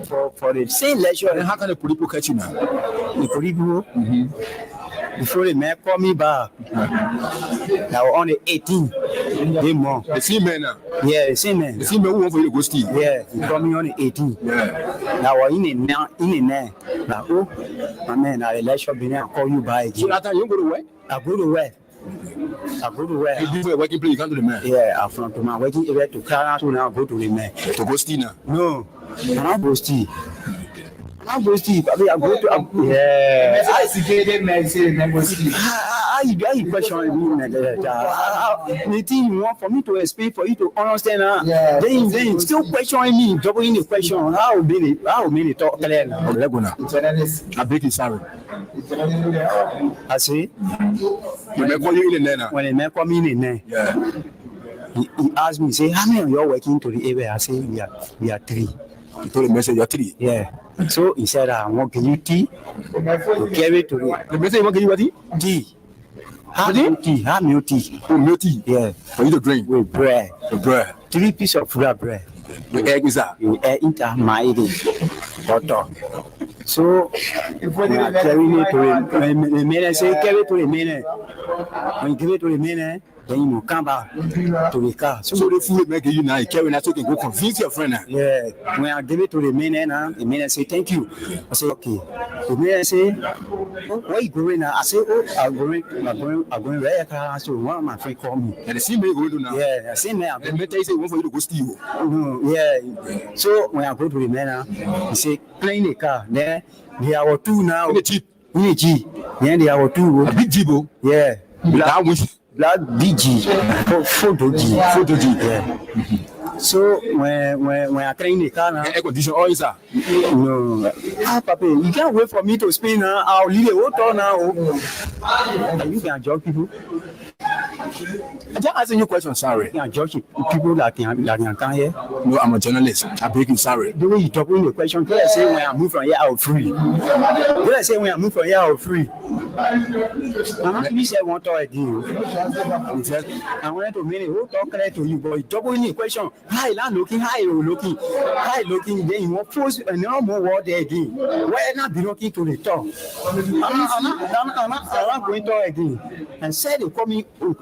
for the same lecture. And how can the people catch you now? The people, before the man call me back, now on the 18th, they more. The same man now. Yeah, the same man. The same man who want for you to go steal. Yeah, he call me on the 18th. Yeah. Now in the now. Now, oh, my man, I lecture be now call you back again. So that time you go to work? I go to work. You do for a working place, you come to the man. Yeah, I'm from my working area to Canada to now go to the man. To go steal now? No, I'm not go steal. I go steal. I mean, I go to yeah. I question me the thing you want for me to explain for you to understand. Then still questioning me, doubling the question. How many talk clear now? I beg you, sorry. I say. When they call you in there now. When the man call me in there. Yeah. He asked me, say, how many of you are working to the area? I say, we are 3. He told the message, you're 3. Yeah. So he said, I want to give you tea. To carry to the message, want to give you what tea? Tea. Have milk tea. Oh, milk tea? Yeah. For you to drink? With bread. With bread. 3 pieces of bread. The egg is that? You enter my butter. So when I carry it to the man, say carry it to the man. When you give it to the man, then you come back to the car. So the food make you now carry that so you can go convince your friend now. Yeah. When I give it to the man, the man say thank you. I say okay. The man say, where you going now? I say, I'm going right here. So one of my friends call me. And the same man go to now. Yeah, the same man. The man tell you say one for you to go steal. Yeah. So when I go to the man, he say clean the car. Then there are 2 now. In the Jeep. Then there are 2. A big Jeep. Yeah. Black BG, photo G. Yeah. So when I clean the car now, air condition all is that? No. Papa, you can't wait for me to spin now. I'll leave the water now. You can judge people. I just asking you a question, sorry. You can judge people that can come here. No, I'm a journalist. I beg you, sorry. The way you talk in the question, can I say when I move from here, I'll free? Can I say when I move from here, I'll free? You said one talk again. I wanted to mean it. Who talk clear to you, but you talk in the question. High looking, then you want force and no more word there again. Why not be looking to the top? I'm not going to talk again. And said they call me to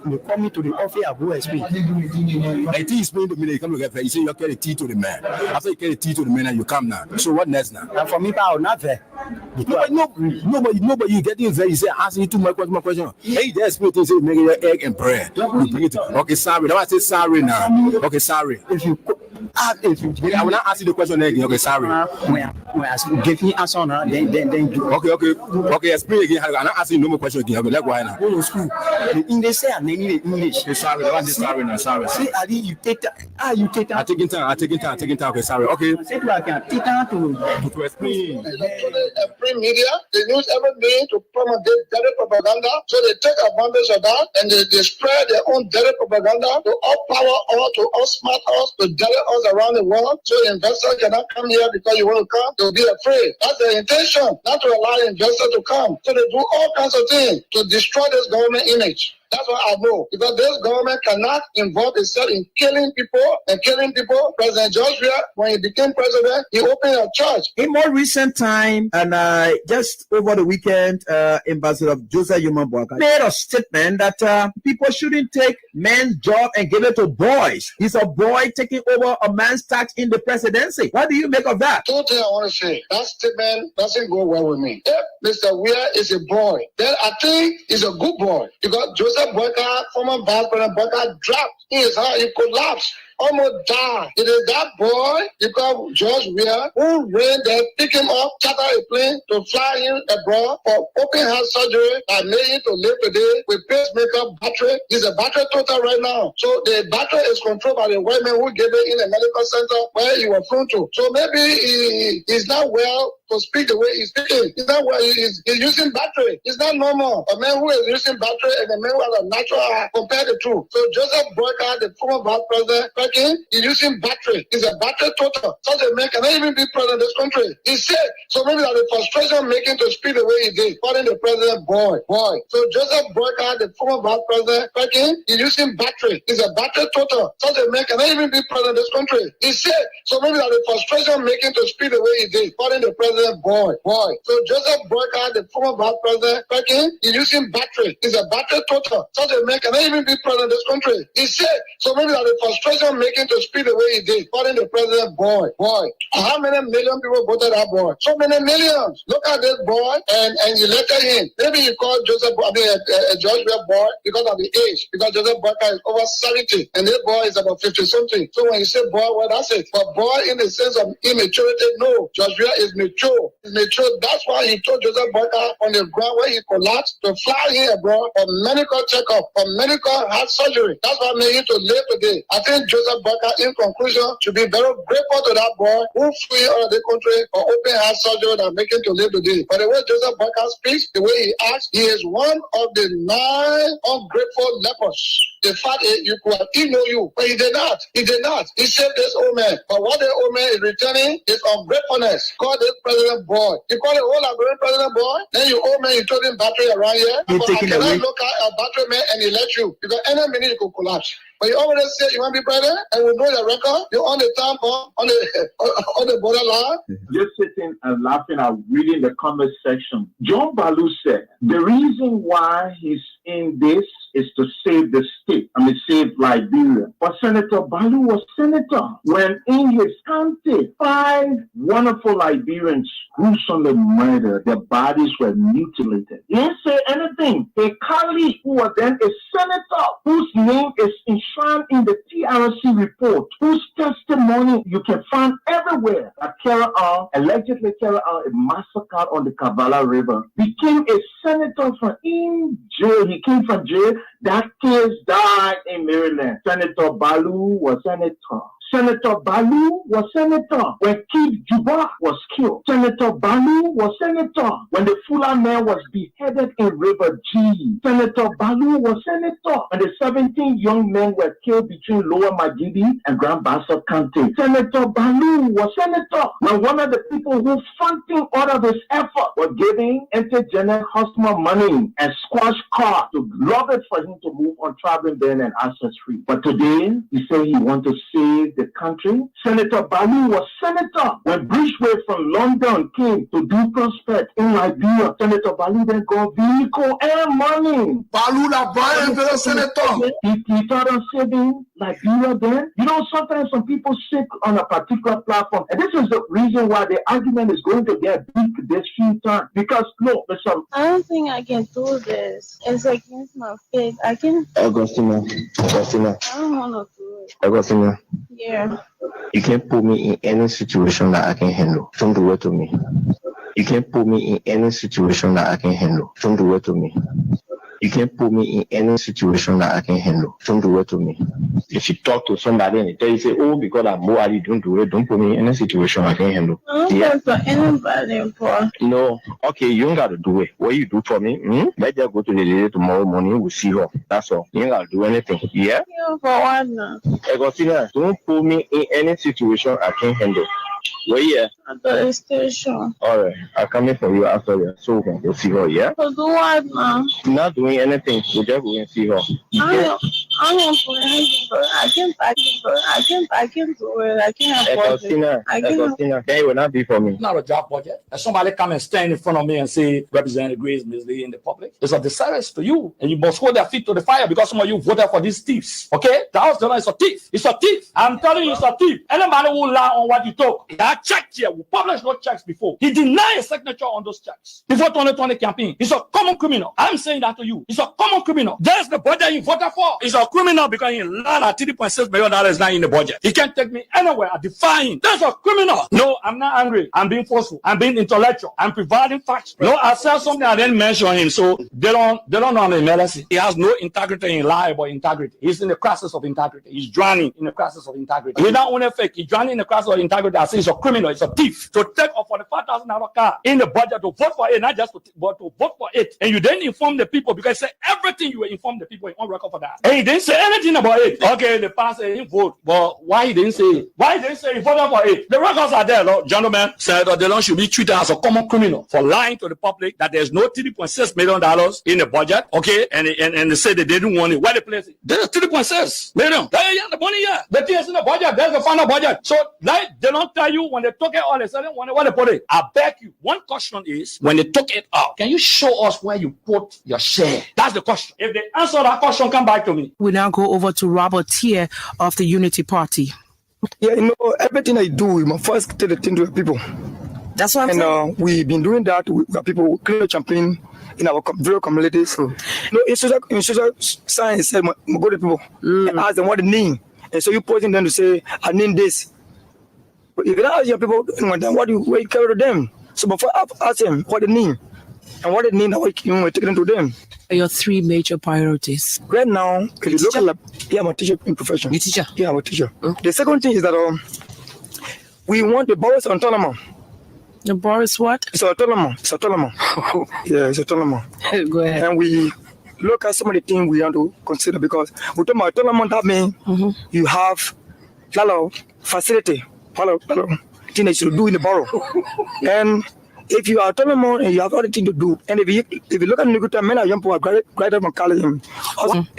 the office of OSP. I think you explained to me that you come to get you say you carry tea to the man. After you carry tea to the man and you come now. So what next now? And for me, I'll not there. Nobody you getting there, you say asking you too much question. Hey, there's people say make your egg and bread. You bring it. Okay, sorry. Now I say sorry now. Okay, sorry. If you I will not ask you the question again. Okay, sorry. When I give me answer now, then Okay, explain again. I'm not asking no more question again. Okay, let's go now. Go to school. The English say and then English. Okay, sorry. Sorry now. Sorry. See, Ali, you take time. You take time. I'm taking time. Okay, sorry. Okay. Say I can take time to explain. Free media, they use every day to promulgate dirty propaganda. So they take advantage of that and they spread their own dirty propaganda to outpower us, to outsmart us, to dirty us around the world. So the investor cannot come here because you want to come. They'll be afraid. That's their intention, not to allow the investor to come. So they do all kinds of things to destroy this government image. That's what I know. Because this government cannot involve itself in killing people. President George, when he became president, he opened a church. In more recent time, and just over the weekend, Ambassador Joseph Yuma Boakai made a statement that people shouldn't take men's job and give it to boys. He's a boy taking over a man's task in the presidency. What do you make of that? Two things I want to say. That statement doesn't go well with me. If Mr. Weir is a boy, then I think he's a good boy. Because Joseph Boakai, former Vice President Boakai, dropped in his heart. He collapsed. Almost died. It is that boy, because George Weir, who ran there, pick him up, charter a plane to fly him abroad for open heart surgery that made him to live today with pacemaker battery. He's a battery total right now. So the battery is controlled by the white man who gave it in a medical center where he was flown to. So maybe he's not well to speak the way he's speaking. It's not where he's using battery. It's not normal. A man who is using battery and a man who has a natural eye, compare the two. So Joseph Boyka, the former vice president, he's using battery. He's a battery total. Such a man cannot even be president of this country. He's sick. So maybe that the frustration making to speak the way he did, calling the president boy. So Joseph Boyka, the former vice president, he's using battery. He's a battery total. Such a man cannot even be president of this country. He's sick. So maybe that the frustration making to speak the way he did, calling the president boy. So Joseph Boyka, the former vice president, he's using battery. He's a battery total. Such a man cannot even be president of this country. He's sick. So maybe that the frustration making to speak the way he did, calling the president boy. How many million people voted that boy? So many millions. Look at this boy and you elected him. Maybe you call Joseph, George boy because of the age. Because Joseph Boyka is over 70 and this boy is about 50 something. So when you say boy, well that's it. But boy in the sense of immaturity, no. George is mature. He's mature. That's why he told Joseph Boyka on the ground where he collapsed to fly here, bro, for medical checkup, for medical heart surgery. That's what made him to live today. I think Joseph Boyka, in conclusion, should be very grateful to that boy who flew out of the country for open heart surgery that make him to live today. But the way Joseph Boyka speaks, the way he acts, he is one of the 9 ungrateful lepers. The fact is, you could have know you, but he did not. He saved this old man. But what the old man is returning is ungratefulness. Call this president boy. You call the whole Liberian president boy, then you old man, you told him battery around here. But I cannot look at a battery man and he let you. Because any minute you could collapse. But you already say you want to be president and we know your record. You're on the top on the borderline. Just sitting and laughing and reading the comment section. John Baloo said the reason why he's in this is to save the state. Save Liberia. But Senator Baloo was senator when in his county 5 wonderful Liberians gruesomely murdered. Their bodies were mutilated. He didn't say anything. A colleague who was then a senator whose name is enshrined in the TRC report, whose testimony you can find everywhere, that allegedly carried out a massacre on the Kavala River, became a senator from in jail. He came from jail. That case died in Maryland. Senator Baloo was senator. Senator Baloo was senator when Keith Juba was killed. Senator Baloo was senator when the Fula man was beheaded in River G. Senator Baloo was senator when the 17 young men were killed between Lower Magidi and Grand Bassa County. Senator Baloo was senator when one of the people who funding all of his effort was giving Enter-Janet Hosmer money and squash car to love it for him to move on traveling ban and access free. But today, he said he wants to save the country. Senator Baloo was senator when Bridgeway from London came to do prospect in Liberia. Senator Baloo then got vehicle and money. Baloo la Brian the senator. He thought of saving Liberia then. You know, sometimes some people sit on a particular platform, and this is the reason why the argument is going to get big this few times. Because look, I don't think I can do this. It's against my faith. I can. Augustina. I don't want to do it. Augustina. Yeah. You can't put me in any situation that I can handle. Don't do it to me. You can't put me in any situation that I can handle. Don't do it to me. You can't put me in any situation that I can handle. Don't do it to me. If you talk to somebody and they tell you, say, oh, because I'm Boali, don't do it. Don't put me in any situation I can handle. I don't care for anybody, boy. No. Okay, you ain't got to do it. What you do for me? Let her go to the lady tomorrow morning. We'll see her. That's all. You ain't got to do anything. Yeah? Yeah, for what now? Agostina, don't put me in any situation I can handle. Where you? At the station. All right. I'll come in for you after you. So we'll see her, yeah? So do what now? Not doing anything. We'll just go and see her. I am doing anything, but I can't do it. I can't afford it. Agostina, that will not be for me. Not a job budget. And somebody come and stand in front of me and say, Representative Gray is misleading the public. It's a disservice to you. And you must hold their feet to the fire because some of you voted for these thieves. Okay? The House General is a thief. It's a thief. I'm telling you, it's a thief. Anybody who lie on what you talk. I checked here. We published no checks before. He denied a signature on those checks before 2020 campaign. He's a common criminal. I'm saying that to you. He's a common criminal. There's the budget he voted for. He's a criminal because he lied at $3.6 million not in the budget. He can't take me anywhere. I defy him. That's a criminal. No, I'm not angry. I'm being forceful. I'm being intellectual. I'm providing facts. No, I said something I didn't mention him, so they don't know the medicine. He has no integrity in lie about integrity. He's in the crisis of integrity. He's drowning in the crisis of integrity. He's not only fake. He's drowning in the crisis of integrity. I say is a criminal, it's a thief. To take a $45,000 car in the budget to vote for it, not just but to vote for it. And you didn't inform the people because say everything you will inform the people on record for that. And he didn't say anything about it. Okay, the pastor didn't vote. But why he didn't say it? Why he didn't say he voted for it? The records are there, Lord. Gentlemen, Senator Delon should be treated as a common criminal for lying to the public that there's no $3.6 million in the budget. Okay, and they said they didn't want it. Where they place it? There's $3.6 million. Yeah, the money, yeah. The thing is in the budget. There's the final budget. So like they don't tell you when they took it all of a sudden where they put it. I beg you. One question is when they took it out, can you show us where you put your share? That's the question. If they answer that question, come back to me. We now go over to Robert Tier of the Unity Party. Yeah, you know, everything I do, we must first tell the thing to the people. That's what I'm saying. We've been doing that with people who create a campaign in our various communities. You know, in social science, we go to people and ask them what they name. And so you posting them to say, I name this. But if you don't ask your people, then where you carry to them? So before I ask them what they name and what they name, that we take them to them. Your three major priorities. Right now, if you look at I'm a teacher in profession. You teacher? Yeah, I'm a teacher. The second thing is that we want the boroughs autonomous. The boroughs what? It's autonomous. It's autonomous. Yeah, it's autonomous. Go ahead. And we look at some of the things we want to consider because we talk about autonomous. That means you have a lot of facility, a lot of things that you do in the borough, and if you are autonomous and you have other things to do, and if you look at Nukuta, many young people are graduated from college in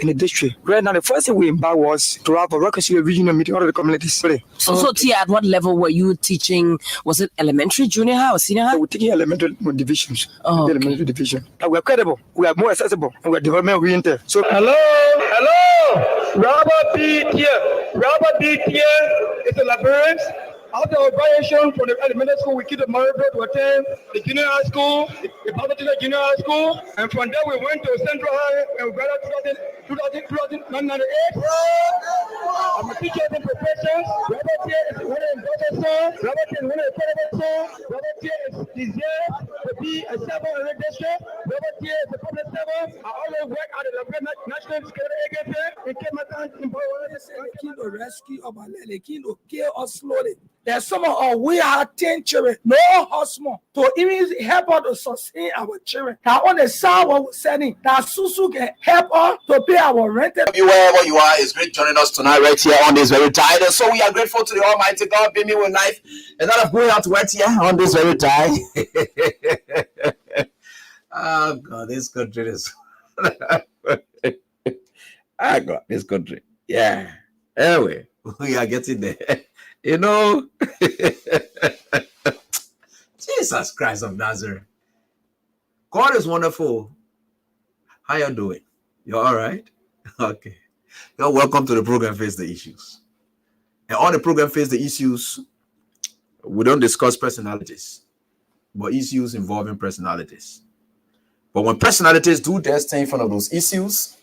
the district. Right now, the first thing we embarked was to have a reconciliation regional meeting all of the communities. So Tia, at what level were you teaching? Was it elementary, junior high, or senior high? So we're taking elementary divisions. Oh, okay. Elementary division. And we're credible, we are more accessible, and we're development oriented. So hello, Robert B. here. Robert B. here is a librarian. After our graduation from the elementary school, we keep the Murray to attend the junior high school, the public junior high school, and from there we went to Central High and we graduated 1998. I'm a teacher in profession. Robert here is one of the daughter's son. Robert is one of the credible son. Robert here is deserved to be a servant in the district. Robert here is a public servant. I always work at the National Security Agency in Kematan in Bowen. The rescue of our lady, to kill us slowly. There's some of our we are 10 children, no husband, to even help us to sustain our children. That on the side what we're sending, that Susu can help us to pay our rent. Wherever you are, it's great joining us tonight right here on this very tide. And so we are grateful to the Almighty God, being me with life, and not of going out to work here on this very tide. Oh God, this country is. I got this country. Yeah. Anyway, we are getting there. You know, Jesus Christ of Nazareth. God is wonderful. How you doing? You're all right? Okay. You're welcome to the program Face the Issues. And on the program Face the Issues, we don't discuss personalities, but issues involving personalities. But when personalities do their thing in front of those issues,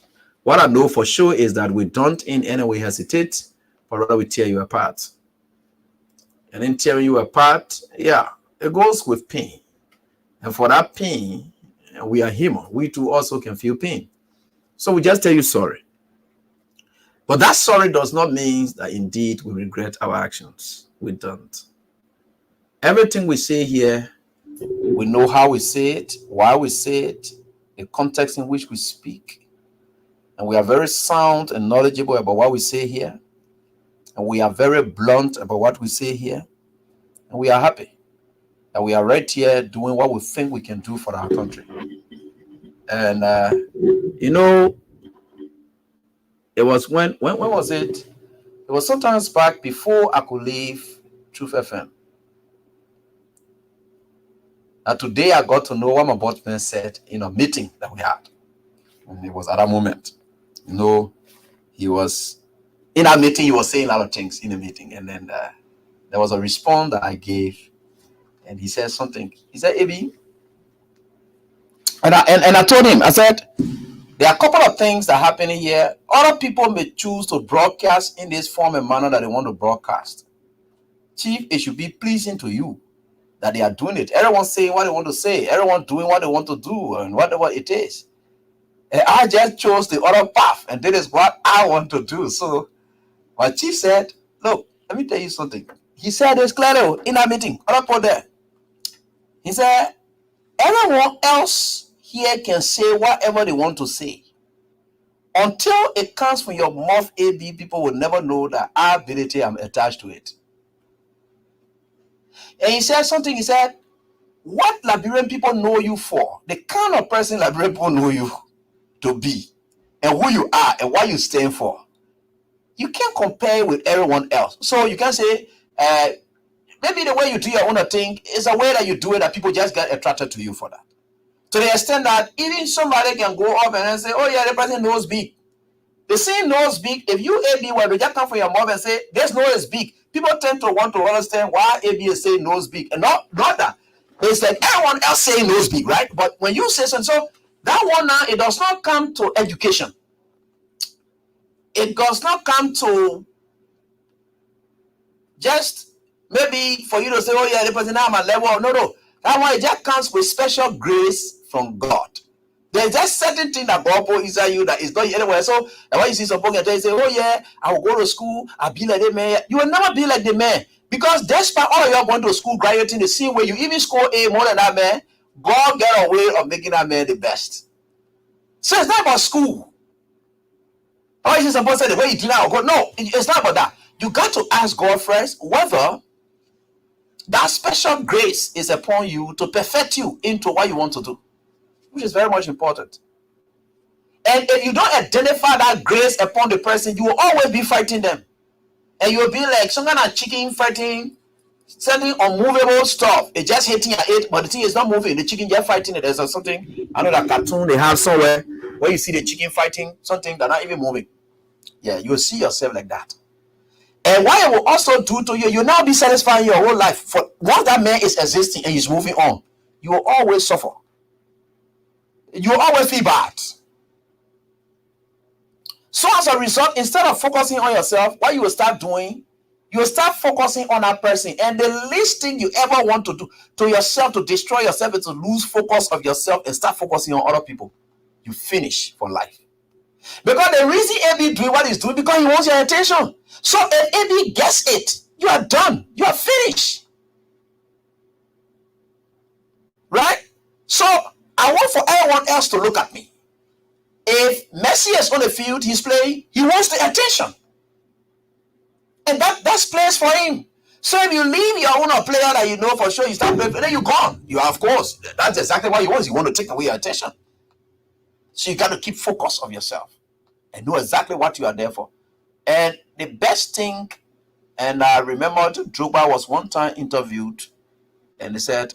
what I know for sure is that we don't in any way hesitate, but rather we tear you apart. And in tearing you apart, yeah, it goes with pain. And for that pain, we are human. We too also can feel pain. So we just tell you sorry. But that sorry does not mean that indeed we regret our actions. We don't. Everything we say here, we know how we say it, why we say it, the context in which we speak. And we are very sound and knowledgeable about what we say here. And we are very blunt about what we say here. And we are happy that we are right here doing what we think we can do for our country. And, you know, it was when was it? It was sometimes back before I could leave Truth FM. And today I got to know what my bossman said in a meeting that we had. And it was at that moment. You know, he was... in our meeting, he was saying a lot of things in the meeting. And then there was a response that I gave. And he said something. He said, Abi. And I told him, I said, there are a couple of things that are happening here. Other people may choose to broadcast in this form and manner that they want to broadcast. Chief, it should be pleasing to you that they are doing it. Everyone saying what they want to say. Everyone doing what they want to do and whatever it is. And I just chose the other path. And that is what I want to do. So my chief said, look, let me tell you something. He said this clearly in a meeting. Other put there. He said, everyone else here can say whatever they want to say. Until it comes from your mouth, AB, people will never know that our ability I'm attached to it. And he said something, he said, what Liberian people know you for, the kind of person Liberian people know you to be, and who you are, and what you stand for. You can't compare with everyone else. So you can say, maybe the way you do your own thing is a way that you do it that people just get attracted to you for that. To the extent that even somebody can go up and say, oh yeah, the person knows big. The same knows big. If you AB were to just come from your mouth and say, this nose is big, people tend to want to understand why AB is saying nose big. And not that. It's like everyone else saying nose big, right? But when you say something, so that one now, it does not come to education. It does not come to just maybe for you to say, oh yeah, the person now I'm at level. No. That one, it just comes with special grace from God. There's just certain thing that God put inside you that is not anywhere. So that's why you see some people say, oh yeah, I will go to school, I'll be like the man. You will never be like the man. Because despite all of you going to school, graduating the same way, you even score A more than that man, God get a way of making that man the best. So it's not about school. Or is it supposed to say the way you do now? No, it's not about that. You got to ask God first whether that special grace is upon you to perfect you into what you want to do, which is very much important. And if you don't identify that grace upon the person, you will always be fighting them. And you'll be like some kind of chicken fighting something unmovable stuff. It's just hitting at it, but the thing is not moving. The chicken just fighting it. There's something, I know that cartoon they have somewhere where you see the chicken fighting something that's not even moving. Yeah, you'll see yourself like that. And what it will also do to you, you'll now be satisfying your whole life. For once that man is existing and he's moving on, you will always suffer. You will always feel bad. So as a result, instead of focusing on yourself, what you will start doing, you will start focusing on that person. And the least thing you ever want to do to yourself, to destroy yourself, is to lose focus of yourself and start focusing on other people. You finish for life. Because the reason AB doing what he's doing, because he wants your attention. So if AB gets it, you are done. You are finished. Right? So I want for everyone else to look at me. If Messi is on the field, he's playing, he wants the attention. And that's place for him. So if you leave your own player that you know for sure, you start playing, then you're gone. You are, of course, that's exactly what he wants. You want to take away your attention. So you got to keep focus of yourself and know exactly what you are there for. And the best thing, and I remembered Drogba was one time interviewed, and he said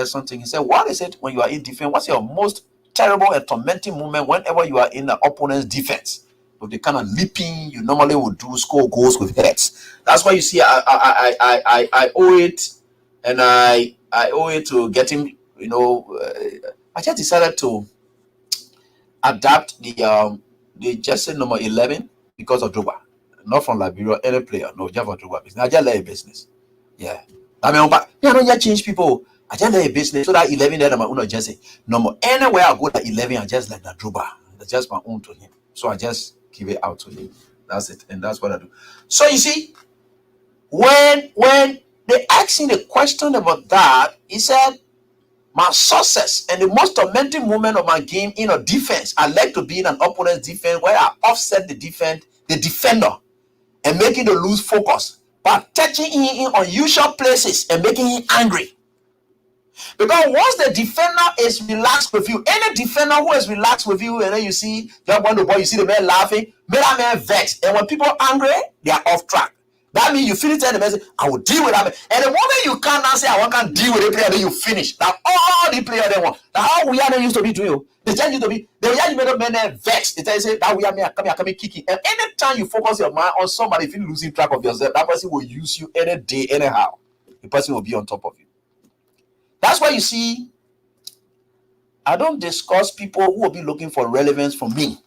something. He said, what is it when you are in defense? What's your most terrible and tormenting moment whenever you are in the opponent's defense? With the kind of leaping you normally would do, score goals with heads. That's why you see I owe it, and I owe it to getting, I just decided to adapt the jersey number 11 because of Drogba. Not from Liberia, any player, no, just for Drogba business. I just like a business. Yeah. I mean, I don't just change people. I just like a business. So that 11 there, my own jersey. Number anywhere I go, that 11, I just like that Drogba. That's just my own to him. So I just give it out to him. That's it. And that's what I do. So you see, when they asked him the question about that, he said, my success and the most tormenting moment of my game in a defense, I like to be in an opponent's defense where I offset the defender, and making the lose focus by touching him in unusual places and making him angry. Because once the defender is relaxed with you, any defender who is relaxed with you, and then you see you're going to ball, you see the man laughing, make that man vex. And when people are angry, they are off track. That means you finish telling the person, I will deal with that man. And the moment you can't now say, I can't deal with the player, then you finish. That all the player they want. That how we are they used to be doing. They just used to be, they just made a man vex. They tell you, say, that we are coming kicking. And anytime you focus your mind on somebody, if you're losing track of yourself, that person will use you any day, anyhow. The person will be on top of you. That's why you see, I don't discuss people who will be looking for relevance from me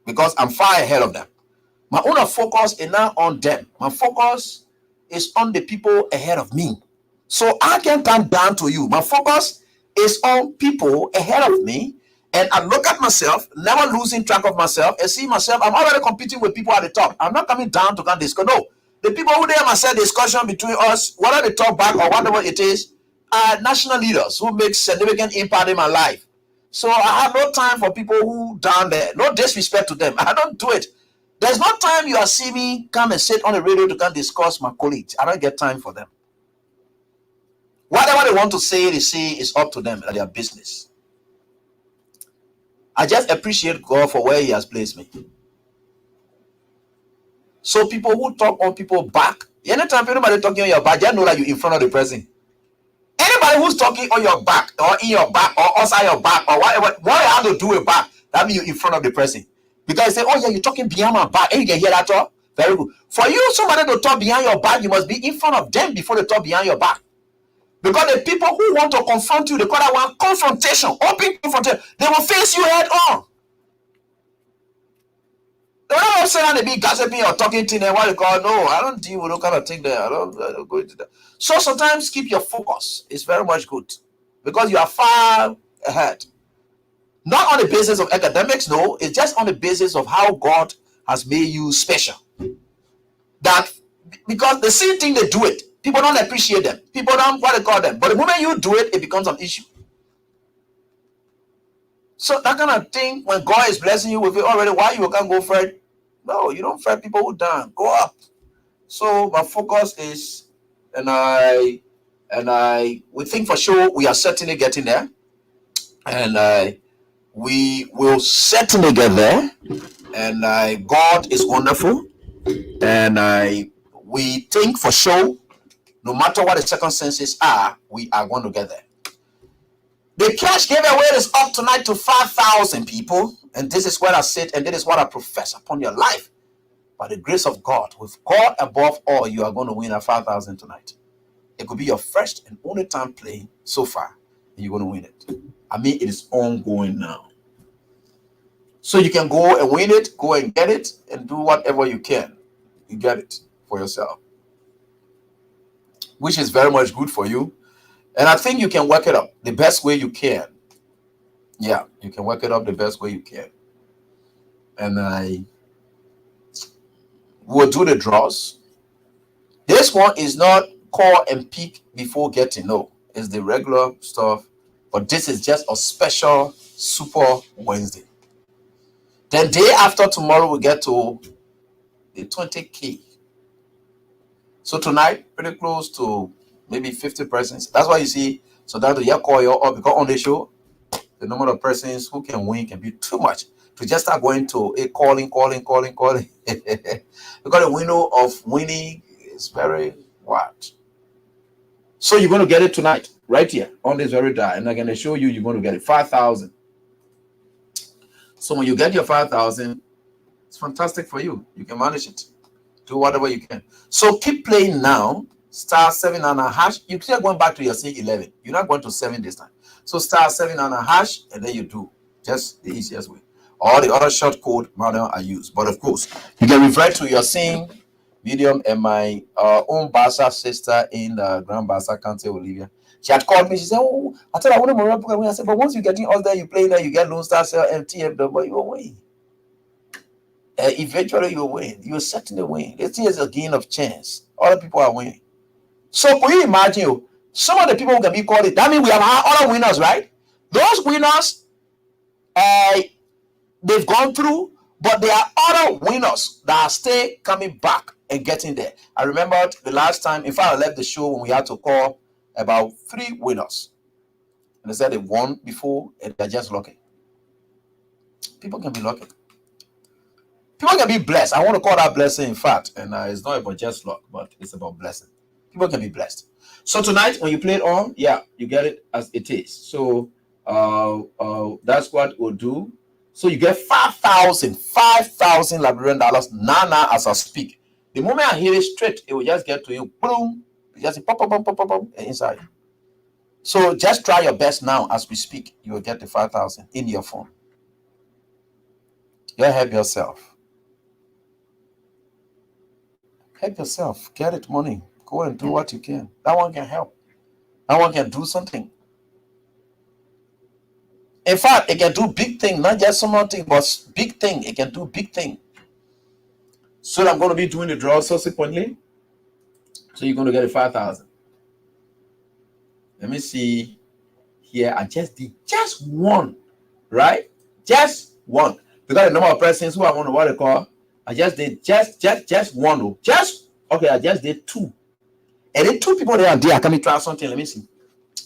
because I'm far ahead of them. My own focus is not on them. My focus is on the people ahead of me. So I can come down to you. My focus is on people ahead of me. And I look at myself, never losing track of myself, and see myself. I'm already competing with people at the top. I'm not coming down to discuss. No. The people who they must say discussion between us, whether they talk back or whatever it is, are national leaders who make significant impact in my life. So I have no time for people who down there. No disrespect to them. I don't do it. There's no time you are seeing me come and sit on the radio to come discuss my colleagues. I don't get time for them. Whatever they want to say, they say is up to them, their business. I just appreciate God for where He has placed me. So people who talk on people back, anytime anybody talking on your back, just know that you're in front of the president. Anybody who's talking on your back or in your back or outside your back or whatever, what you have to do with back, that means you're in front of the president. Because they say, oh yeah, you're talking behind my back, and you can hear that talk. Very good. For you, somebody to talk behind your back, you must be in front of them before they talk behind your back. Because the people who want to confront you, they call that one confrontation, open confrontation. They will face you head on. They're not saying they be gossiping or talking to them. What they call, no, I don't deal with that kind of thing there. I don't go into that. So sometimes keep your focus. It's very much good because you are far ahead. Not on the basis of academics, no. It's just on the basis of how God has made you special. That because the same thing they do it, people don't appreciate them. People don't what they call them. But the moment you do it, it becomes an issue. So that kind of thing, when God is blessing you with it already, why you can't go for it? No, you don't fret people who down. Go up. So my focus is, we think for sure we are certainly getting there. And we will certainly get there. And God is wonderful. And we think for sure, no matter what the circumstances are, we are going to get there. The cash giveaway is up tonight to 5,000 people. And this is what I said, and this is what I profess upon your life. By the grace of God, with God above all, you are going to win at 5,000 tonight. It could be your first and only time playing so far, and you're going to win it. I mean, it is ongoing now. So you can go and win it, go and get it, and do whatever you can. You get it for yourself, which is very much good for you. And I think you can work it up the best way you can. Yeah, you can work it up the best way you can. And I will do the draws. This one is not call and pick before getting. No, it's the regular stuff. But this is just a special Super Wednesday. Then day after tomorrow, we get to the 20K. So tonight, pretty close to maybe 50 persons. That's why you see, so that you call your up because on the show, the number of persons who can win can be too much to just start going to a calling. Because the window of winning is very wide. So you're going to get it tonight, right here on this very day, and I'm going to show you you're going to get it 5,000. So when you get your 5,000, it's fantastic for you. You can manage it. Do whatever you can. So keep playing now. Star 7 and a hash. You're still going back to your C11. You're not going to 7 this time. So star 7 and a hash, and then you do just the easiest way. All the other short code model I use. But of course, you can refer to your sing medium and my own Bassa sister in Grand Bassa County, Olivia. She had called me. She said, oh, I thought I want to more program. I said, but once you get in all there, you play there, you get Lone Star Cell and TFW, you will win. Eventually you will win. You will certainly win. This is a game of chance. Other people are winning. So can you imagine some of the people who can be called it? That means we have other winners, right? Those winners, they've gone through, but there are other winners that are still coming back and getting there. I remember the last time, in fact, I left the show when we had to call about 3 winners. And they said they won before and they're just lucky. People can be lucky. People can be blessed. I want to call that blessing, in fact. And it's not about just luck, but it's about blessing. People can be blessed. So tonight, when you play it on, yeah, you get it as it is. So that's what we'll do. So you get 5,000 Liberian dollars now as I speak. The moment I hear it straight, it will just get to you. Boom. Just pop, inside. So just try your best now as we speak. You will get the 5,000 in your phone. You help yourself. Help yourself. Get it money. Go and do what you can. That one can help. That one can do something. In fact, it can do big thing, not just small thing, but big thing. It can do big thing. So I'm going to be doing the draw subsequently. So you're going to get a 5,000. Let me see here. I just did just one, right? Just one. Because the number of persons who I want to what they call, I just did just one. Oh. Just okay, I just did two. And then two people there and there. I can try something. Let me see.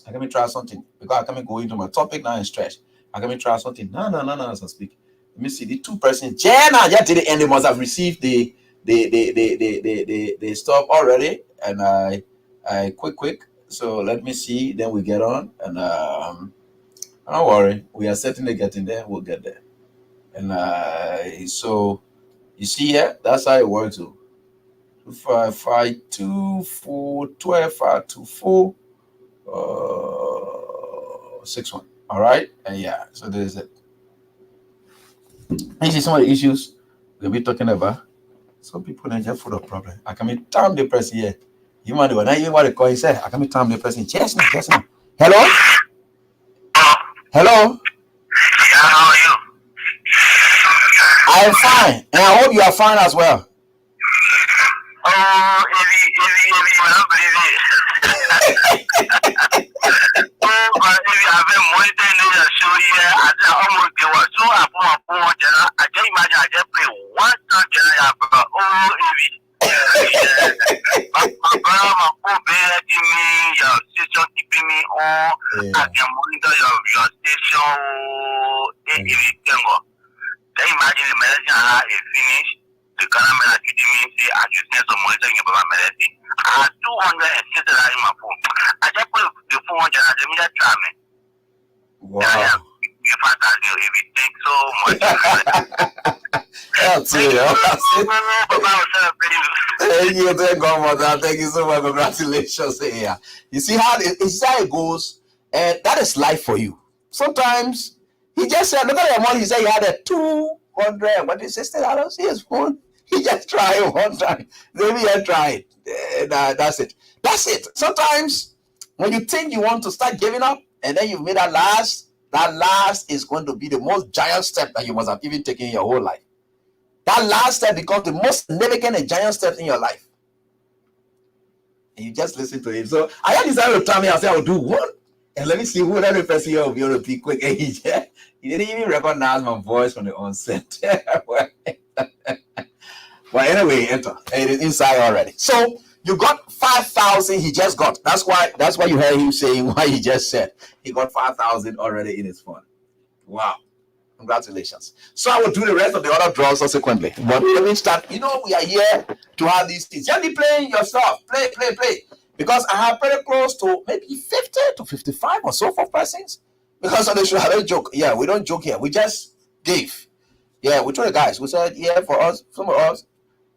I can try something. Because I can go into my topic now and stretch. I can try something. No, as I speak. Let me see. The two persons. Jenna just did it, and they must have received the stuff already. And I quick. So let me see. Then we get on. And don't worry. We are certainly getting there. We'll get there. And so you see here, that's how it works. 5, 5, 2, 4, 12, 5, 2, 4, 6, 1. All right. And yeah, so there's it. You see some of the issues we'll be talking about. Some people are just full of problems. I can be time the person here. You might know, now you want to call, he said, I can be time the person. Just now. Hello? Hello? How are you? I'm fine, and I hope you are fine as well. Oh, Evie, you don't believe it. Oh, but Evie, I've been monitoring the show here. I said, almost there was so I can't imagine I just play one time. Oh, Evie. My brother, my poor baby, give me your station, keeping me on. I can monitor your station. Evie, can you imagine the medicine I have finished? The Ghana medicine say I should send some monitoring about medicine. I have 260 in my phone. I just put the phone on and let me just try me. Wow. You fantastic, Evie. Thanks so much. That's it. Thank you, thank God for that. Thank you so much. Congratulations. Yeah. You see how it goes, and that is life for you. Sometimes he just said, look at the amount. He said he had a $200. What is $60? See his phone. He just tried one time. Maybe he tried. That's it. That's it. Sometimes when you think you want to start giving up, and then you've made that last is going to be the most giant step that you must have even taken in your whole life. That last step becomes the most significant and giant step in your life. And you just listen to him. So I had decided to tell me, I said, I'll do one. And let me see who that person here will be able to be quick. And he didn't even recognize my voice from the onset. But anyway, enter. It is inside already. So you got 5,000. He just got. That's why you heard him saying what he just said. He got 5,000 already in his phone. Wow. Congratulations. So I will do the rest of the other draws subsequently. But let me start. We are here to have these things. Just be playing your stuff. Play. Because I have pretty close to maybe 50 to 55 or so for persons. Because on the show, I don't joke. Yeah, we don't joke here. We just give. Yeah, we told the guys. We said, yeah, for us, some of us,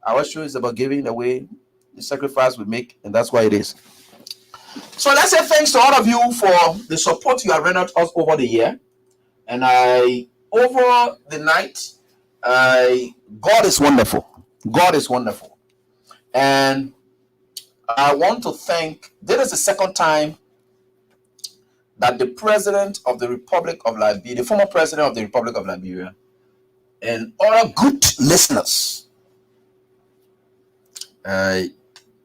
our show is about giving away the sacrifice we make, and that's why it is. So let's say thanks to all of you for the support you have rendered us over the year. And over the night, God is wonderful. God is wonderful. And I want to thank, this is the second time that the president of the Republic of Liberia, the former president of the Republic of Liberia, and all good listeners,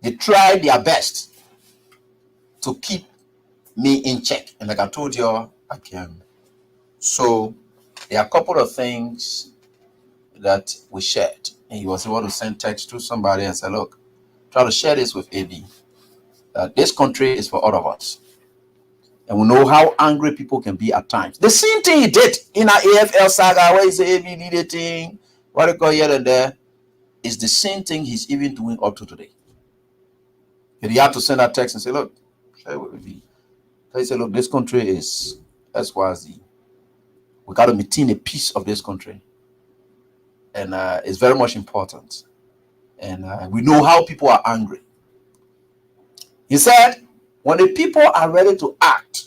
they tried their best to keep me in check. And like I told you, I can. So there are a couple of things that we shared. And he was able to send text to somebody and say, look, try to share this with AB. That this country is for all of us. And we know how angry people can be at times. The same thing he did in our AFL saga, where he said AB did a thing, what they call here and there, is the same thing he's even doing up to today. And he had to send that text and say, look, share it with AB. So he said, look, this country is XYZ. We got to maintain the peace of this country. And it's very much important. And we know how people are angry. He said, when the people are ready to act,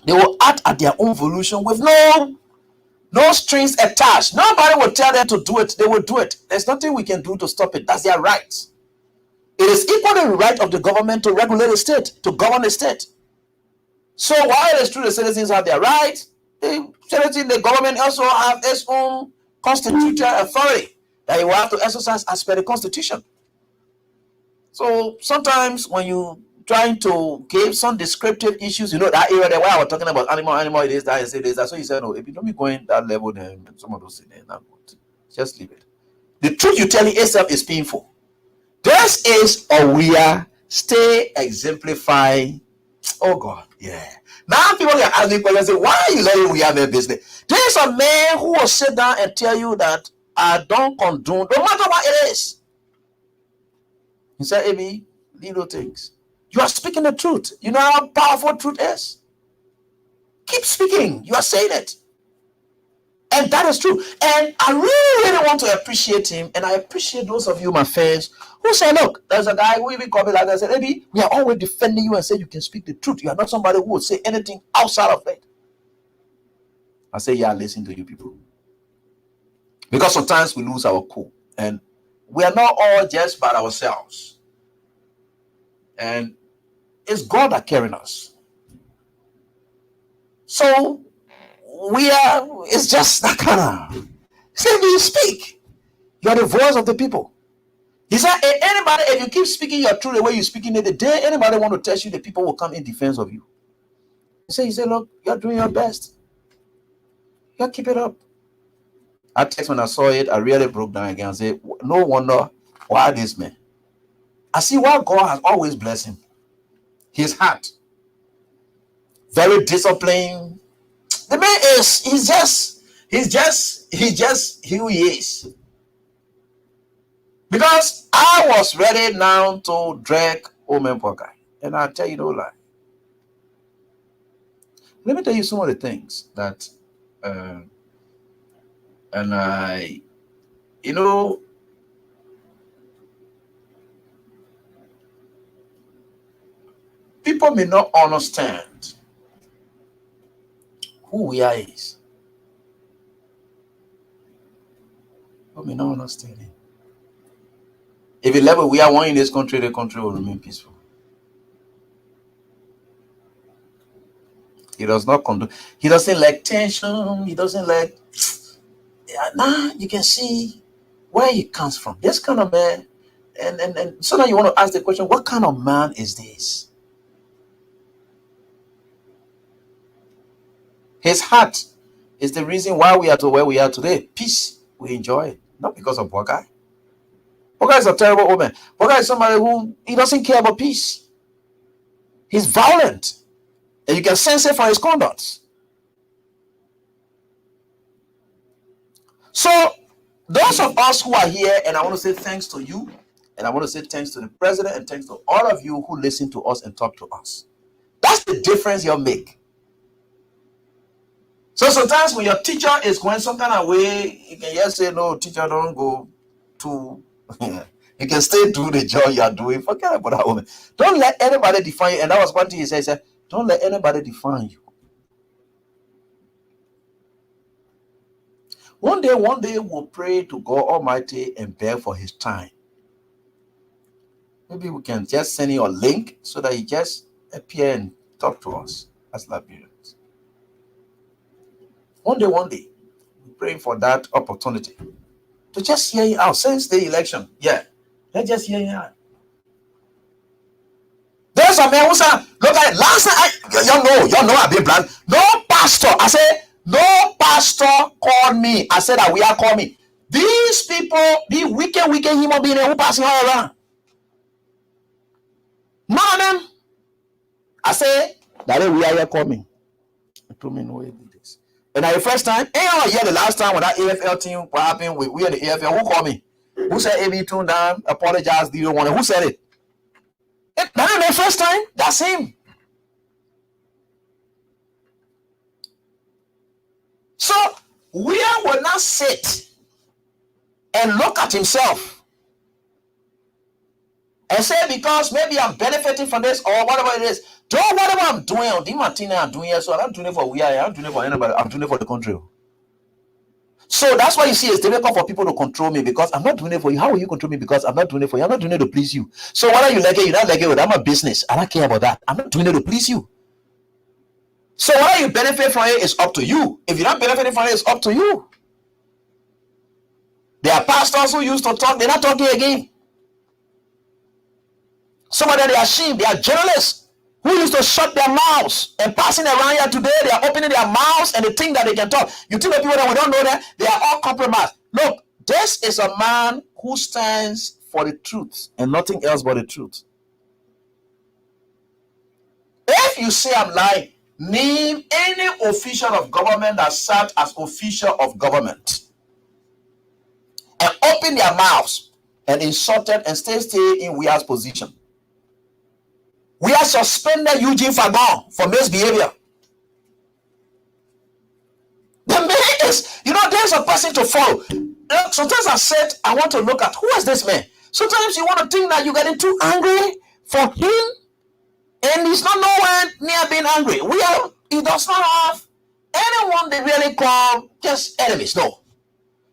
they will act at their own volition with no strings attached. Nobody will tell them to do it. They will do it. There's nothing we can do to stop it. That's their right. It is equally the right of the government to regulate the state, to govern the state. So while it is true the citizens have their rights, the government also have its own constitutional authority that you will have to exercise as per the Constitution. So sometimes when you trying to give some descriptive issues, that area there where I was talking about animal, it is that, I say this. That's what you said. No, if you don't be going that level, then some of those things are not good. Just leave it. The truth you telling yourself is painful. This is or we are stay exemplifying. Oh God, yeah. Now people can ask me questions. Say, why are you letting we have a business? There's a man who will sit down and tell you that I don't condone, no matter what it is. He said, Amy, little things. You are speaking the truth. You know how powerful truth is? Keep speaking. You are saying it. And that is true. And I really, really want to appreciate him. And I appreciate those of you, my fans, who say, look, there's a guy who even called me like that. I said, Amy, we are always defending you and say you can speak the truth. You are not somebody who would say anything outside of it. I say, yeah, listen to you people. Because sometimes we lose our cool. And we are not all just by ourselves. And it's God that carrying us. So it's just that kind of, say you speak. You are the voice of the people. He said, anybody, if you keep speaking your truth the way you're speaking it, the day anybody want to test you, the people will come in defense of you. He said, look, you're doing your best. You keep it up. I text when I saw it, I really broke down again and said, no wonder why this man. I see why God has always blessed him. His heart. Very disciplined. The man he's just who he is. Because I was ready now to drag Omen Pokai. And I'll tell you no lie. Let me tell you some of the things that and I, people may not understand who we are is. People may not understand it. If you level we are one in this country, the country will remain peaceful. He does not condone. He doesn't like tension. He doesn't like. Now you can see where he comes from. This kind of man, and so now you want to ask the question: what kind of man is this? His heart is the reason why we are to where we are today. Peace, we enjoy it, not because of Bogai. Bogai is a terrible old man. Bogai is somebody who he doesn't care about peace. He's violent, and you can sense it from his conduct. So, those of us who are here, and I want to say thanks to you, and I want to say thanks to the president, and thanks to all of you who listen to us and talk to us. That's the difference you make. So sometimes when your teacher is going some kind of way, you can just say, no, teacher, don't go to, you can still do the job you are doing. Forget about that woman. Don't let anybody define you. And that was one thing he said, don't let anybody define you. One day we'll pray to God Almighty and beg for his time. Maybe we can just send you a link so that he just appear and talk to us as Liberians. One day, we're praying for that opportunity to just hear you out since the election. Yeah, let's just hear you out. There's a man who said, look at it. Last night, y'all know I've been blind. No pastor. I said, no pastor called me. I said that we are called me. These people, the wicked human beings who passing all around. None of them. I said, that we are here coming. They told me no way. And the first time, the last time when that AFL team, what happened, we had the AFL, who called me? Who said AB tuned down, apologize, do you want it? Who said it? That ain't the first time, that's him. So, William will not sit and look at himself and say, because maybe I'm benefiting from this or whatever it is. Don't whatever I'm doing on the Martina I'm doing here, so I'm not doing it for I'm doing it for anybody, I'm doing it for the country. So that's why you see it's difficult for people to control me because I'm not doing it for you. How will you control me? Because I'm not doing it for you. I'm not doing it to please you. So whether you like it, you don't like it, I'm a business. I don't care about that. I'm not doing it to please you. So whether you benefit from it is up to you. If you're not benefiting from it, it's up to you. There are pastors who used to talk, they're not talking again. Some of them, they are ashamed. They are journalists who used to shut their mouths, and passing around here today, they are opening their mouths and they think that they can talk. You think the people that we don't know that they are all compromised. Look, this is a man who stands for the truth and nothing else but the truth. If you say I'm lying, name any official of government that sat as official of government and open their mouths and insulted and stay in Weah's position. We have suspended Eugene Fagon for misbehavior. The man is, there's a person to follow. Sometimes I said, I want to look at who is this man. Sometimes you want to think that you're getting too angry for him, and he's not nowhere near being angry. He does not have anyone they really call just enemies. No.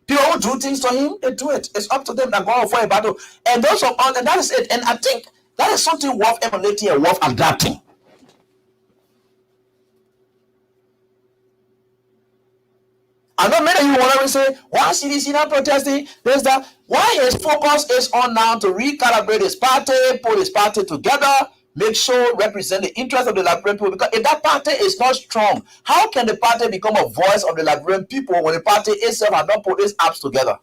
People who do things to him, they do it. It's up to them that go for a battle. And and that is it. And I think that is something worth emulating and worth adapting. I know many of you want to say, why CDC not protesting? There's that. Why his focus is on now to recalibrate his party, put his party together, make sure represent the interest of the Liberian people. Because if that party is not strong, how can the party become a voice of the Liberian people when the party itself has not put its apps together?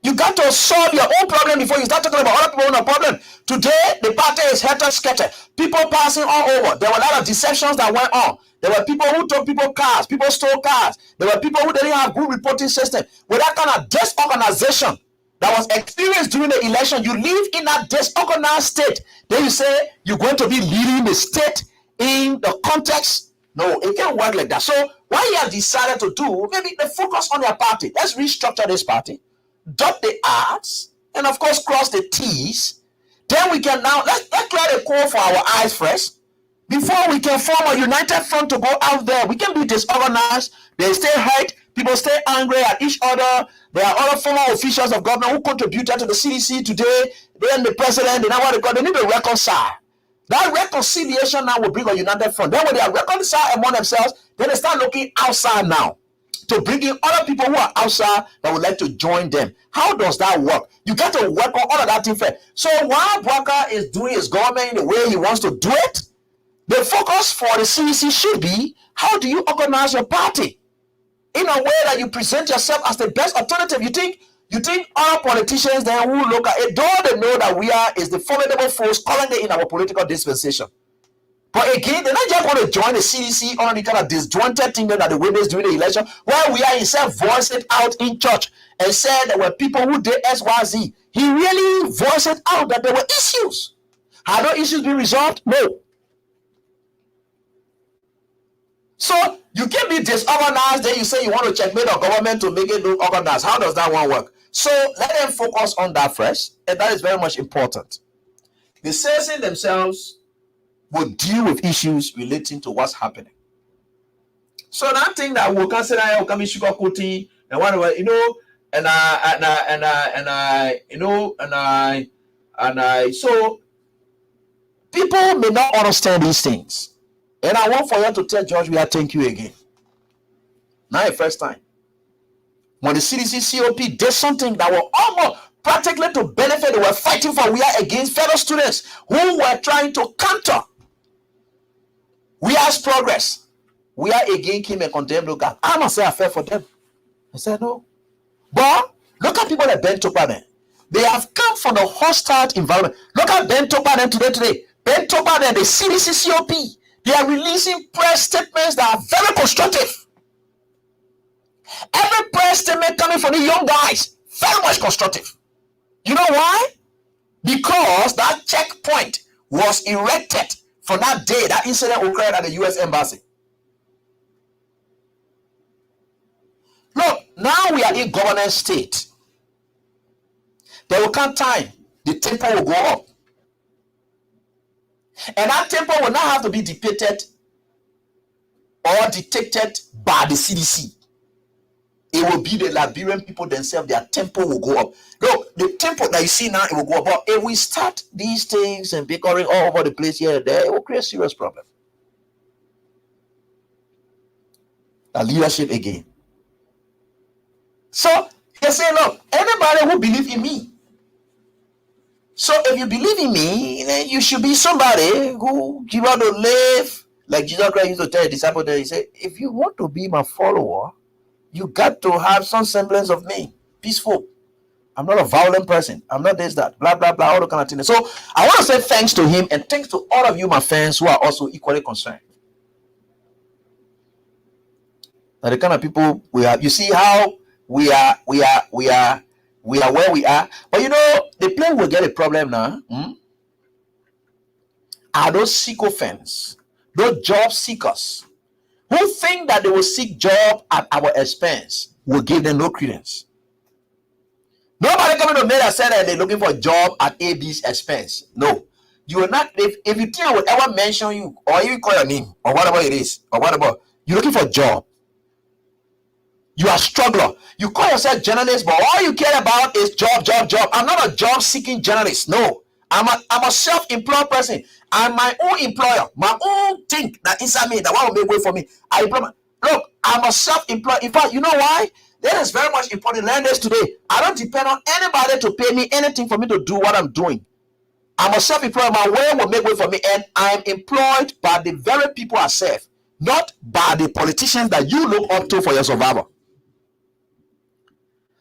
You got to solve your own problem before you start talking about other people's own problem. Today, the party is scattered. People passing all over. There were a lot of deceptions that went on. There were people who took people cars. People stole cars. There were people who didn't have good reporting system. With that kind of disorganization that was experienced during the election, you live in that disorganized state. Then you say you're going to be leading the state in the context. No, it can't work like that. So what you have decided to do, maybe the focus on your party. Let's restructure this party. Dot the R's, and of course cross the T's. Then we can now let's clear the core for our eyes first before we can form a united front to go out there. We can be disorganized. They stay hurt. People stay angry at each other. There are other former officials of government who contributed to the CDC today. Then the president, they know what they got. They need to reconcile. That reconciliation now will bring a united front. Then when they are reconciled among themselves, then they start looking outside now to bring in other people who are outside that would like to join them. How does that work? You got to work on all of that thing first. So while Bwaka is doing his government in the way he wants to do it, the focus for the CDC should be, how do you organize your party in a way that you present yourself as the best alternative? You think other politicians then who look at it, though they know that we is the formidable force currently in our political dispensation. But again, they're not just going to join the CDC on the kind of disjointed thing that the witness during the election, where we are himself voiced it out in church and said there were people who did XYZ. He really voiced it out that there were issues. Have those issues been resolved? No. So you can be disorganized, then you say you want to checkmate the government to make it look organized. How does that one work? So let them focus on that first, and that is very much important. The citizens themselves will deal with issues relating to what's happening. So that thing that we'll consider coming sugar coating and whatever, so people may not understand these things. And I want for you to tell George, we are thank you again. Not the first time. When the CDC COP did something that were almost practically to benefit, they were fighting for we are against fellow students who were trying to counter we are progress. We are again came and condemned local. I must say I fell for them. I said no. But look at people like Ben Topanen. They have come from a hostile environment. Look at Ben Topanen today. Ben Topanen, the CDC COP, they are releasing press statements that are very constructive. Every press statement coming from the young guys, very much constructive. You know why? Because that checkpoint was erected for that day that incident occurred at the U.S. Embassy. Look, now we are in governance state. There will come time, the tempo will go up. And that tempo will not have to be dictated or dictated by the CDC. It will be the Liberian people themselves, their tempo will go up. Look, the tempo that you see now, it will go up. But if we start these things and bickering all over the place here and there, it will create a serious problem. The leadership again. So, they say, look, anybody who believes in me, So if you believe in me, then you should be somebody who you want to live like Jesus Christ used to tell the disciples. He said, if you want to be my follower, you got to have some semblance of me. Peaceful. I'm not a violent person. I'm not this, that, blah, blah, blah, all the kind of things. So I want to say thanks to him and thanks to all of you, my fans, who are also equally concerned. Now, the kind of people we are, you see how we are where we are. But you know, the place will get a problem now. Are those sycophants, those job seekers, who think that they will seek job at our expense, will give them no credence. Nobody coming to me that said that they're looking for a job at AB's expense. No. You will not, if you think I would ever mention you, or even call your name, or whatever it is, or whatever, you're looking for a job. You are a struggler. You call yourself journalist, but all you care about is job. I'm not a job-seeking journalist. No. I'm a self-employed person. I'm my own employer. My own thing that inside me, that will make way for me. Look, I'm a self-employed. In fact, you know why? That is very much important. Learn this today. I don't depend on anybody to pay me anything for me to do what I'm doing. I'm a self-employed. My way will make way for me, and I'm employed by the very people I serve, not by the politicians that you look up to for your survival.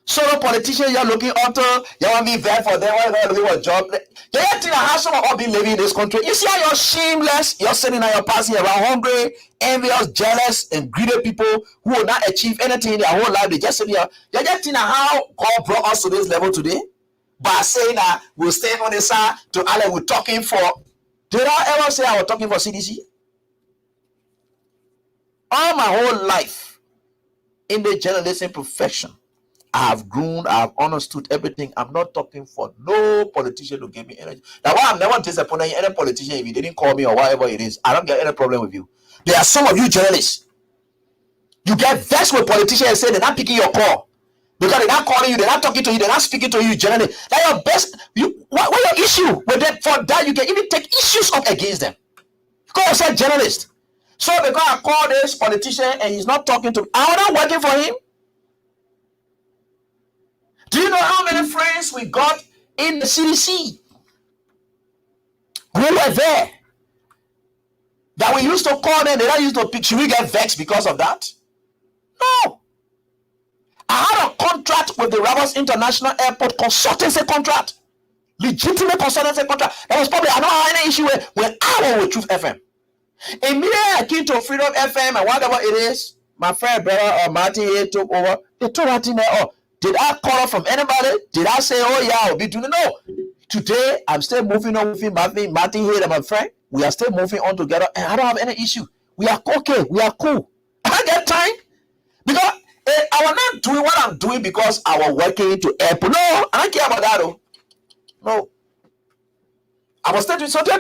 So the politicians you're looking up to, you want to be there for them, you're looking for a job. You think how some of us be living in this country? You see how you're shameless, you're sitting at your passing around hungry, envious, jealous, and greedy people who will not achieve anything in their whole life. They just sit here. You're just thinking how God brought us to this level today by saying that we'll stay on the side to Allah. We're talking for. Did I ever say I was talking for CDC? All my whole life in the journalism profession, I have grown, I have understood everything. I'm not talking for no politician to give me energy. That's why I'm never disappointed in any politician if you didn't call me or whatever it is. I don't get any problem with you. There are some of you journalists. You get vexed with politicians and say they're not picking your call. Because they're not calling you, they're not talking to you, they're not speaking to you, journalists. That's your best. What your issue with them? For that, you can even take issues up against them. You call yourself journalist. So because I call this politician and he's not talking to me, I'm not working for him. Do you know how many friends we got in the CDC who were there that we used to call them, they don't used to pick? Should we get vexed because of that? No. I had a contract with the Rabat International Airport consultancy contract, legitimate consultancy contract. That was probably, I don't have any issue with when I was with Truth FM. Immediately I came to Freedom FM and whatever it is, my friend brother Martin here took over. They told Martin there, oh, did I call from anybody? Did I say, oh yeah, I'll be doing it? No. Today, I'm still moving on with him, Martin here, my friend. We are still moving on together, and I don't have any issue. We are okay. We are cool. I get time because I was not doing what I'm doing because I was working to airport. No, I don't care about that. Though. No. I was still doing something.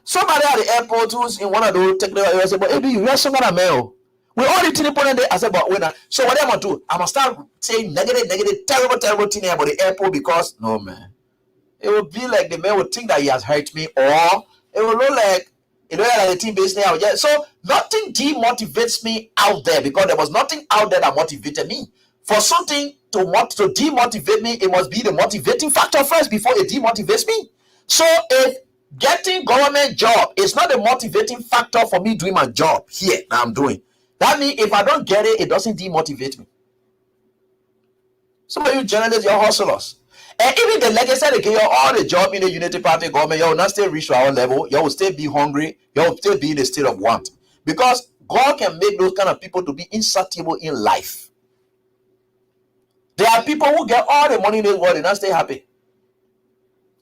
Somebody at the airport who's in one of those technical areas said, but hey, you are somebody male. We all need to there. I said, but wait now. So what am I do? I'm gonna start saying negative, terrible thing about the airport because no man. It will be like the man would think that he has hurt me, or it will look like the team based there. So nothing demotivates me out there because there was nothing out there that motivated me. For something to demotivate me, it must be the motivating factor first before it demotivates me. So if getting government job is not the motivating factor for me doing my job here that I'm doing, that means if I don't get it, it doesn't demotivate me. Some of you journalists, you're hustlers. And even the legacy they give you all the job in the Unity Party government, you will not still reach our level. You will still be hungry. You will still be in a state of want. Because God can make those kind of people to be insatiable in life. There are people who get all the money in this world and not stay happy.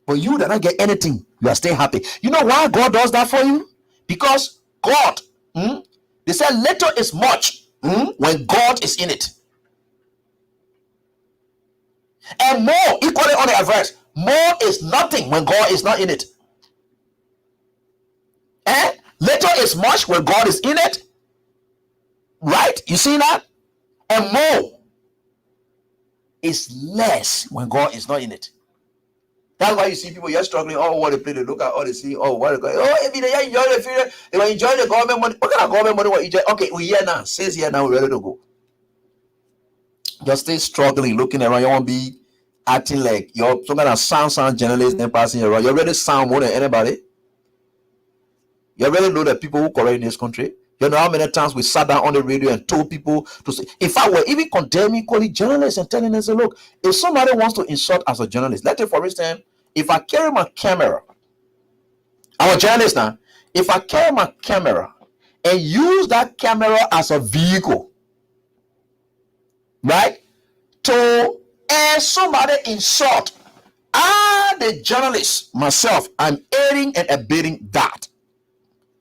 But you that not get anything, you are still happy. You know why God does that for you? Because God, they said little is much when God is in it. And more, equally on the adverse, more is nothing when God is not in it. And little is much when God is in it. Right? You see that? And more is less when God is not in it. That's why you see people, you're struggling. Oh, what they play, they look at all they see. Oh, what they go. Oh, if they enjoy the freedom, they will enjoy the government money. What kind of government money will enjoy? Okay, we're here now. 6 years now, we're ready to go. Just stay struggling, looking around. You want to be acting like you're some kind of sound journalist and passing around. You already sound more than anybody. You already know the people who correct in this country. You know how many times we sat down on the radio and told people to say, if I were even condemning calling journalists and telling them, say, look, if somebody wants to insult as a journalist, let's say for instance, if I carry my camera, I'm a journalist now. If I carry my camera and use that camera as a vehicle, right, to somebody insult, the journalist, myself, I'm aiding and abetting that.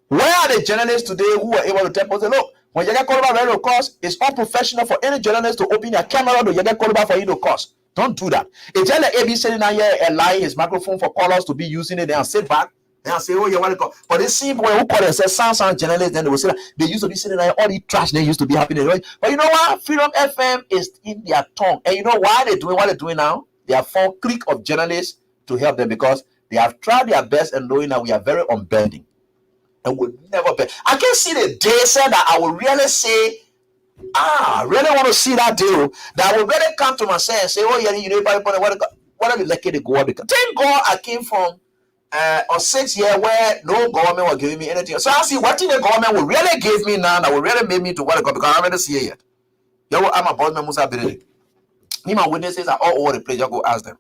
Where are the journalists today who are able to tell us, look, when you get called about radio course, it's unprofessional for any journalist to open their camera to get called about for you to course. Don't do that. It's just like AB sitting down here and lying his microphone for callers to be using it and sit back and say, oh, you want to call. But this same boy who called and said, sound journalists, then they will say that they used to be sitting there, all the trash they used to be happening. But you know what? Freedom FM is in their tongue. And you know why they're doing what they're doing now? They have found a clique of journalists to help them because they have tried their best and knowing that we are very unbending. And will never be. I can see the day said that I will really say, I really want to see that deal. That I will really come to myself and say, oh, yeah, you know, what are the lucky to go? Because thank God I came from a 6 year where no government was giving me anything. So I see what thing the government will really give me now that will really make me to what I got because I already see it yet. You know, I'm a boss man, Musa Biddy. Me, my witnesses are all over the place. You go ask them.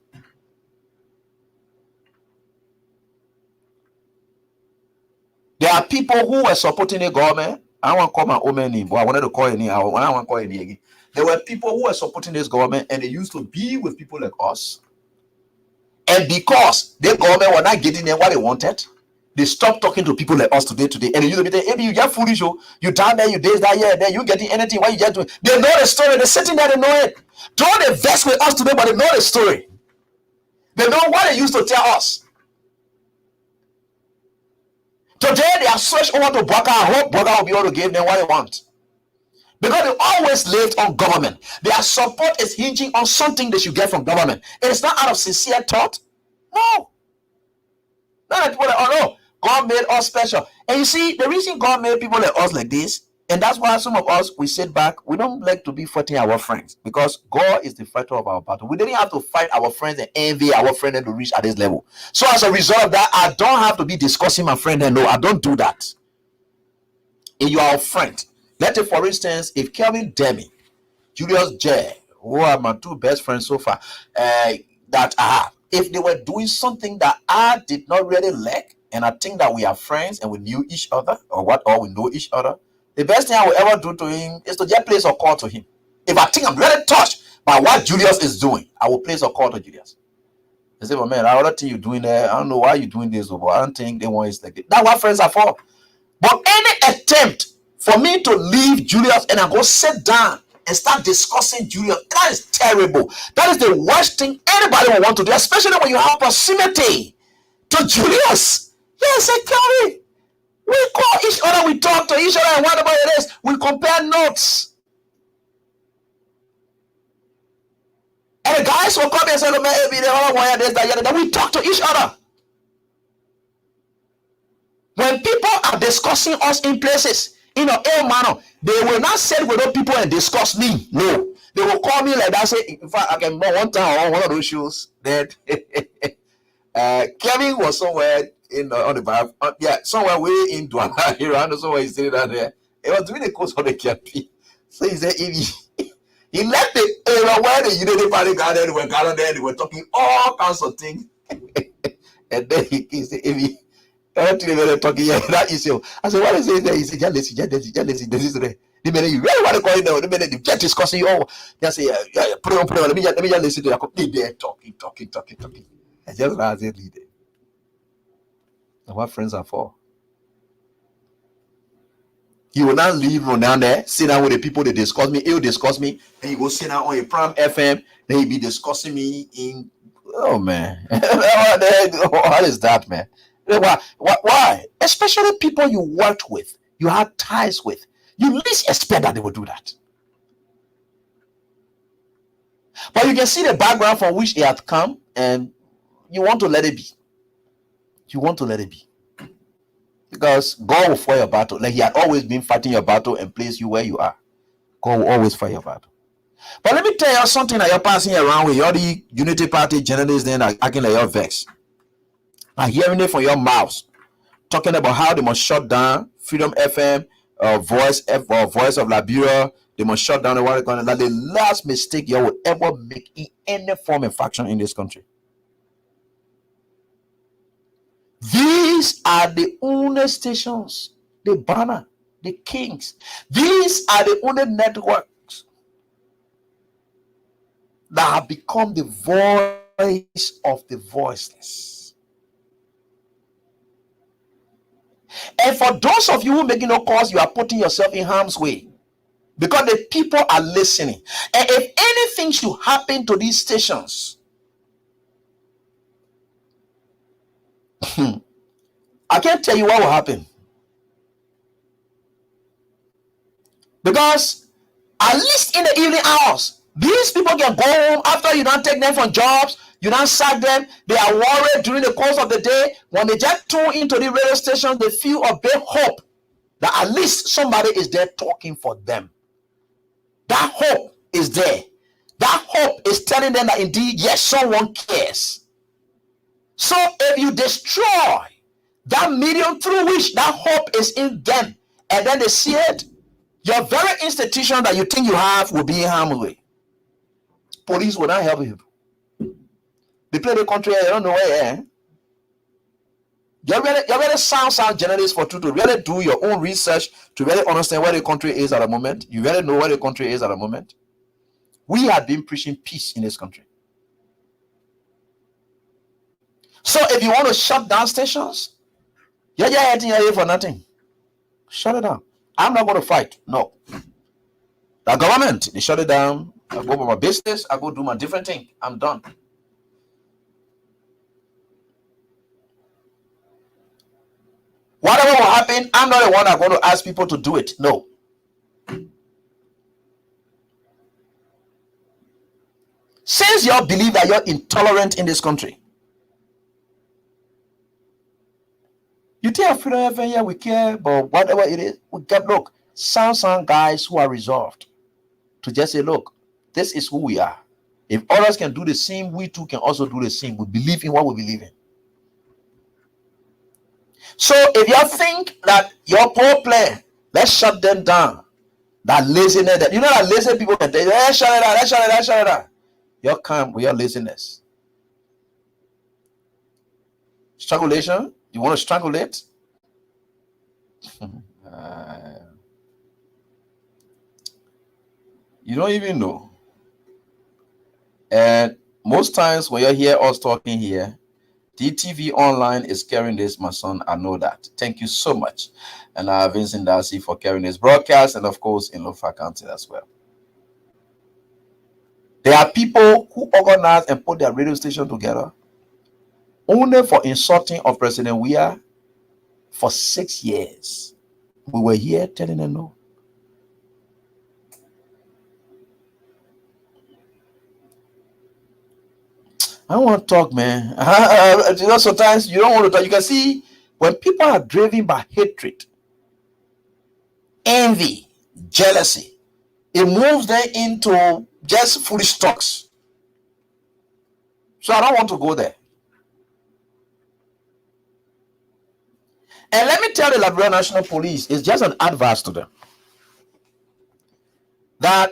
There are people who were supporting the government. I don't want to call my own name, but I wanted to call any. I don't want to call any again. There were people who were supporting this government, and they used to be with people like us. And because the government were not getting them what they wanted, they stopped talking to people like us today. And they used to be saying, hey, you get foolish, you down there, you days that year, then you getting anything. Why you just doing? They know the story. They're sitting there, they know it. Don't they vex with us today, but they know the story. They know what they used to tell us. Today they are switched over to Boga. I hope Boga will be able to give them what they want. Because they always lived on government. Their support is hinging on something they should get from government. It is not out of sincere thought. No. Not that people like, oh no, God made us special. And you see, the reason God made people like us like this, and that's why some of us, we sit back, we don't like to be fighting our friends. Because God is the fighter of our battle. We didn't have to fight our friends and envy our friend and to reach at this level. So as a result of that, I don't have to be discussing my friend and no, I don't do that. And you are a friend. Let's say, for instance, if Kelvin Demi, Julius J, who are my two best friends so far, that I have, if they were doing something that I did not really like, and I think that we are friends and we knew each other, or we know each other, the best thing I will ever do to him is to just place a call to him. If I think I'm really touched by what Julius is doing, I will place a call to Julius. I say, well, man, I don't think you're doing that. I don't know why you're doing this, but I don't think they want it like this. That's what friends are for. But any attempt for me to leave Julius and I go sit down and start discussing Julius, that is terrible. That is the worst thing anybody will want to do, especially when you have proximity to Julius. Yes, Kelly. We call each other, we talk to each other, and whatever it is, we compare notes. And the guys will come and say, man, we talk to each other. When people are discussing us in places, in an ill manner, they will not sit with those people and discuss me. No. They will call me like that. Say, in fact, I can remember one time on one of those shows that Kevin was somewhere on the vibe, somewhere way in Douala, around somewhere he's sitting down there. It was doing the course of the campaign. So he said, he left the area where the Unity Party gathered, were gathered there, they were talking all kinds of things. And then he said, talking that issue. I said, what is it there? He said, just listen, this is there. The minute you really want to call it down, the minute they just discussing you, just say, put it on, let me just listen to you. They're talking. I just rather lead it. And what friends are for. You will not leave from down there, sit down with the people that discuss me, he'll discuss me, then you go sit down on a Prime FM, then he'll be discussing me in, oh man. What is that, man? Why? Especially people you worked with, you had ties with. You least expect that they will do that. But you can see the background from which it had come, and you want to let it be. You want to let it be. Because God will fight your battle. Like he had always been fighting your battle and place you where you are. God will always fight your battle. But let me tell you something that you're passing around with all the Unity Party journalists then acting like you're vexed. I'm hearing it from your mouths, talking about how they must shut down Freedom FM, Voice of Liberia. They must shut down the water economy. Like the last mistake you will ever make in any form of faction in this country. These are the only stations, the banner, the kings. These are the only networks that have become the voice of the voiceless. And for those of you who are making no calls, you are putting yourself in harm's way because the people are listening. And if anything should happen to these stations, I can't tell you what will happen. Because at least in the evening hours, these people can go home after you don't take them from jobs, you don't sack them. They are worried during the course of the day. When they just tune into the radio station, they feel a big hope that at least somebody is there talking for them. That hope is there. That hope is telling them that indeed, yes, someone cares. So if you destroy that medium through which that hope is in them, and then they see it, your very institution that you think you have will be in harm's way. Police will not help you. They play the country, I don't know where. You're really sound journalists for to really do your own research to really understand where the country is at the moment. You really know where the country is at the moment. We have been preaching peace in this country. So if you want to shut down stations, you're just heading here for nothing. Shut it down. I'm not going to fight. No. The government, they shut it down. I go for my business. I go do my different thing. I'm done. Whatever will happen, I'm not the one that's going to ask people to do it. No. Since you all believe that you're intolerant in this country, you tell Freedom FM, yeah, we care, but whatever it is, we get, look, sound guys who are resolved to just say, look, this is who we are. If others can do the same, we too can also do the same. We believe in what we believe in. So if you think that your poor play, let's shut them down. That laziness, that you know that lazy people can tell you, let's shut it down, let's shut it down, let's shut it down. You're calm with your laziness. Strangulation? You want to strangulate? You don't even know. And most times when you hear us talking here, DTV Online is carrying this, my son. I know that. Thank you so much. And Vincent Darcy for carrying this broadcast, and of course in Lofa County as well. There are people who organize and put their radio station together only for insulting of President Weah for 6 years. We were here telling them no. I don't want to talk, man. You know, sometimes you don't want to talk. You can see when people are driven by hatred, envy, jealousy, it moves them into just foolish talks. So I don't want to go there. And let me tell the Liberia National Police, it's just an advice to them that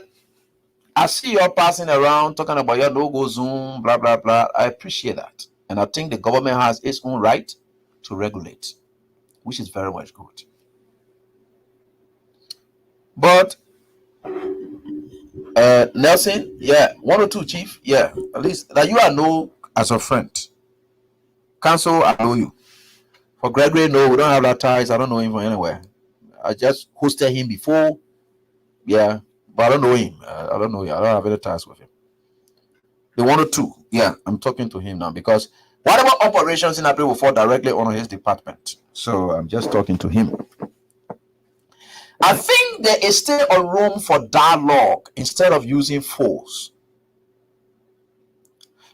I see you all passing around talking about your no-go Zoom, blah, blah, blah. I appreciate that. And I think the government has its own right to regulate, which is very much good. But, Nelson, yeah, 1 or 2, Chief, yeah, at least that you are know as a friend. Council, I know you. For Gregory, no, we don't have that ties. I don't know him from anywhere. I just hosted him before. Yeah. But I don't know him. I don't know him. I don't have any ties with him. The 1 or 2. Yeah, I'm talking to him now because whatever operations in April will fall directly on his department. So I'm just talking to him. I think there is still a room for dialogue instead of using force.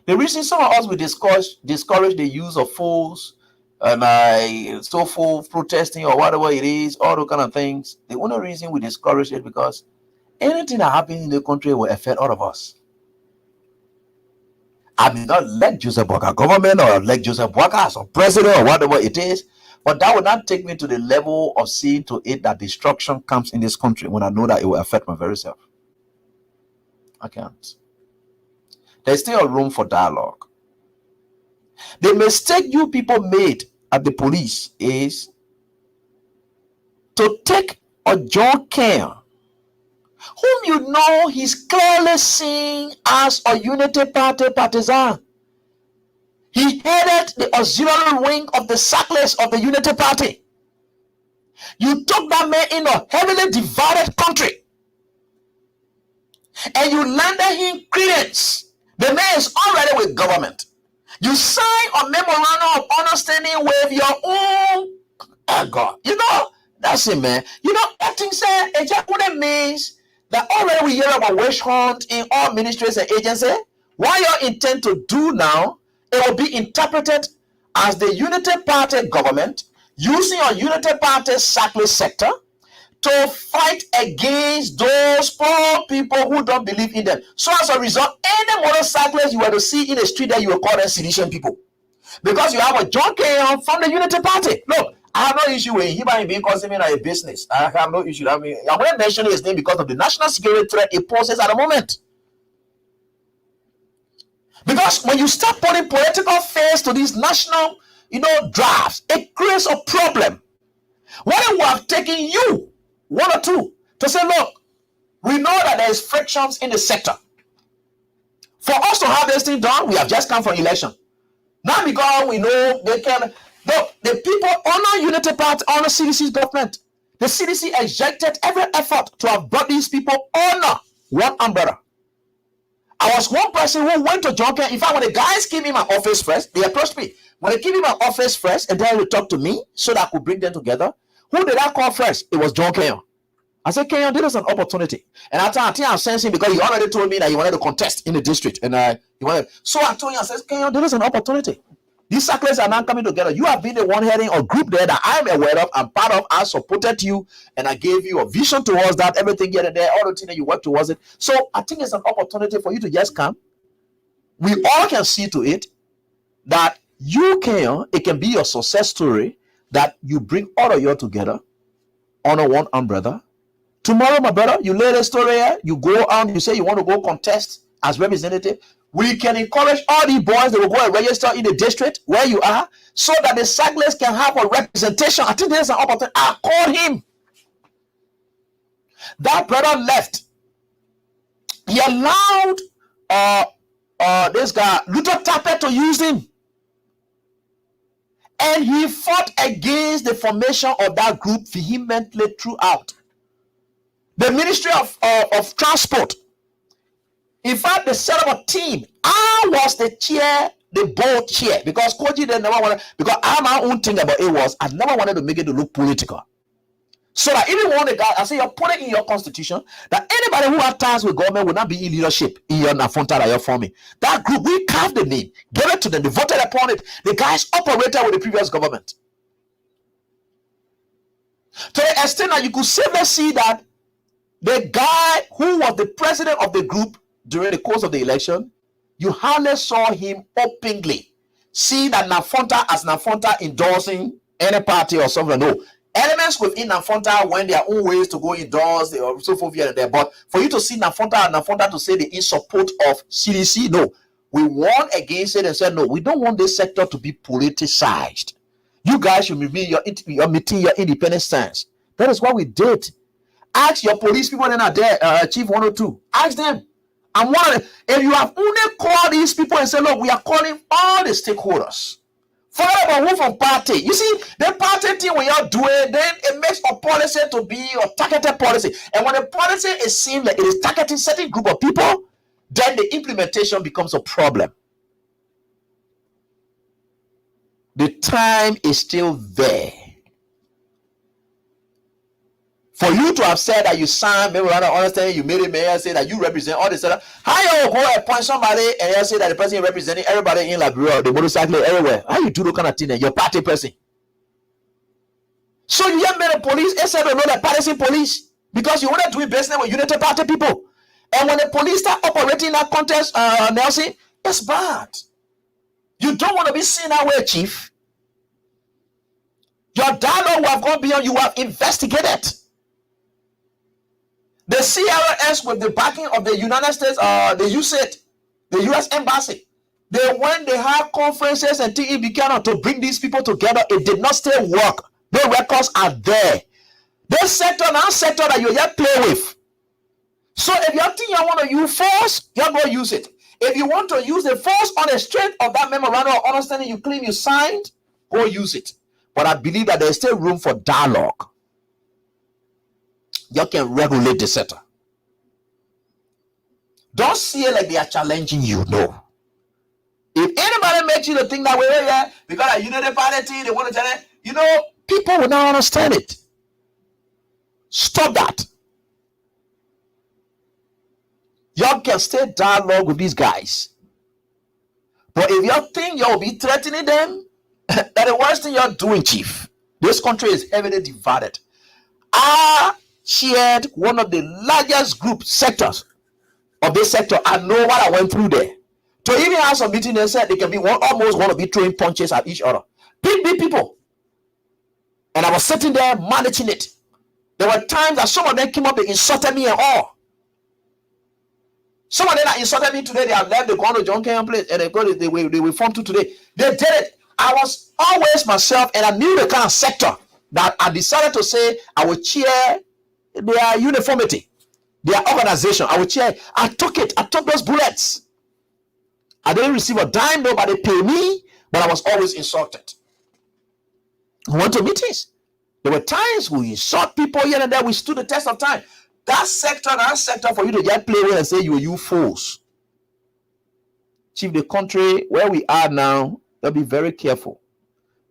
The reason some of us will discourage the use of force and so forth, protesting or whatever it is, all those kind of things, the only reason we discourage it because anything that happens in the country will affect all of us. I may not elect Joseph Boakai government or elect Joseph Boakai as a president or whatever it is, but that will not take me to the level of seeing to it that destruction comes in this country when I know that it will affect my very self. I can't. There's still room for dialogue. The mistake you people made at the police is to take a John Kenya, whom you know he's clearly seen as a Unity Party partisan. He headed the auxiliary wing of the SACLES of the Unity Party. You took that man in a heavily divided country and you landed him credence. The man is already with government. You sign a memorandum of understanding with your own God. You know, that's it, man. You know, that thing said, it just what it means that already we hear about witch hunt in all ministries and agencies. What you intend to do now, it will be interpreted as the Unity Party government using a Unity Party SACLES sector to fight against those poor people who don't believe in them. So as a result, any model SACLES you were to see in the street that you will call them sedition people. Because you have a John Kenya from the Unity Party. Look, I have no issue with him being considered a business. I have no issue. I mean, I'm going to mention his name because of the national security threat it poses at the moment. Because when you start putting political face to these national, drafts, it creates a problem. What if we have taken you, one or two, to say, look, we know that there is frictions in the sector. For us to have this thing done, we have just come from election. Not because we know they can. Look, the people honor Unity Party, honor CDC's government. The CDC ejected every effort to have brought these people under one umbrella. I was one person who went to John Kenya. In fact, when the guys came in my office first, they approached me. When they came in my office first, and then they talked to me so that I could bring them together. Who did I call first? It was John Kenya. I said, Kenya, this is an opportunity. And I think I'm sensing because he already told me that he wanted to contest in the district. And so I told him, I said, Kenya, this is an opportunity. These SACLES are now coming together. You have been the one heading a group there that I'm aware of and part of. I supported you and I gave you a vision towards that, everything here and there, all the things that you work towards it. So I think it's an opportunity for you to just come. We all can see to it that you can, it can be your success story that you bring all of you together under one umbrella. Tomorrow, my brother, you lay the story here, you go on, you say you want to go contest as representative. We can encourage all these boys that will go and register in the district where you are so that the SACLES can have a representation. I think there's an opportunity. I called him. That brother left. He allowed this guy, Luther Tappet, to use him. And he fought against the formation of that group vehemently throughout. The Ministry of Transport, in fact, they set up a team. I was the chair, the board chair, because Koji they never wanted, because my own thing about it was I never wanted to make it to look political. So that even one guy, I say you put it in your constitution that anybody who has ties with government will not be in leadership in your Nafonta that you're forming. That group, we carved the name, gave it to them, they voted upon it. The guys operated with the previous government. To the extent that you could safely see that the guy who was the president of the group during the course of the election, you hardly saw him openly see that Nafonta as Nafonta endorsing any party or something. No. Elements within Nafonta went their own ways to go endorse or so forth here and there. But for you to see Nafonta and Nafonta to say they're in support of CDC, no. We warned against it and said, no, we don't want this sector to be politicized. You guys should be your meeting your independent stance. That is what we did. Ask your police people that are there, Chief 102. Ask them. And if you have only called these people and say, look, we are calling all the stakeholders. Forget about who from party. You see, the party thing we are doing, then it makes a policy to be a targeted policy. And when the policy is seen that it is targeting certain group of people, then the implementation becomes a problem. The time is still there. For you to have said that you signed memorandum of understanding, you made a mayor say that you represent all this other. How you go appoint somebody and you say that the person representing everybody in Liberia, the motorcycle everywhere? How you do that kind of thing? Your party person. So you have made a police, instead of know that partisan police. because you want to do business with Unity Party people. And when the police start operating in that context, Nelson, it's bad. You don't want to be seen that way, Chief. Your dialogue will have gone beyond. You have investigated. The CRS, with the backing of the United States, the USAID, the U.S. Embassy, they had conferences and things began to bring these people together. It did not still work. The records are there. This sector that you yet play with. So if you think you want to use force, you're going to use it. If you want to use the force on the strength of that memorandum of understanding you claim you signed, go use it. But I believe that there's still room for dialogue. You can regulate the sector. Don't see it like they are challenging you. No. If anybody makes you to think that way, yeah, because a Unity Party, they want to challenge, people will not understand it. Stop that. Y'all can stay dialogue with these guys. But if you think you'll be threatening them, that's the worst thing you're doing, Chief. This country is heavily divided. I shared one of the largest group sectors of this sector. I know what I went through there. To even have some meeting, they said they can be almost want to be throwing punches at each other. Big people. And I was sitting there managing it. There were times that some of them came up, they insulted me and all. Some of them that insulted me today, they have left, they go to John Kenyon place, and they will form to today. They did it. I was always myself, and I knew the kind of sector that I decided to say I would cheer their uniformity, their organization. I would cheer. I took it. I took those bullets. I didn't receive a dime, nobody paid me, but I was always insulted. I went to meetings. There were times we insult people here and there. We stood the test of time. That sector for you to get play with and say you fools. Chief, the country where we are now, you'll be very careful.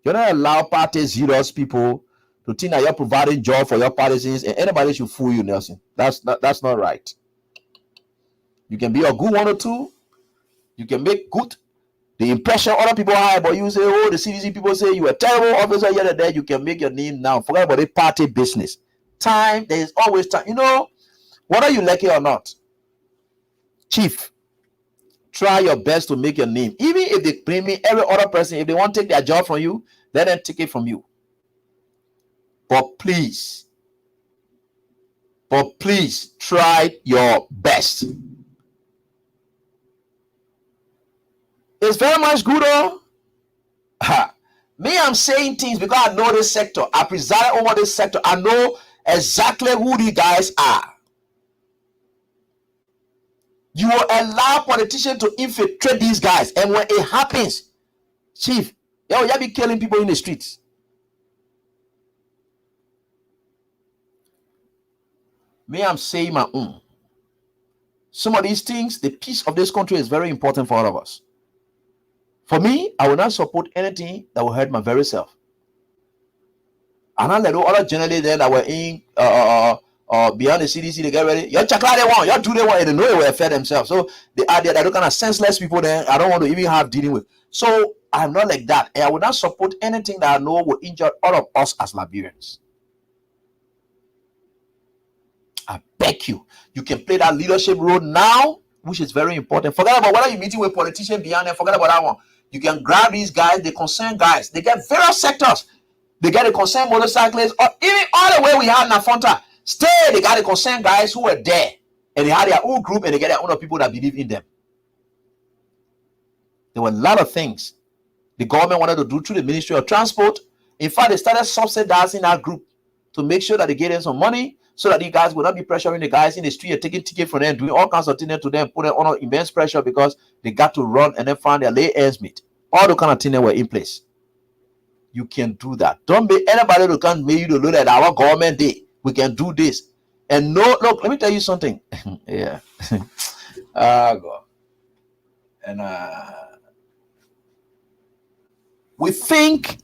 You're not allow parties, zealous people to think that you're providing job for your partisans and anybody should fool you, Nelson. That's not right. You can be a good one or two. You can make good the impression other people have, but you say, oh, the CDC people say you are a terrible officer here and there. You can make your name now. Forget about the party business. Time, there is always time. Whether you like it or not, Chief, try your best to make your name. Even if they bring me every other person, if they want to take their job from you, let them take it from you. But please try your best. It's very much good, though. Me, I'm saying things because I know this sector. I preside over this sector. I know exactly who these guys are. You will allow politicians to infiltrate these guys. And when it happens, Chief, you'll be killing people in the streets. Me, I'm saying my own. Some of these things, the peace of this country is very important for all of us. For me, I will not support anything that will hurt my very self. And I let all other journalists there that were in beyond the CDC, they get ready. You check out they want, you do they want, and they know they will affect themselves. So they are there. They're kind of senseless people there. I don't want to even have dealing with. So I'm not like that. And I will not support anything that I know will injure all of us as Liberians. I beg you. You can play that leadership role now, which is very important. Forget about whether you're meeting with politicians beyond there. Forget about that one. You can grab these guys, the concerned guys. They get various sectors. They get the concerned motorcyclists, or even all the way we had in Nafonta. Still, they got the concerned guys who were there. And they had their own group and they get their own people that believe in them. There were a lot of things the government wanted to do through the Ministry of Transport. In fact, they started subsidizing that group to make sure that they get them some money so that you guys will not be pressuring the guys in the street and taking tickets from them, doing all kinds of things to them, put them on immense pressure because they got to run and then find their lay ends meet. All the kind of things that were in place. You can do that. Don't be anybody who can't make you to look at our government day. We can do this. And no, look, let me tell you something. Yeah. God. And we think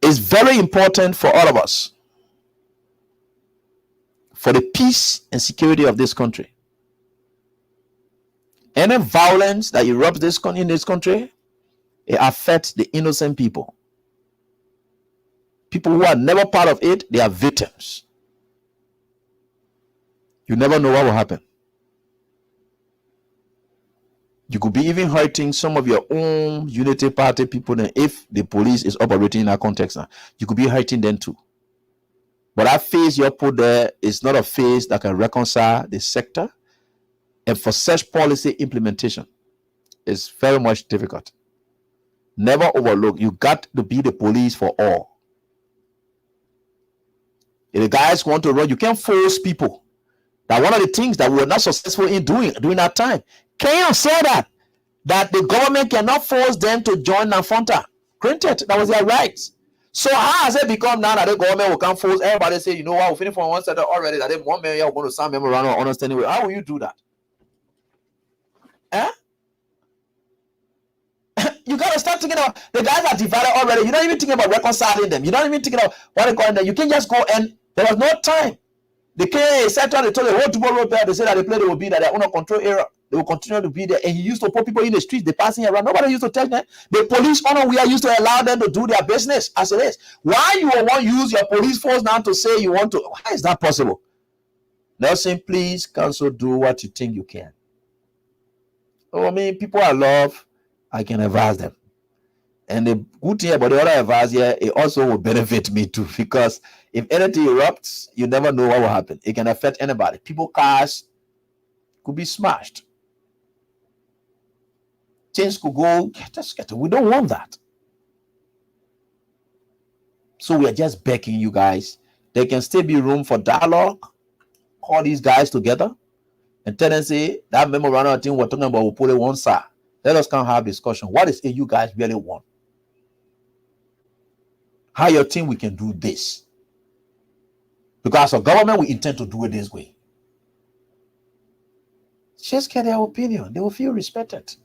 it's very important for all of us, for the peace and security of this country. Any violence that erupts in this country, it affects the innocent people. People who are never part of it, they are victims. You never know what will happen. You could be even hurting some of your own Unity Party people. And if the police is operating in that context, you could be hurting them too. But that phase you put there is not a phase that can reconcile the sector. And for such policy implementation, it's very much difficult. Never overlook. You got to be the police for all. If the guys want to run, you can't force people. That one of the things that we were not successful in doing during that time. Kenyon said that the government cannot force them to join NAFONTA. Granted, that was their rights. So how has it become now that the government will come force everybody say, you know what, we finished from one side already, that then 1 million are going to sign memorandum of understanding? How will you do that? You got to start thinking about the guys are divided already. You're not even thinking about reconciling them. You're not even thinking about what they call them. You can just go, and there was no time. The KA Central, they told the whole tomorrow there, they said that the place they will be that they're under control area. They will continue to be there. And he used to put people in the streets, they passing around. Nobody used to tell them. The police we are used to allow them to do their business as it is. Why you want to use your police force now to say you want to? Why is that possible? Now saying, please, council, do what you think you can. Oh, I mean, people I love, I can advise them. And the good thing about the other advice here, it also will benefit me too, because if anything erupts, you never know what will happen. It can affect anybody. People's cars could be smashed. Things could go, we don't want that. So we are just begging you guys. There can still be room for dialogue. Call these guys together and tell them, say, that memorandum thing we're talking about, we'll put it one side. Let us come have discussion. What is it you guys really want? How your team we can do this? Because of government, we intend to do it this way. Just get their opinion. They will feel respected.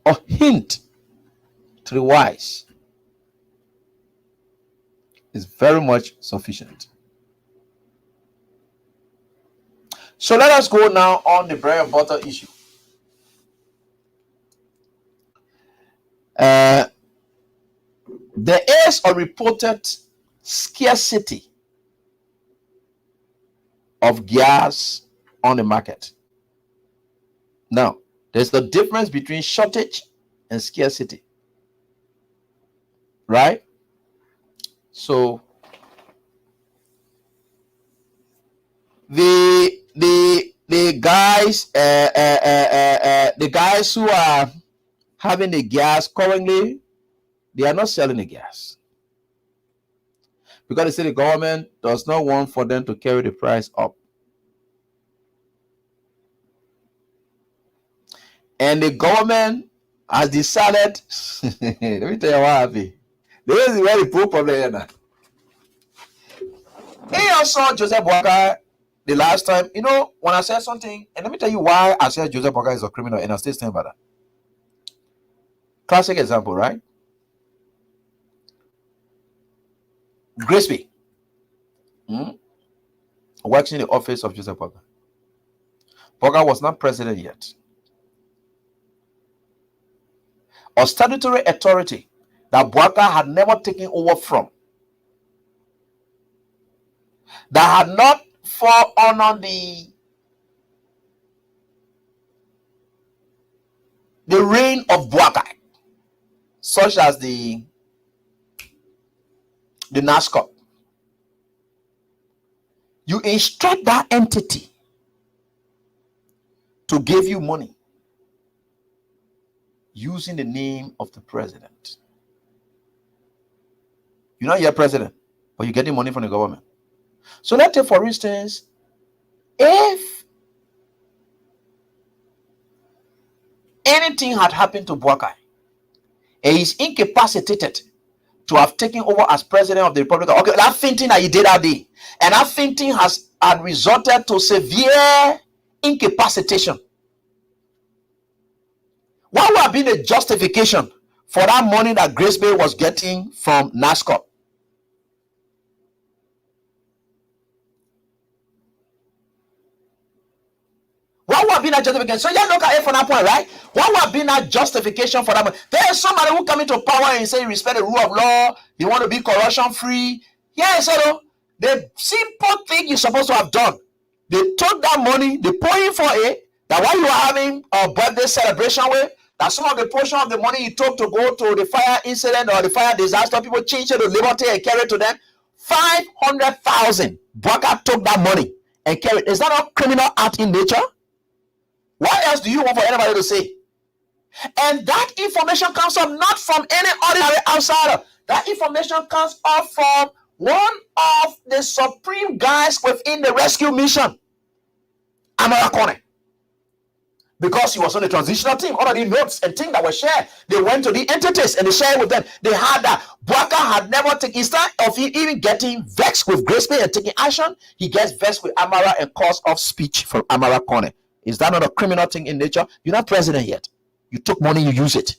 A hint to the wise is very much sufficient. So let us go now on the bread and butter issue. There is a reported scarcity of gas on the market. Now, there's the difference between shortage and scarcity, right? So the guys who are having the gas currently, they are not selling the gas because they say the government does not want for them to carry the price up. And the government has decided, let me tell you what happened. This is where the problem is now. He also Joseph Boakai the last time, you know, when I said something, and let me tell you why I said Joseph Boakai is a criminal, and I still stand by that. Classic example, right? Grisby works in the office of Joseph Boakai. Boakai was not president yet. A statutory authority that Boakai had never taken over from, that had not fall under the reign of Boakai, such as the NASCOP. You instruct that entity to give you money using the name of the president. You're not your president, but you're getting money from the government. So let's take, for instance, if anything had happened to Boakai and he's incapacitated to have taken over as president of the Republic. Okay, that fainting that he did that day, and that fainting had resulted to severe incapacitation. What would have been the justification for that money that Grace Bay was getting from NASCOP? What would would have been a justification? So you look at it from that point, right? What would have been a justification for that? There is somebody who come into power and say, respect the rule of law, you want to be corruption free. Yeah, so the simple thing you're supposed to have done, they took that money, they put in for it, that while you are having a birthday celebration with, that some of the portion of the money you took to go to the fire incident or the fire disaster, people change it to Liberty and carry it to them. 500,000. Bwaka took that money and carried. Is that not criminal act in nature? What else do you want for anybody to say? And that information comes up not from any ordinary outsider. That information comes up from one of the supreme guys within the rescue mission, Amara Kone. Because he was on the transitional team, all of the notes and things that were shared, they went to the entities and they shared with them. They had that. Bwaka had never taken, instead of even getting vexed with Grace Bay and taking action, he gets vexed with Amara and cause of speech from Amara Kone. Is that not a criminal thing in nature? You're not president yet. You took money, you use it.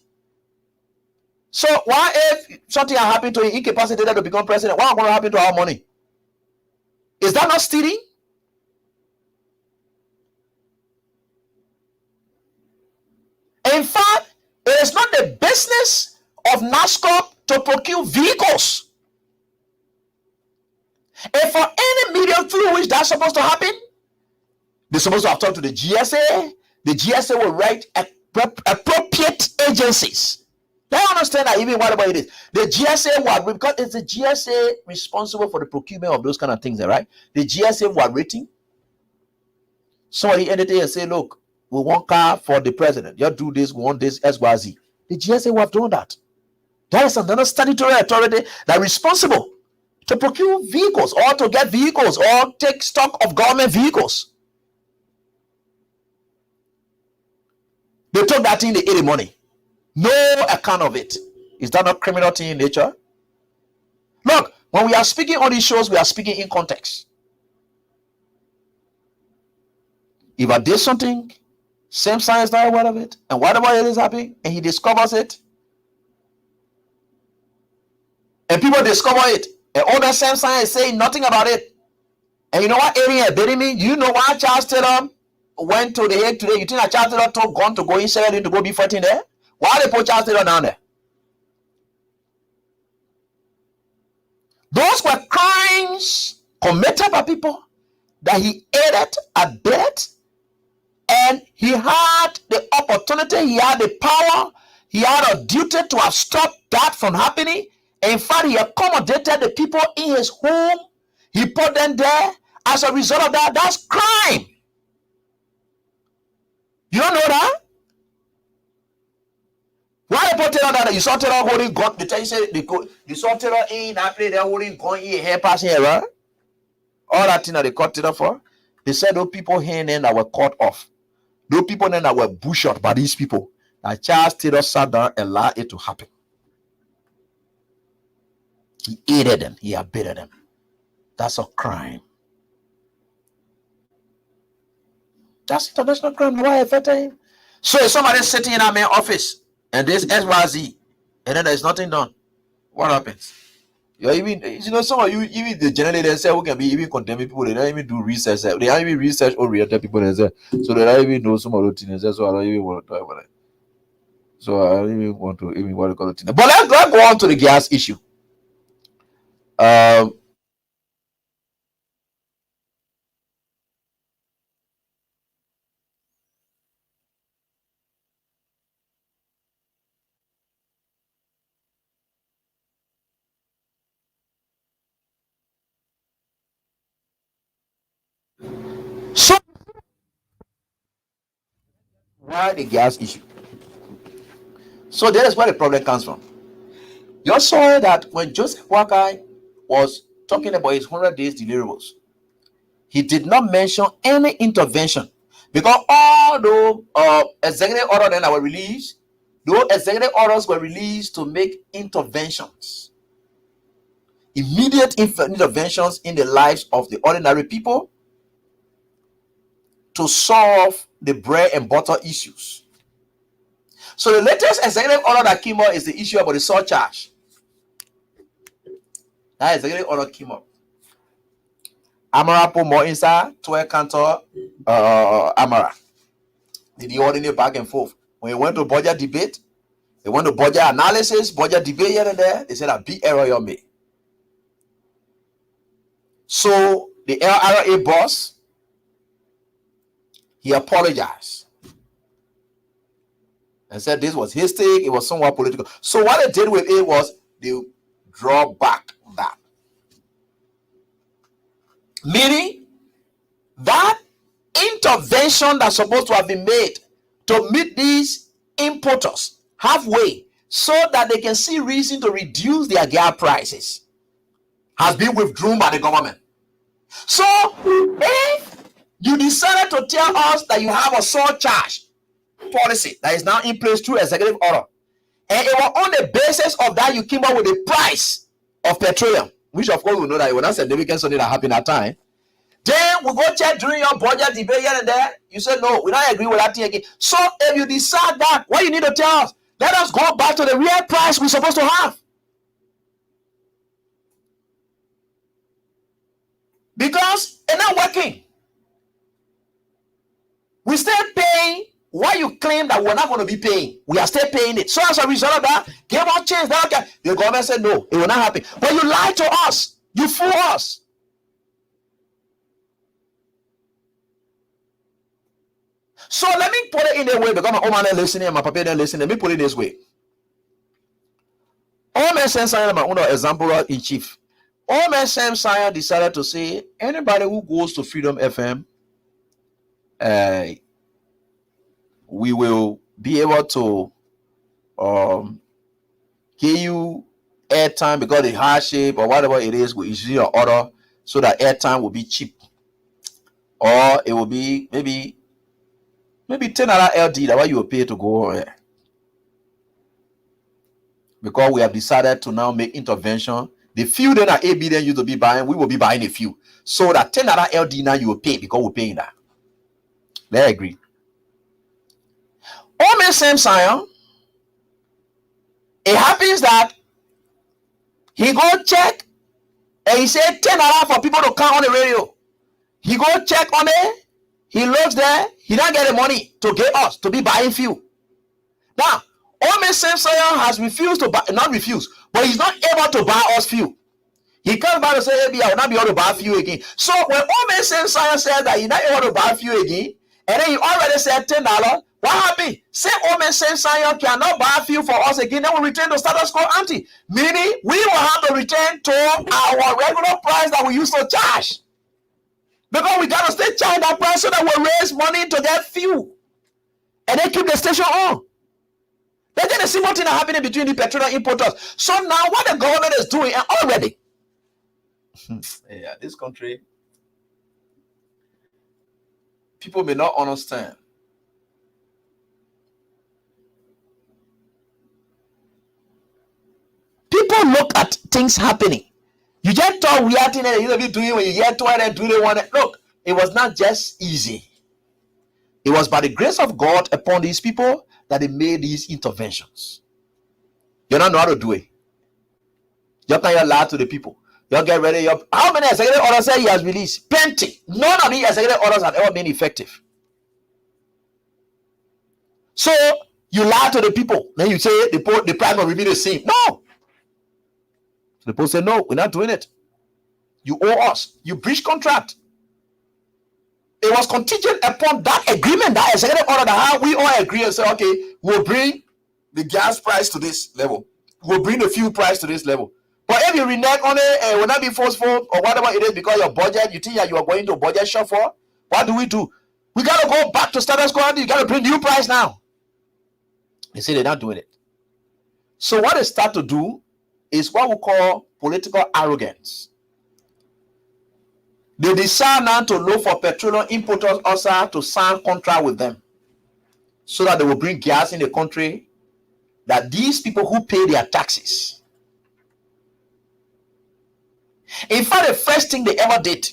So why if something happened to him, incapacitated to become president, what going to happen to our money? Is that not stealing? In fact, it is not the business of NASCOP to procure vehicles. And for any medium through which that's supposed to happen, they're supposed to have talked to the GSA. The GSA will write appropriate agencies. They understand that even whatever it is. The GSA will, because it's the GSA responsible for the procurement of those kind of things, right? The GSA were rating. Somebody ended and say, look, we want car for the president. You do this, we want this, XYZ. The GSA will have done that. There is another statutory authority that is responsible to procure vehicles or to get vehicles or take stock of government vehicles. They took that thing, they ate the money. No account of it. Is that not criminal thing in nature? Look, when we are speaking on these shows, we are speaking in context. If I did something, same science not aware of it, and whatever it is happening, and he discovers it, and people discover it, and all that same science saying nothing about it. And you know what, Aaron bidding me? You know why Charles Taylor went to the Hague today? You think that Charles Taylor took gun to go in Sierra Leone to go be fighting there? Why they put Charles Taylor down there? Those were crimes committed by people that he aided, abetted, and he had the opportunity, he had the power, he had a duty to have stopped that from happening. In fact, he accommodated the people in his home. He put them there. As a result of that, that's crime. You don't know that? Why they put Taylor down there? You saw Taylor holding gun. They tell you say you saw Taylor in that place. They're holding gun in hair passing here, right? All that thing that they caught Taylor for. They said those people here and then that were cut off. Those people then that were bushot by these people. That Charles Taylor sat down and allowed it to happen. He aided them. He abetted them. That's a crime. That's international crime. Why affect him? So if somebody sitting in our main office and there's XYZ and then there's nothing done, what happens? You even, you know, some of you, even the generally they say who can be even condemning people, they don't even do research. They don't even research oriented people they say. So they don't even know some of those things. So I don't even want to talk about it. So I don't even want to even want to call it. But let's go on to the gas issue. So why the gas issue? So that is where the problem comes from. You saw that when Joseph Boakai was talking about his 100 days deliverables, he did not mention any intervention because all the executive orders that were released, those executive orders were released to make interventions, immediate interventions in the lives of the ordinary people to solve the bread and butter issues. So the latest executive order that came out is the issue about the surcharge. That executive order came up. Amara put more inside 12 cantor Amara. did the ordinary back and forth. When it went to budget debate, they went to budget analysis, budget debate here and there, they said a big error you made. So the LRA boss, he apologized and said this was his take, it was somewhat political. So what they did with it was they draw back that. Meaning that intervention that's supposed to have been made to meet these importers halfway so that they can see reason to reduce their gas prices has been withdrawn by the government. So if you decided to tell us that you have a surcharge policy that is now in place through executive order, and it was on the basis of that you came up with the price of petroleum, which of course we know that it was not significant something that happened at that time, then we go check during your budget debate here and there, you said no, we don't agree with that thing again. So if you decide that, what you need to tell us, let us go back to the real price we're supposed to have. Because it's not working. We still paying what you claim that we're not going to be paying. We are still paying it. So as a result of that, give us change. The government said no, it will not happen. But you lied to us. You fool us. So let me put it in a way, because my own man listening and my papa is listening. Let me put it this way. All men send sign my own example in chief. All men send sign decided to say anybody who goes to Freedom FM, we will be able to give you airtime because the hardship or whatever it is, we issue your order so that airtime will be cheap, or it will be maybe $10 LD that what you will pay to go here. Because we have decided to now make intervention. The few that are AB then you to be buying, we will be buying a few. So that $10 LD now you will pay because we're paying that. They agree. All men same sign. It happens that he go check and he said $10 for people to come on the radio. He go check on it. He looks there. He don't get the money to get us to be buying fuel. Now, Ome Samson has refused to buy, not refused, but he's not able to buy us fuel. He comes back and says, hey, I will not be able to buy fuel again. So when Ome Samson said that he's not able to buy fuel again, and then he already said $10, what happened? Say Ome Samson cannot buy fuel for us again, then we return to status quo ante. Meaning, we will have to return to our regular price that we used to charge. Because we got to stay charge that price so that we raise money to get fuel. And then keep the station on. They're going to see what is happening between the petroleum importers. So now what the government is doing already. Yeah, this country, people may not understand. People look at things happening. You just thought we are doing it, you know, be doing when you get to it and do they want it. Look, it was not just easy. It was by the grace of God upon these people that they made these interventions. You don't know how to do it. You can't lie to the people. You get ready. How many executive orders say he has released? Plenty. None of these executive orders have ever been effective. So you lie to the people. Then you say the price will remain the same. No. The people say, no, we're not doing it. You owe us. You breach contract. It was contingent upon that agreement, that executive order, that how we all agree and say, okay, we'll bring the gas price to this level. We'll bring the fuel price to this level. But if you renege on it and will not be forceful or whatever it is because your budget, you think that you are going to budget shop for, what do? We got to go back to status quo. You got to bring new price now. They say they're not doing it. So what they start to do is what we call political arrogance. They decide now to look for petroleum importers also to sign contract with them so that they will bring gas in the country, that these people who pay their taxes. In fact, the first thing they ever did,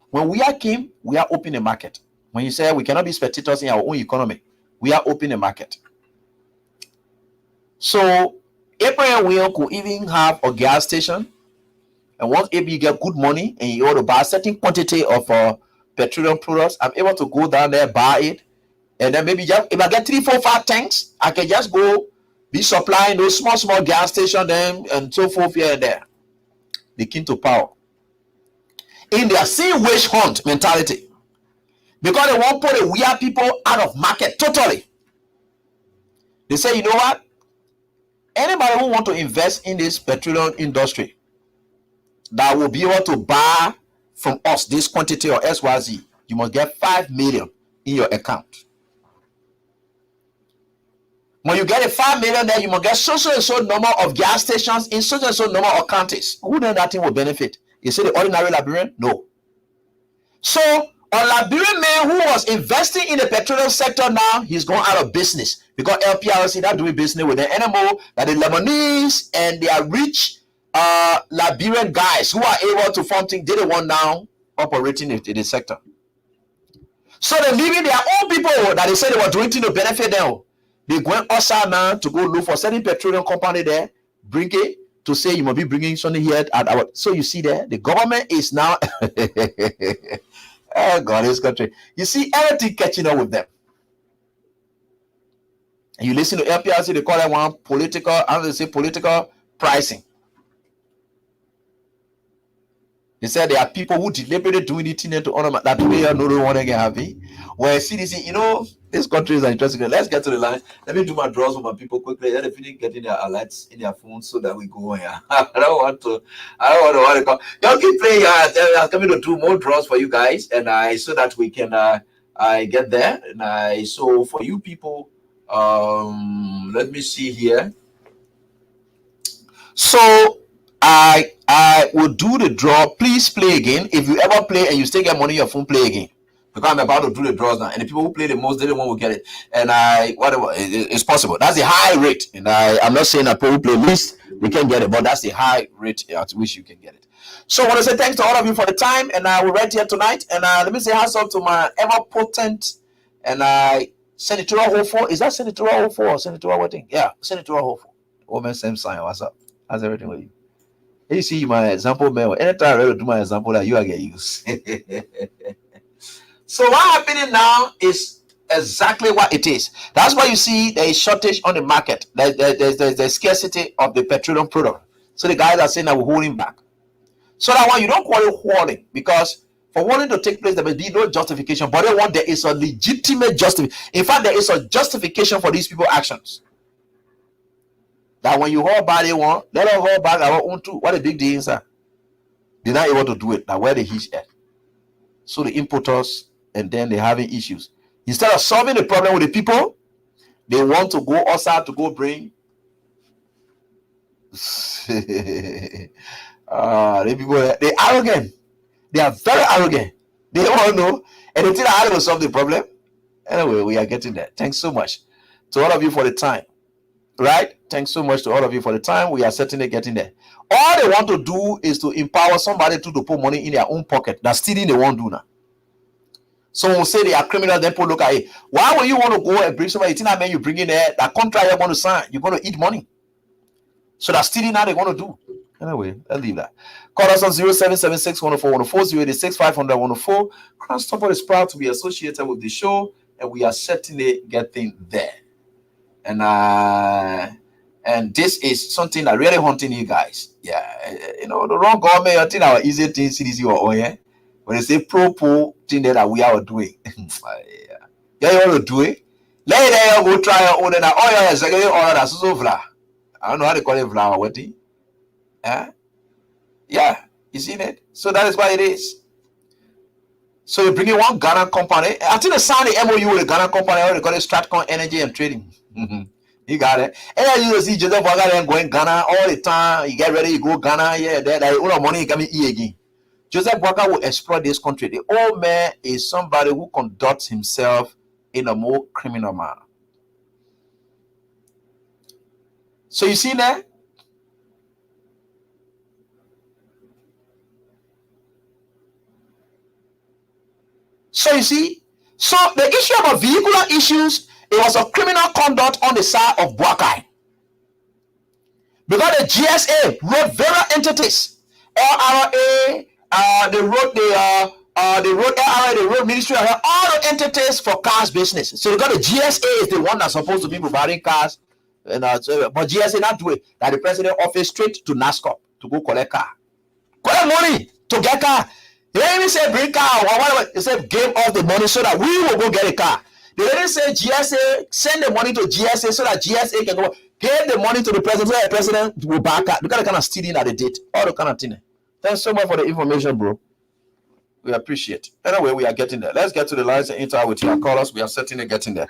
when we came, we are opening a market. When you say we cannot be spectators in our own economy, we are opening a market. So Abraham Will could even have a gas station, and once you get good money and you want to buy a certain quantity of petroleum products, I'm able to go down there, buy it, And then maybe just if I get 3, 4, 5 tanks, I can just go be supplying those small gas stations then and so forth here and there. The key to power. In their same wage hunt mentality. Because they won't put the weird people out of market totally. They say, you know what? Anybody who want to invest in this petroleum industry that will be able to buy from us this quantity of XYZ, you must get 5 million in your account. When you get a 5 million, then you must get so and so number of gas stations in so and so number of counties. Who then that thing will benefit? You say the ordinary Liberian? No. So a Liberian man who was investing in the petroleum sector now, he's gone out of business because LPRC not doing business with the NMO, that the Lebanese and they are rich Liberian guys who are able to form things, they the one now operating in the sector. So they're leaving their own people that they said they were doing things to benefit them. They went outside now to go look for certain petroleum company there, bring it to say you must be bringing something here at our. So you see there, the government is now. Oh God, this country. You see everything catching up with them. And you listen to LPRC, they call that one political, I don't say political pricing. They said there are people who deliberately doing it to honor that way no one get happy. Well, CDC, you know, this country is interesting. Let's get to the line. Let me do my draws with my people quickly. Let them finish getting their alerts in their phones so that we go here. I don't want to call. Y'all keep playing. I'm coming to do more draws for you guys, and so that we can I get there. And so for you people, let me see here. So I will do the draw. Please play again. If you ever play and you still get money on your phone, play again. Because I'm about to do the draws now. And the people who play the most, they're the one who get it. And whatever, it's possible. That's the high rate. And I'm not saying that people who play least, they can get it. But that's the high rate at which you can get it. So I want to say thanks to all of you for the time. And we're right here tonight. And let me say hats off to my ever-potent and Senatorial Hopeful. Is that Senatorial Hopeful or Senatorial what thing? Yeah, Senatorial Hopeful. Woman, same sign. What's up? How's everything with you? You see my example mail. Anytime I really do my example, that you are get used. So what happening now is exactly what it is. That's why you see there is shortage on the market. There's scarcity of the petroleum product. So the guys are saying that we're holding back. So that one you don't call it hoarding, because for hoarding to take place there may be no justification. But they want there is a legitimate justification. In fact, there is a justification for these people's actions. That when you hold back, they want, let us hold back our own too. What a big deal is that? They're not able to do it. Now where the hitch at? So the importers, and then they're having issues. Instead of solving the problem with the people, they want to go outside to go bring. The people, they're arrogant. They are very arrogant. They all know, and they think how to solve the problem. Anyway, we are getting there. Thanks so much to all of you for the time. Right? Thanks so much to all of you for the time. We are certainly getting there. All they want to do is to empower somebody to put money in their own pocket. That's stealing they won't do now. So when we say they are criminals, then people look at it. Why would you want to go and bring somebody? You think that man you bring in there, that contract you're going to sign, you're going to eat money. So that's stealing now they're going to do. Anyway, I'll leave that. Call us on 0776 104 104 086 500 104. Crown Stopper is proud to be associated with the show, and we are certainly getting there. And this is something that really haunting you guys. Yeah, you know, the wrong government, I think our easy thing CDC or yeah. When they say pro thing that we are doing. Yeah, you want to do it? Later, go try your own and all your executive order that's so flat. I don't know how they call it flower wedding. Yeah, you seen it? So that is what it is. So you're bringing one Ghana company. I think they signed the MOU with the Ghana company, they call it Stratcon Energy and Trading. You got it. And then you see Joseph Boakai going Ghana all the time. You get ready, you go Ghana, yeah, that all the money you can eat again. Joseph Boakai will exploit this country. The old man is somebody who conducts himself in a more criminal manner. So you see that? So you see, so the issue about vehicular issues, it was a criminal conduct on the side of Boakai. Because the GSA wrote various entities, LRA, they wrote the the road ministry, all the entities for cars business. So you got the GSA is the one that's supposed to be providing cars, and but GSA not do it. That the president offers straight to NASCOP to go collect car, collect money to get car. They didn't even say bring car or whatever. They said give us the money so that we will go get a car. They didn't say GSA send the money to GSA so that GSA can go pay the money to the president so the president will back up. Look at the kind of stealing that they did, all the kind of thing. Thanks so much for the information, bro. We appreciate. Anyway, we are getting there. Let's get to the lines and interact with you. Our callers, we are certainly getting there.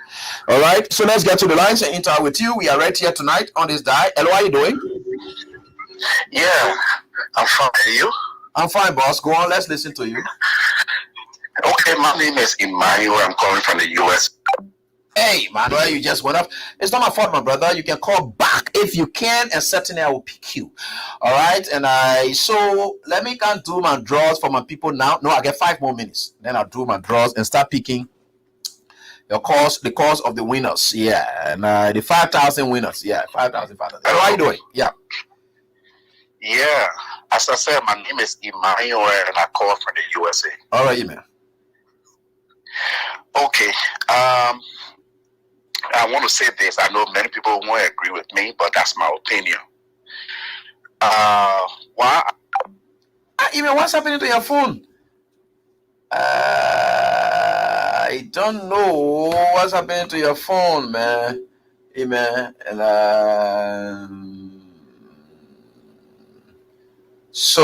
All right. So let's get to the lines and interact with you. We are right here tonight on this day. Hello, how are you doing? Yeah, I'm fine. Are you? I'm fine, boss. Go on. Let's listen to you. Okay, my name is Emmanuel. I'm calling from the U.S. Hey, Manuel, you just went off. It's not my fault, my brother. You can call back if you can, and certainly I will pick you. All right. And so let me can do my draws for my people now. No, I get 5 more minutes. Then I'll do my draws and start picking the cause of the winners. Yeah. And the 5,000 winners. Yeah, 5,000. How are you doing? Yeah. Yeah. As I said, my name is Emmanuel, and I call from the USA. All right, man. Okay. I want to say this. I know many people won't agree with me, but that's my opinion. Even what's happening to your phone? I don't know what's happening to your phone, man. Amen. And so,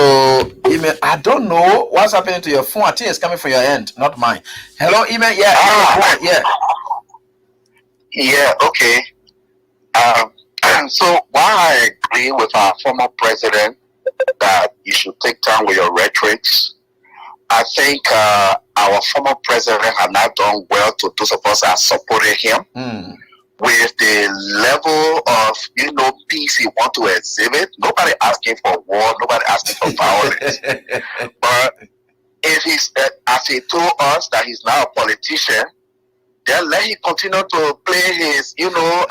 I don't know what's happening to your phone. I think it's coming from your end, not mine. Hello, email. Yeah, yeah. Yeah, okay. So while I agree with our former president that you should take time with your rhetorics, I think our former president has not done well to those of us that supported him with the level of peace he wants to exhibit. Nobody asking for war, nobody asking for violence. But if he's as he told us that he's now a politician, then let him continue to play his, no,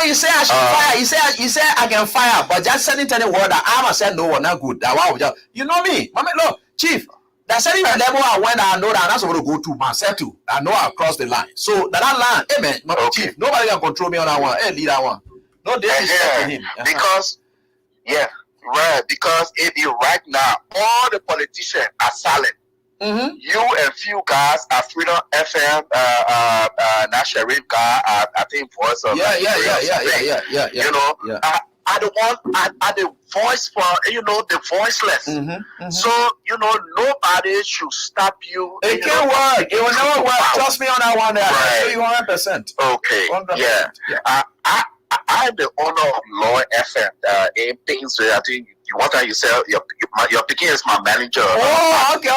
you say I should fire. You say I can fire, but just sending to the word that I'm said no one not good. That one just, you know me, Mama, look, Chief. That's any level I went. I know that I'm not supposed to go to myself too. I know I crossed the line. So that line, hey man, Chief, nobody can control me on that one. Hey, lead that one. No disrespect to him. Because because if you right now, all the politicians are silent. You and few guys are Freedom FM, not Sharif guy, I think voice of yeah. Are the voice for the voiceless. So nobody should stop you. It can work. It will never work. Trust me on that one. Right. You 100%. Okay. 100%. Yeah. I'm the owner of Law FM in things. I think one time you said your picking is my manager. Oh, okay.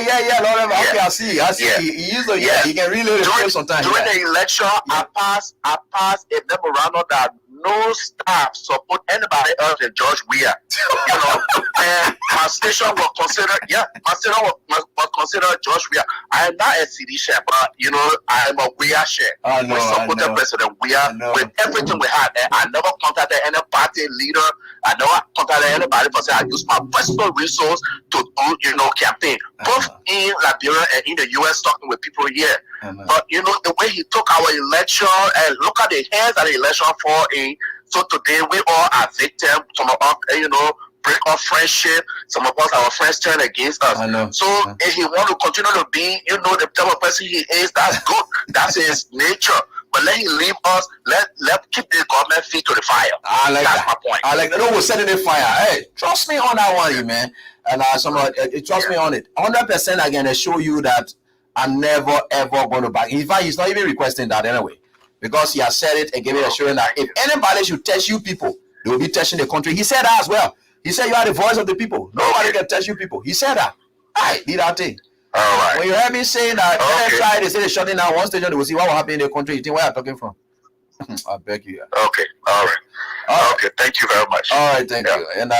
Yeah. Law FM. Okay, I see. Yeah. He can really sometimes. During the election, I passed a memorandum that no staff support anybody else than George Weah. And my station was considered. My station was considered George Weah. I am not a CD share, but I am a Weah share. We supported President Weah with everything we had. And I never contacted any party leader. I never contacted anybody for say I use my personal resource to do campaign, both in Liberia and in the US, talking with people here. But the way he took our election and look at the hands that the election fall in. So today we all are victims. Some of us, break our friendship. Some of us, our friends turn against us. So if he want to continue to be, the type of person he is, that's good. That's his nature. But let him leave us. Let keep the government feet to the fire. That's my point. I like that. No, we're setting the fire. Hey, trust me on that one, man. And trust me on it. 100% I can assure you that I'm never ever going to back. In fact, he's not even requesting that anyway, because he has said it and gave it assurance that if anybody should test you people, they will be testing the country. He said that as well. He said you are the voice of the people. Nobody can test you people. He said that. I did that thing. All right. When you heard me saying that, they say they're shutting down one station, they will see what will happen in the country. You think where I'm talking from? I beg you. Okay. All right. Okay. Thank you very much. All right. Thank you. And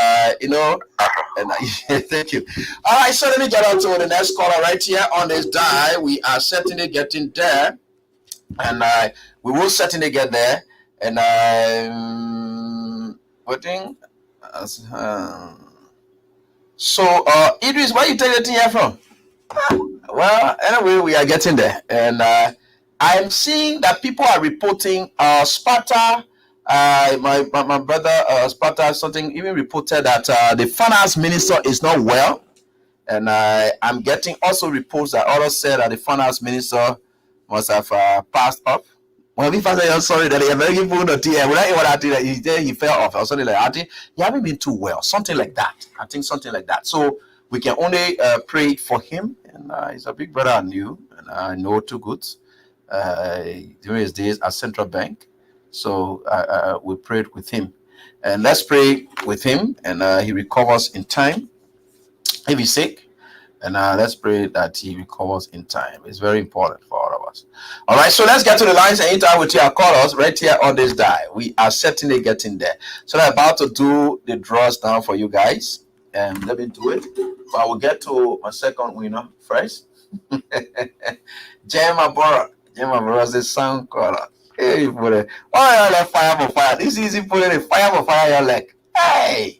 thank you. All right. So let me get on to the next caller right here on this die. We are certainly getting there, and we will certainly get there. And waiting. So Idris, where you take the thing here from? Well, anyway, we are getting there, and I'm seeing that people are reporting Sparta. My brother Sparta something even reported that the finance minister is not well, and I'm getting also reports that others said that the finance minister must have passed up. Well, if I say I'm sorry that he very good at he fell off or something like that. I think he haven't been too well, something like that. I think something like that. So we can only pray for him, and he's a big brother I knew, and I know too good during his days at Central Bank. So we prayed with him, and let's pray with him, and he recovers in time if he's sick, and let's pray that he recovers in time. It's very important for all of us. All right, so let's get to the lines and interact with your callers right here on this dial. We are certainly getting there. So I'm about to do the draws now for you guys, and let me do it. But I will get to my second winner first. Jema Bora is the sound caller. Hey, put it. Oh, yeah, fire for fire. This is easy putting it. Fire for fire, you're like, hey.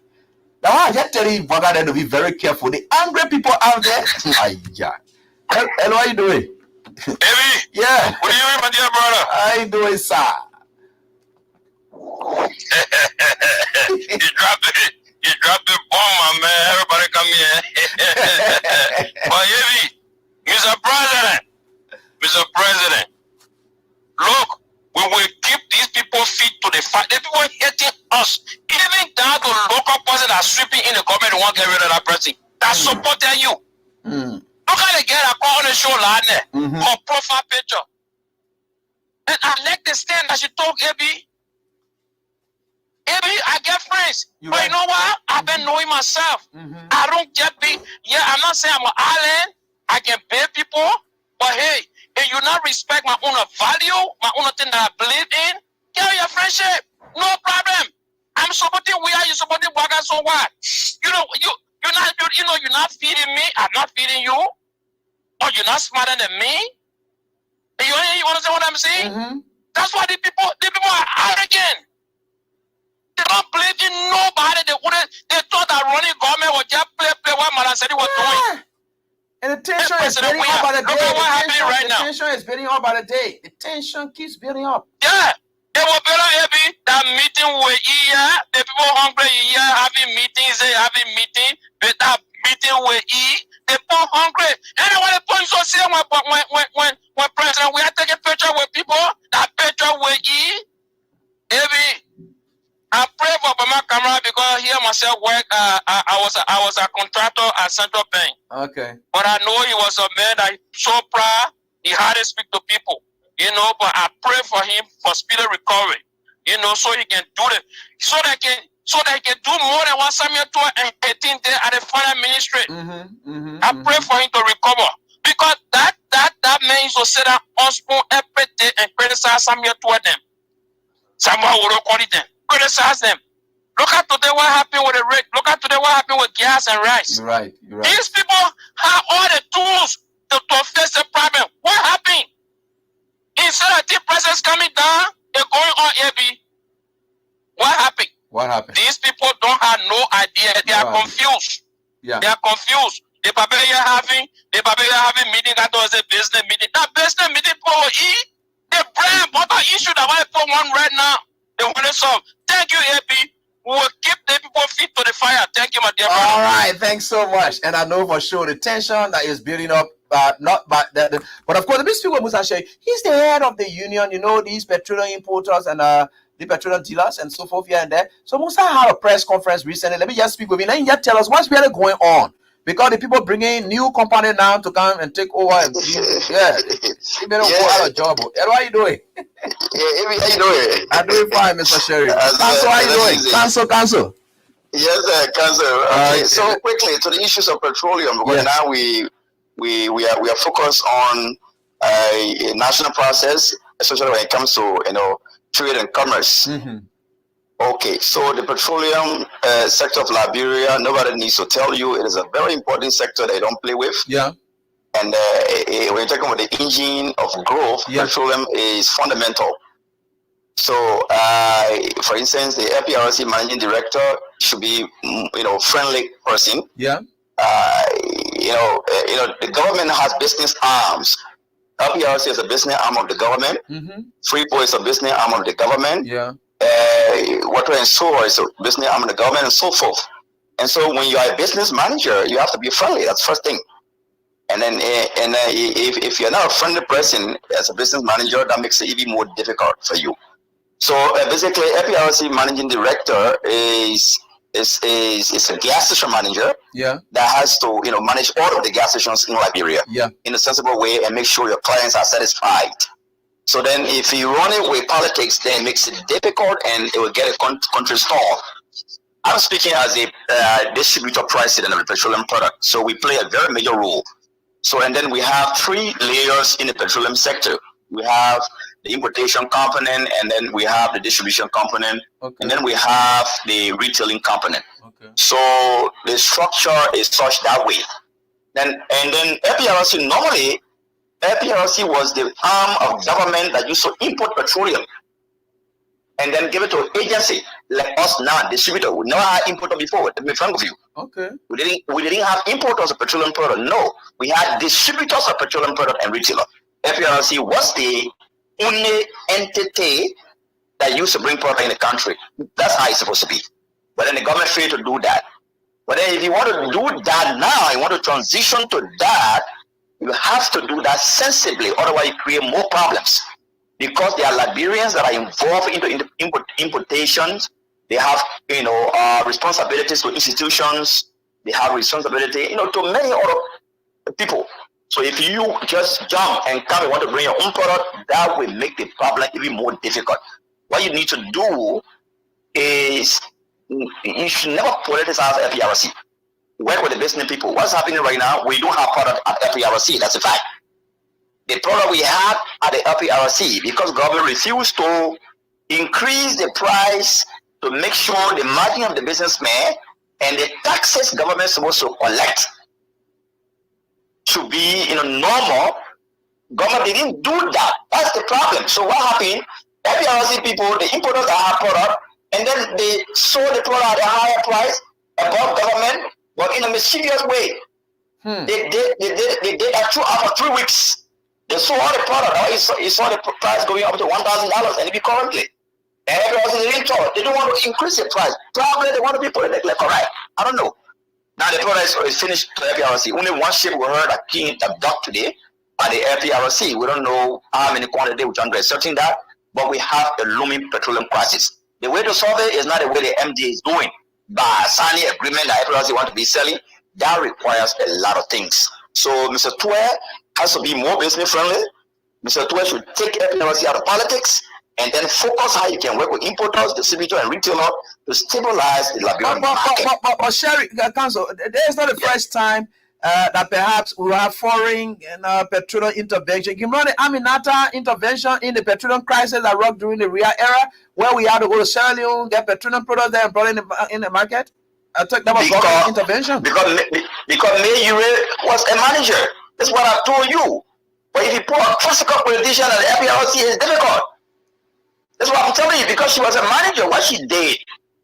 Now, I just tell you, brother, to be very careful. The angry people out there. Yeah. Hello, how you doing? Baby. Yeah. What are you doing, my dear brother? How you doing, sir? You dropped the bomb, my man. Everybody come here. But Evie, Mr. President, look, we will keep these people feet to the fire. The people hating us. Even down to local person that's sweeping in the government won't get rid of that person. That supported you. Look how they get a call on the show line there. For profile picture. And I like the stand that she told Abby. Abby, I get friends. But you know what? I've been knowing myself. I don't get big. Yeah, I'm not saying I'm an island. I can pay people. But hey, if you not respect my own value, my own thing that I believe in, carry your friendship. No problem. I'm supporting we are, you supporting Waka, so what? You're not feeding me, I'm not feeding you. Or you're not smarter than me. You understand what I'm saying? That's why the people are arrogant. They don't believe in nobody. They thought that running government would just play what Madam said he was doing. And the tension is building up by the day. The tension is building up by the day. The tension keeps building up. Yeah. It was better heavy that meeting with here. The people hungry here having meetings, but that meeting with the people hungry. And when the point so say when president we are taking picture with people, that picture with heavy. I pray for my camera because here myself work. I was a contractor at Central Bank. Okay. But I know he was a man that so proud. He had to speak to people, But I pray for him for speedy recovery, so he can do it, so that he can do more than what Samuel 12 and 18 did at the final ministry. I pray for him to recover because that man used to sit down on spoon every day and criticize Samuel 12 them. Samuel would call it them. Criticize them. Look at today what happened with the rate. Look at today what happened with gas and rice. You're right. These people have all the tools to face the problem. What happened? Instead of the prices coming down, they're going on AB. What happened? These people don't have no idea. They are confused. Yeah. They are confused. The Babylon having meeting that was a business meeting. That business meeting for the brand butter issue that I put one right now. They want to solve. Thank you, AP. We will keep the people feet to the fire. Thank you, my dear brother. All right, thanks so much. And I know for sure the tension that is building up, but of course, these people must say he's the head of the union, these petroleum importers and the petroleum dealers and so forth here and there. So Musa had a press conference recently. Let me just speak with him. Let him just tell us what's really going on. Because the people bringing new company now to come and take over. And you better go out of job. How are you doing? Yeah, how you doing? I'm doing fine, Mr. Sheriff. Council, how you doing? Council. Yes, Council. Okay, so quickly to the issues of petroleum, because now we are focused on a national process, especially when it comes to trade and commerce. Okay, so the petroleum sector of Liberia, nobody needs to tell you, it is a very important sector they don't play with. Yeah. And when you're talking about the engine of growth, petroleum is fundamental. So, for instance, the FPRC managing director should be, friendly person. Yeah. the government has business arms. LPRC is a business arm of the government. Freeport is a business arm of the government. Water and Sewer is a business arm of the government, and so forth. And so when you are a business manager, you have to be friendly. That's the first thing. And then if you're not a friendly person as a business manager, that makes it even more difficult for you. So basically, LPRC managing director is a gas station manager that has to manage all of the gas stations in Liberia in a sensible way and make sure your clients are satisfied. So then if you run it with politics, then it makes it difficult and it will get a country stalled. I'm speaking as a distributor president of the petroleum product, so we play a very major role. So and then we have 3 layers in the petroleum sector. We have the importation component, and then we have the distribution component, and then we have the retailing component. So the structure is such that way. And then LPRC, normally LPRC was the arm of government that used to import petroleum and then give it to an agency like us now, distributor. We never had importer before, to be frank with you. We didn't have importers of petroleum product. No, we had distributors of petroleum product and retailer. FPRC was the only entity that used to bring product in the country. That's how it's supposed to be. But then the government failed to do that. But then if you want to do that now, you want to transition to that, you have to do that sensibly, otherwise you create more problems. Because there are Liberians that are involved into importations. They have, responsibilities to institutions. They have responsibility, to many other people. So if you just jump and come and want to bring your own product, that will make the problem even more difficult. What you need to do is you should never politicize FPRC. Work with the business people. What's happening right now? We don't have product at FPRC. That's a fact. The product we have at the LPRC, because government refused to increase the price to make sure the margin of the businessman and the taxes government is supposed to collect to be normal. Government didn't do that. That's the problem. So what happened? LPRC people, the importers that have product, and then they sold the product at a higher price above government, but in a mischievous way. They did that after 3 weeks. They sold all the product. You saw the price going up to $1,000 and it currently. And everyone didn't talk. They don't want to increase the price. Probably they want to be politically correct. I don't know. Now the product is finished to LPRC. Only one ship we heard that docked today at the LPRC. We don't know how many quantity we're trying to certain that, but we have a looming petroleum crisis. The way to solve it is not the way the MDA is doing. By signing agreement that LPRC want to be selling, that requires a lot of things. So Mr. Tue has to be more business friendly. Mr. Tue should take LPRC out of politics and then focus how you can work with importers, distributors, and retailers to stabilize the Liberian market. But Sherry, Council, there's not the first time that perhaps we have foreign petroleum intervention. You remember the Aminata intervention in the petroleum crisis that rocked during the RIA era, where we had to go to Sierra Leone, get petroleum products there and brought in the market? I think that was government intervention. Because Mayure was a manager. That's what I told you. But if you put a classical politician at the FPRC, it's difficult. That's what I'm telling you, because she was a manager. What she did,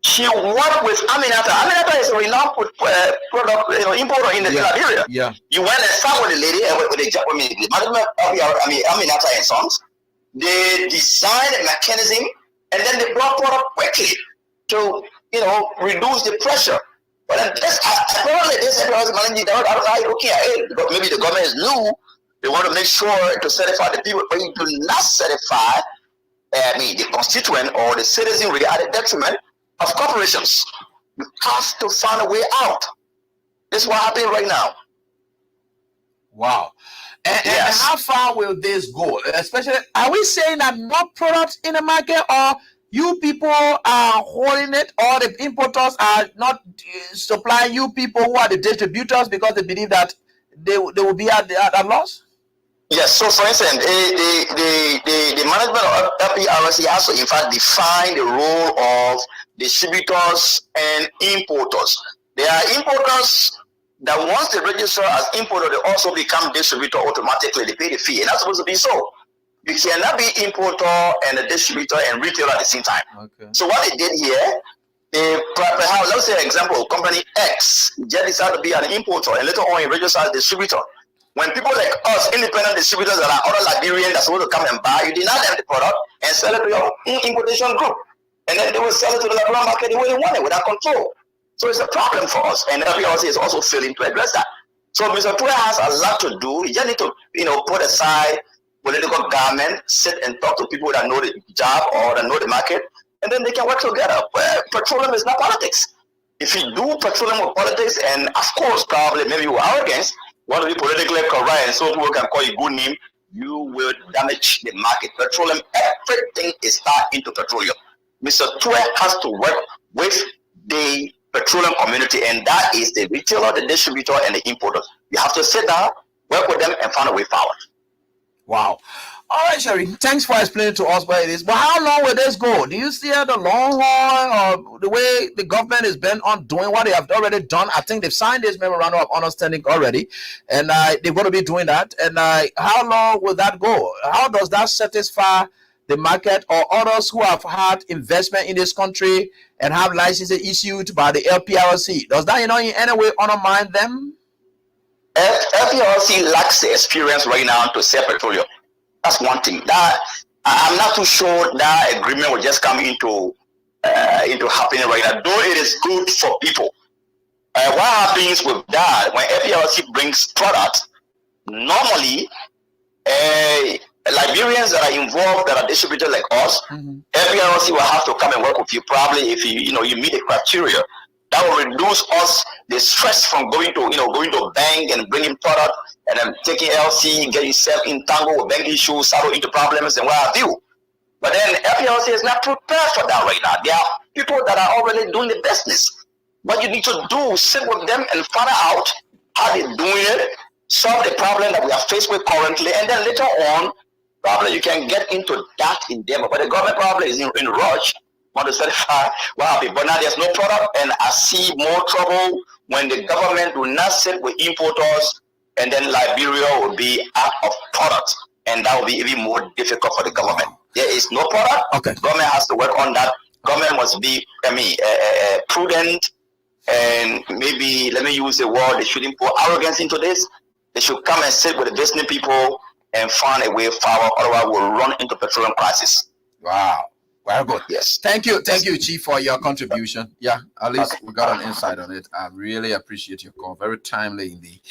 she worked with Aminata. Aminata is a renowned product importer in the Liberia. You went and sat with the lady, with the management of Aminata and Sons. They designed a mechanism, and then they brought product quickly to reduce the pressure. But then apparently this was managing that. I was like, okay, maybe the government is new. They want to make sure to certify the people, but you do not certify the constituent or the citizenry at the detriment of corporations. You have to find a way out. This is what happening right now. Wow. And how far will this go? Especially, are we saying that more products in the market, or you people are holding it, or the importers are not supplying you people who are the distributors because they believe that they will be at a loss? Yes, so for instance, the management of LPRC has to in fact define the role of distributors and importers. There are importers that once they register as importer, they also become distributor automatically. They pay the fee, and that's supposed to be so. You cannot be importer and a distributor and retailer at the same time. Okay. So what they did here, Perhaps, let's say, example, company X just decided to be an importer and later on a registered distributor. When people like us, independent distributors that are other Liberians that's supposed to come and buy, you deny them the product and sell it to your importation group. And then they will sell it to the Liberian market the way they want it, without control. So it's a problem for us. And FPRC is also failing to address that. So Mr. Tue has a lot to do. He just need to, put aside political government, sit and talk to people that know the job or that know the market, and then they can work together. Petroleum is not politics. If you do petroleum with politics, and of course, probably maybe with arrogance, want to be politically correct, and so people can call you good name, you will damage the market. Petroleum, everything is tied into petroleum. Mr. Tue has to work with the petroleum community, and that is the retailer, the distributor, and the importers. You have to sit down, work with them, and find a way forward. Wow. All right, Sherry. Thanks for explaining to us where it is. But how long will this go? Do you see the long haul, or the way the government is bent on doing what they have already done? I think they've signed this memorandum of understanding already, and they're going to be doing that. And how long will that go? How does that satisfy the market or others who have had investment in this country and have licenses issued by the LPRC? Does that, in any way undermine them? FPRC lacks the experience right now to sell petroleum. That's one thing. That I'm not too sure that agreement will just come into happening right now. Though it is good for people. What happens with that when FPRC brings products? Normally, Liberians that are involved, that are distributors like us, FPRC will have to come and work with you. Probably if you meet the criteria, that will reduce us the stress from going to bank and bringing product and then taking LC, get yourself entangled with bank issues, settle into problems and what have you. But then FPRC is not prepared for that right now. There are people that are already doing the business. What you need to do, sit with them and find out how they're doing it, solve the problem that we are faced with currently, and then later on, probably you can get into that endeavor. But the government probably is in rush, want to certify what happened. But now there's no product, and I see more trouble when the government will not sit with importers, and then Liberia will be out of products, and that will be even more difficult for the government. There is no product. Okay. Government has to work on that. Government must be, prudent, and maybe, let me use the word, they shouldn't put arrogance into this. They should come and sit with the business people and find a way forward. Otherwise, we'll run into petroleum crisis. Wow. Very good. Yes. Thank you, Chief, for your contribution. Yeah, at least we got an insight on it. I really appreciate your call. Very timely indeed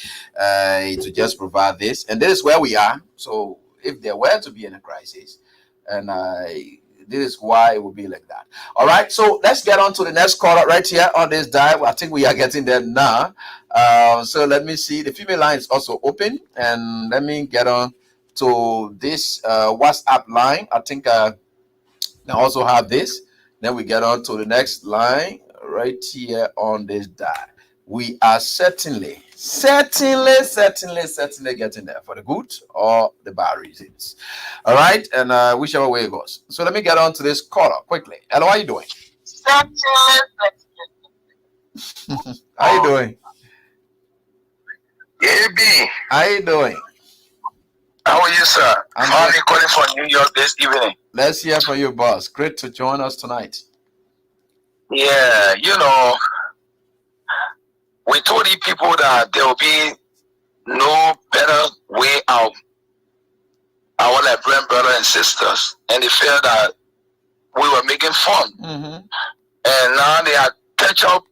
to just provide this. And this is where we are. So if there were to be any crisis, and this is why it will be like that. All right. So let's get on to the next caller right here on this dive. I think we are getting there now. So let me see. The female line is also open. And let me get on to this WhatsApp line. I think I also have this. Then we get on to the next line right here on this dial. We are certainly getting there for the good or the bad reasons. All right, and whichever way it goes. So let me get on to this caller quickly. Hello, how are you doing? How you doing? AB. How you doing? How are you, sir? I'm calling from New York this evening. Let's hear from you, boss. Great to join us tonight. Yeah, we told the people that there will be no better way out. Our Liberian brothers and sisters, and they felt that we were making fun. And now they are catch up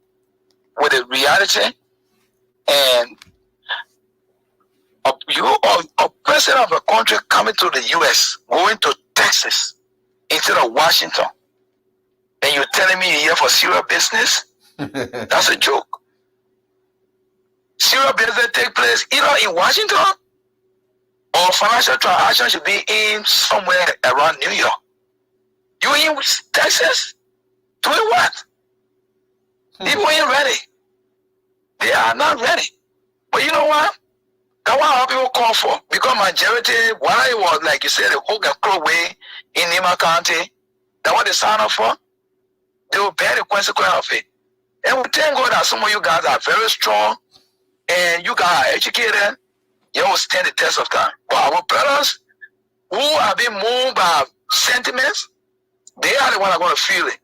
with the reality. And a president of a country coming to the U.S., going to Texas instead of Washington, and you're telling me you're here for serious business? That's a joke. Serious business take place either in Washington or financial transaction should be in somewhere around New York. You in Texas? Doing what? People ain't ready. They are not ready. But you know what? That's what our people call for. Because majority, while it was, like you said, the Hogan Crow way in Nima County, that's what they signed up for. They will bear the consequence of it. And we thank God that some of you guys are very strong and you guys are educated. You will stand the test of time. But our brothers who have been moved by sentiments, they are the ones that are going to feel it.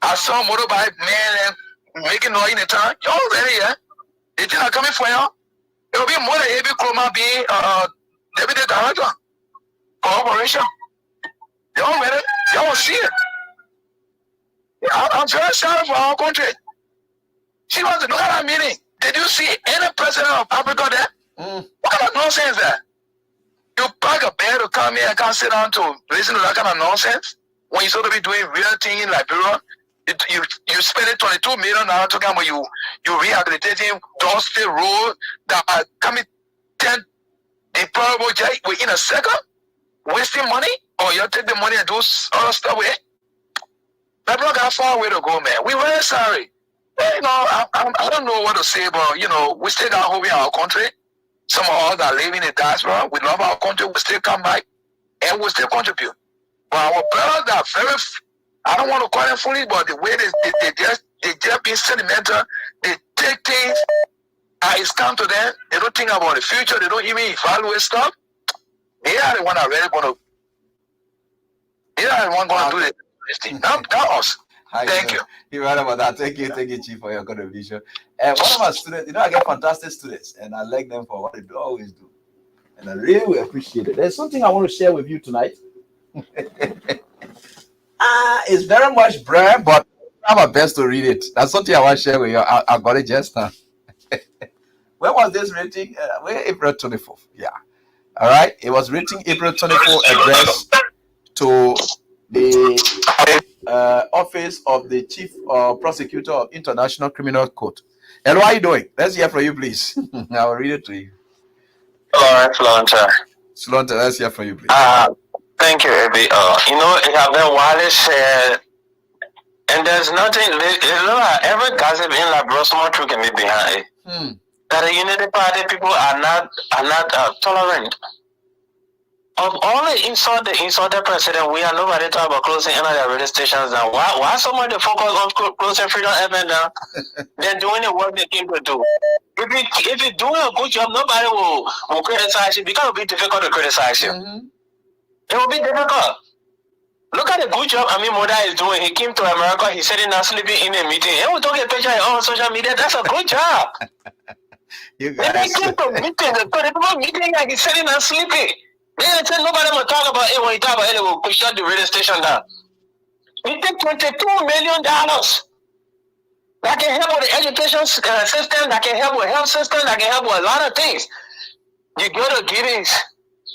I saw motorbike man and making noise in the town. Y'all ready, yeah? They think I'm coming for y'all. It will be more than heavy chroma being deputy director for operation. Y'all ready? Y'all will see it. Yeah, I'm very sorry for our country. She wants to know what I mean. Did you see any president of Africa there? What kind of nonsense that? You pack a bed to come here and can't sit down to listen to that kind of nonsense? When you're supposed to be doing real thing in Liberia, you spending $22 million talking about you rehabilitating those state roads that are coming 10 deplorable jail within a second, wasting money, or you take the money and do other stuff with it. Liberia got a far way to go, man. We're very sorry. You know, I don't know what to say, but you know, we still got hope in our country. Some of us that live in the diaspora, we love our country, we still come back and we still contribute. But our brothers are very, I don't want to call them foolish, but the way they just being sentimental, they take things as it's come to them, they don't think about the future, they don't even evaluate stuff. They are the one that really going to, they are the one going to do this thing. Not us. Thank you. You're right about that. Thank you, Chief, for your contribution. And one of my students, you know, I get fantastic students, and I like them for what they do, always do. And I really appreciate it. There's something I want to share with you tonight. It's very much brand, but I have my best to read it. That's something I want to share with you. I got it just now. When was this written? April 24th. Yeah. All right. It was written April 24th, addressed to the office of the Chief Prosecutor of International Criminal Court. Hello, how are you doing? Let's hear from you, please. I will read it to you. All right, Slaughter. Slaughter, let's hear from you, please. Thank you, Abby. You know, it have been widely said, and there's nothing, every gossip in Liberia, small truth can be behind it. That the Unity Party people are not tolerant. Of all the insulted president, we are nobody talk about closing any of their radio stations down. Why so much they focus on closing Freedom FM down? They're doing the work they came to do. If you're doing a good job, nobody will criticize you because it will be difficult to criticize you. It will be difficult. Look at the good job Amin Moda is doing. He came to America, he's sitting down sleeping in a meeting. And we took a picture on social media. That's a good job. You guys. They came to meeting, the people meeting and he's sitting down sleeping. They said nobody will talk about it when you talk about it, they will shut the radio station down. We take $22 million that can help with the education system, that can help with health system, that can help with a lot of things. You go to Giddings,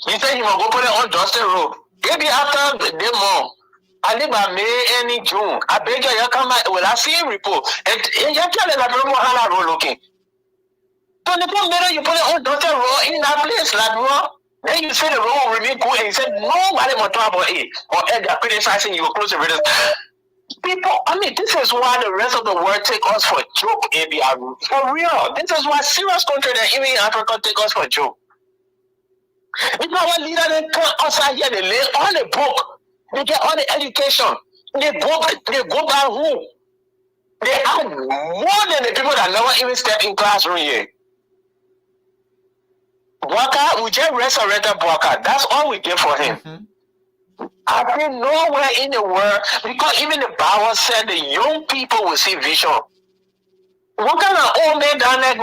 you say you will go put it on Dustin Road. Maybe after the month, I live by May and in June. I beg you come back. Well, I see a report. And you tell them that how road looking. 24 million, you put it on Dustin Road in that place, like what? Then you say the road will remain good, and you said nobody will talk about it. Or they're criticizing you, will close the radio. People, I mean, this is why the rest of the world take us for a joke, ABR. For real. This is why serious countries that even in Africa take us for a joke. It's not one leader that come outside here, they lay all the book, they get all the education, they go by who? They have more than the people that never even step in classroom here. Bwaka, we just resurrected Bwaka. That's all we did for him. I think nowhere in the world, because even the Bible said the young people will see vision. What kind of old man down there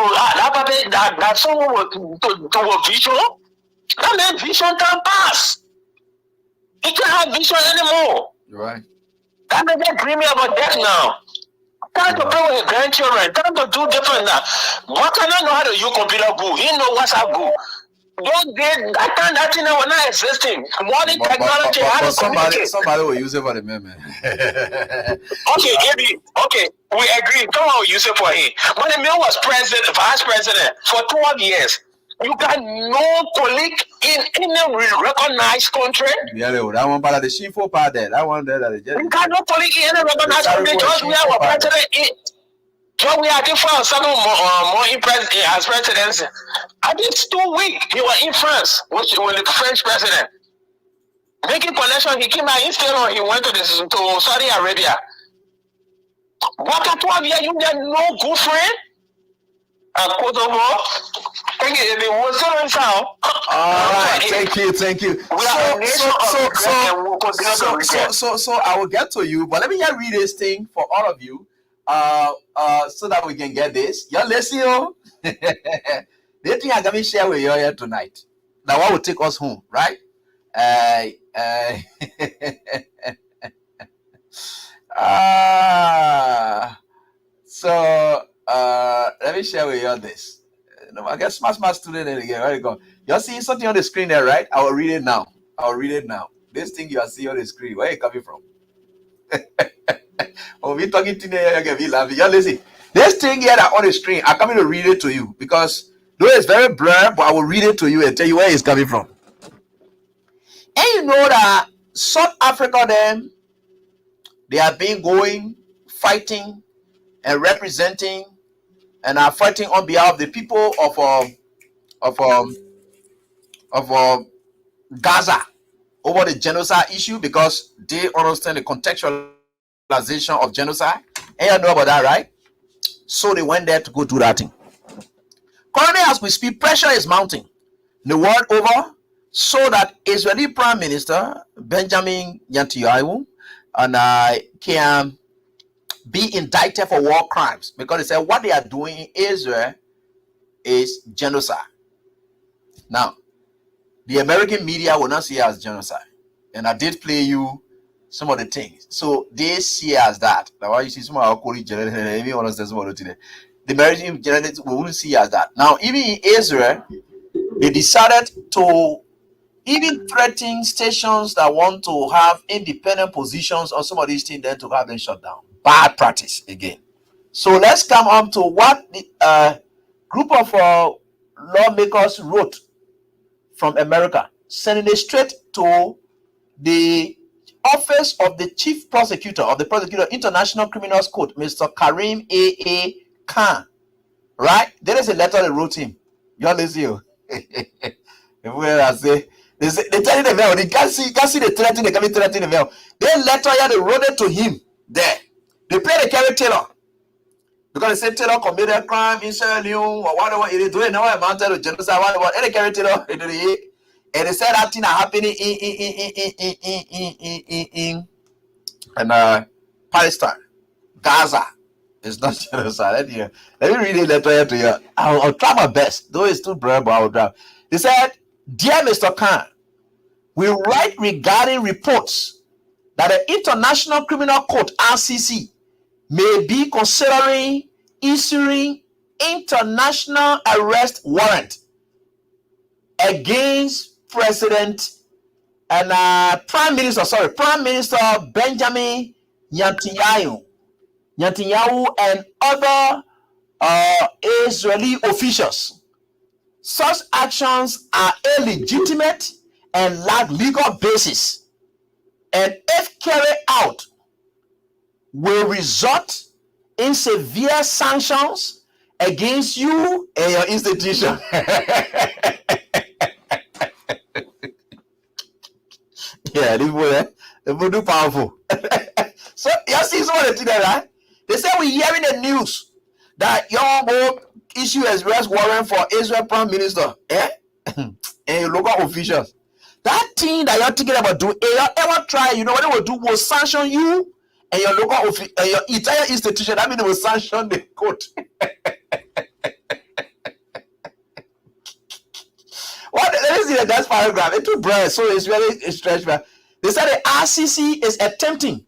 that someone will do vision? That man vision can pass. He can't have vision anymore. You're right. That man just dreaming about death now. Time to play with his grandchildren. Time to do different now. What can I know how to use computer go? He know what's up go. That time that thing was not existing. Modern technology, how to communicate. Somebody will use it for the meme. Okay, we agree. Come on, use it for him. When the man was vice president for 12 years, you got no colleague in any recognized country. Yeah, that one part of the Shifo part there. That one there that is just. You got no colleague in any recognized country. Just we are president. Just we are different. Some more impressed as presidents. I did 2 weeks. He was in France with the French president. Making connection. He came out instead of he went to Saudi Arabia. What 12 years you get no good friend? Kosovo. Thank you. We will soon All right, thank you. So I will get to you, but let me just read this thing for all of you, so that we can get this. You're listening. The thing I'm gonna share with you here tonight. Now, what will take us home, right? So let me share with you this. I guess smart student again. Where you go? You're seeing something on the screen there, right? I will read it now. This thing you are seeing on the screen, where are you coming from? Oh, we talking to you. Listen. This thing here that on the screen, I'm coming to read it to you because though it's very blurred, but I will read it to you and tell you where it's coming from. And you know that South Africa, then they have been going, fighting, and representing, and are fighting on behalf of the people of Gaza over the genocide issue because they understand the contextualization of genocide. And you know about that, right? So they went there to go do that thing. Currently, as we speak, pressure is mounting the world over so that Israeli Prime Minister Benjamin Netanyahu can be indicted for war crimes because they said what they are doing in Israel is genocide. Now, the American media will not see it as genocide, and I did play you some of the things. So they see as that. Now, why you see some of our colleagues, the American journalists won't see as that. Now, even in Israel, they decided to even threaten stations that want to have independent positions on some of these things, then to have them shut down. Bad practice again. So let's come up to what the group of lawmakers wrote from America, sending it straight to the office of the chief prosecutor of the prosecutor International Criminals Court, Mr. Karim A.A. Khan. Right? There is a letter they wrote him. You understand? They tell the mail. They can't see the threatening. They can't threaten the mail. Their letter here, they wrote it to him there. They play the character Taylor because they say Taylor committed a crime in Sierra Leone or whatever it is doing. Now amounted to genocide. Whatever any character Taylor, and they said that thing happening in Palestine, Gaza. It's not genocide. Let me read the letter here to you. I'll try my best. Though it's too bright, but I'll try. They said, "Dear Mr. Khan, we write regarding reports that the International Criminal Court (ICC) may be considering issuing international arrest warrant against President and Prime Minister Benjamin Netanyahu and other Israeli officials. Such actions are illegitimate and lack legal basis, and if carried out, will result in severe sanctions against you and your institution." Yeah, this will do powerful. So you see some of the things there, right? They say we're hearing the news that y'all go issue arrest warrant for Israel Prime Minister, and your local officials. That thing that you're thinking about doing, you ever try? You know what they will do? Will sanction you and your local and your entire institution. That means they will sanction the court. What? Let me see the next paragraph. It's too bright, so it's really stretched. They said the ICC is attempting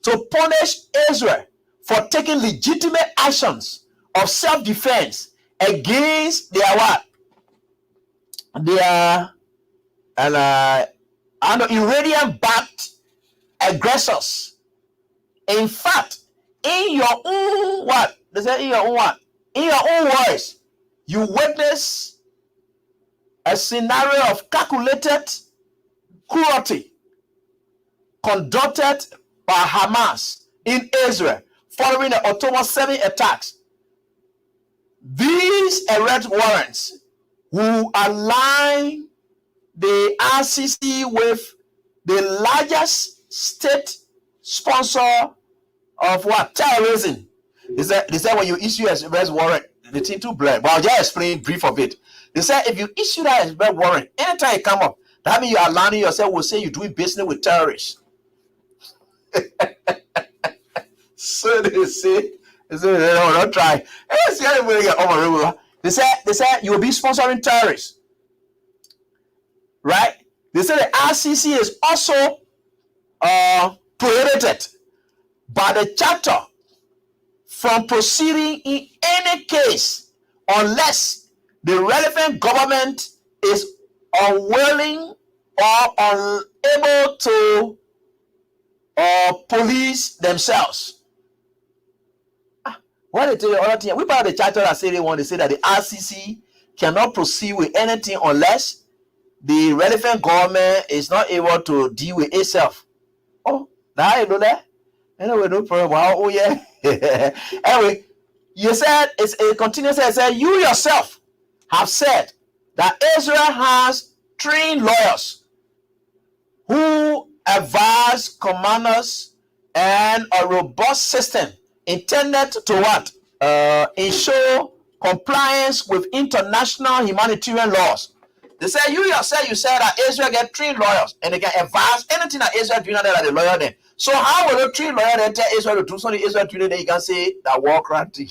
to punish Israel for taking legitimate actions of self-defense against their what? Their Iranian-backed aggressors. In fact, in your own what? They say in your own what? In your own voice, you witness a scenario of calculated cruelty conducted by Hamas in Israel following the October 7 attacks. These arrest warrants will align the ICC with the largest state sponsor of what? Terrorism. They said when you issue an arrest warrant, the thing too blurred. But I'll just explain brief of it. They said if you issue that arrest warrant, anytime you come up, that means you are aligning yourself. Will say you're doing business with terrorists. So they say, no, don't try. They said you will be sponsoring terrorists, right? They said the RCC is also prohibited by the charter from proceeding in any case unless the relevant government is unwilling or unable to police themselves. What they tell you other thing? We part of the charter that say they want to say that the RCC cannot proceed with anything unless the relevant government is not able to deal with itself. Oh, now you know that? Anyway, no problem. Oh yeah. Anyway, you said it continues. It said you yourself have said that Israel has trained lawyers who advise commanders and a robust system intended to what? Ensure compliance with international humanitarian laws. They say you yourself, you said that Israel get trained lawyers and they can advise anything that Israel doing that the lawyer then. So how will a trained lawyer then tell Israel to do something Israel doing then you can say that war crime thing?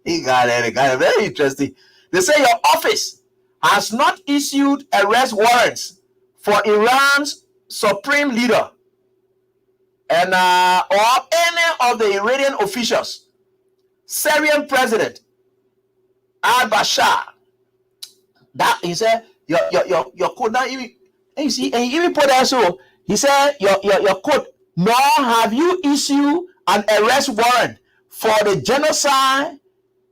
He got it. Very interesting. They say your office has not issued arrest warrants for Iran's supreme leader and or any of the Iranian officials, Syrian President al-Bashar. That he said your code now even and you see and he even put that so he said your code nor have you issued an arrest warrant for the genocide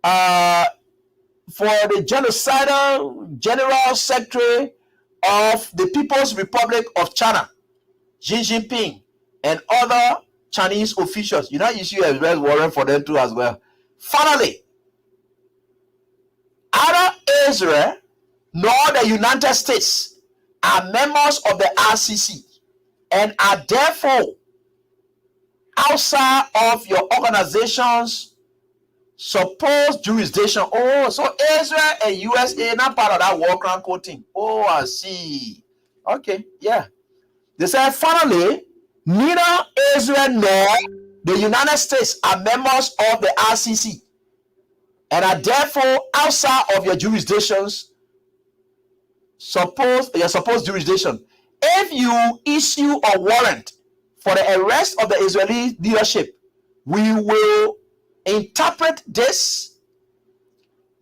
for the genocidal general secretary of the People's Republic of China, Xi Jinping, and other Chinese officials. You not issue an arrest warrant for them too as well. Finally, neither Israel nor the United States are members of the RCC and are therefore outside of your organization's supposed jurisdiction. Oh, so Israel and USA not part of that war crime code thing. Oh, I see. Okay, yeah. They said finally, neither Israel nor the United States are members of the RCC and are therefore outside of your jurisdictions. Your supposed jurisdiction. If you issue a warrant for the arrest of the Israeli leadership, we will interpret this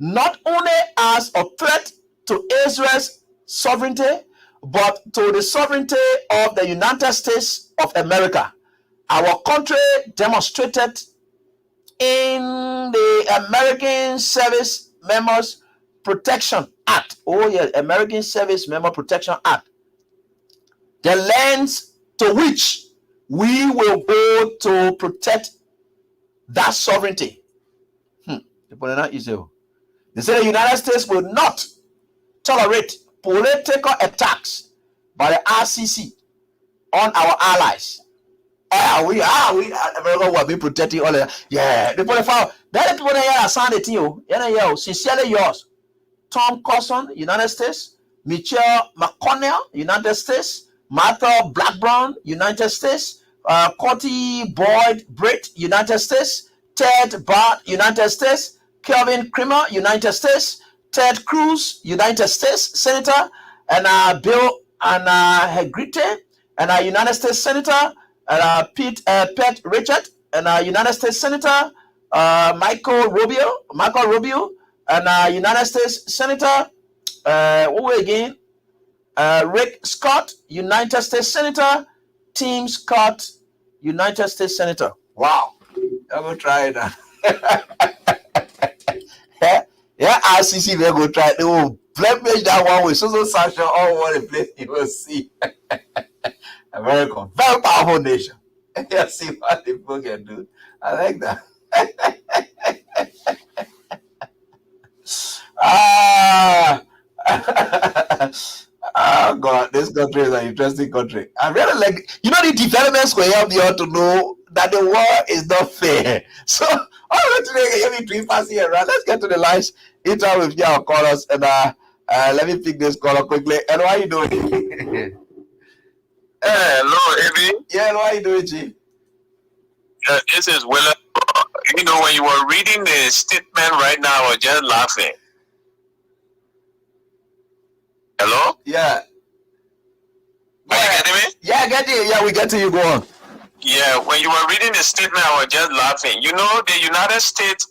not only as a threat to Israel's sovereignty, but to the sovereignty of the United States of America. Our country demonstrated in the American Service Members Protection Act. Oh yeah, American Service Member Protection Act. The lens to which we will go to protect that sovereignty. They say the United States will not tolerate political attacks by the RCC on our allies. America will be protecting all of that. Yeah, the people that signed it to you. Sincerely yours. Tom Carson, United States. Michelle McConnell, United States. Martha Blackburn, United States. Coty Boyd Britt, United States. Ted Barr, United States. Kelvin Creamer, United States. Ted Cruz, United States Senator. And Bill and Hegrite, and United States Senator. And Pete Richard, and United States Senator. Michael Rubio, and United States Senator. Rick Scott, United States Senator. Tim Scott, United States Senator. Wow. I'm going to try that. Yeah, RCC, we're going to try it. They will blemish that one with social sanction all over the place. You will see. America, very powerful nation. Let's see what the people can do. I like that. Oh God, this country is an interesting country. I really like, the developments will help you all to know that the war is not fair. So All right, today you me dream fast here, right? Let's get to the lines. Interact with your callers and let me pick this caller quickly. And what are you doing? Hello, Eddie. Yeah, what are you doing, G? This is Will. You know, when you were reading the statement right now, I was just laughing. Hello? Yeah. Are you getting me? Yeah, I get you. Yeah, we get to you. Go on. Yeah, when you were reading the statement, I was just laughing. You know, the United States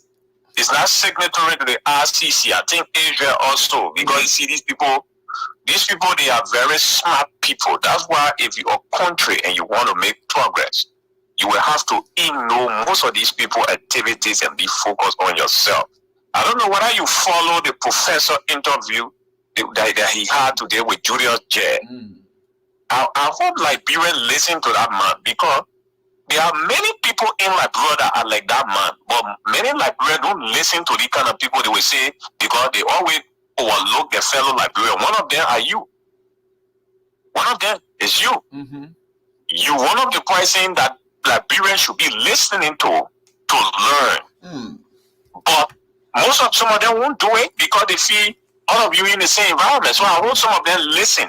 is not signatory to the RCC. I think Asia also, because you see these people, they are very smart people. That's why if you're a country and you want to make progress, you will have to ignore most of these people's activities and be focused on yourself. I don't know whether you follow the professor interview that he had today with Julius J. I hope Liberians listen to that man, because there are many people in Liberia that are like that man, but many Liberians don't listen to the kind of people they will say, because they always overlook their fellow Liberian. One of them are you. One of them is you. You one of the person that Liberians should be listening to learn. But some of them won't do it because they feel all of you in the same environment. So I hope some of them listen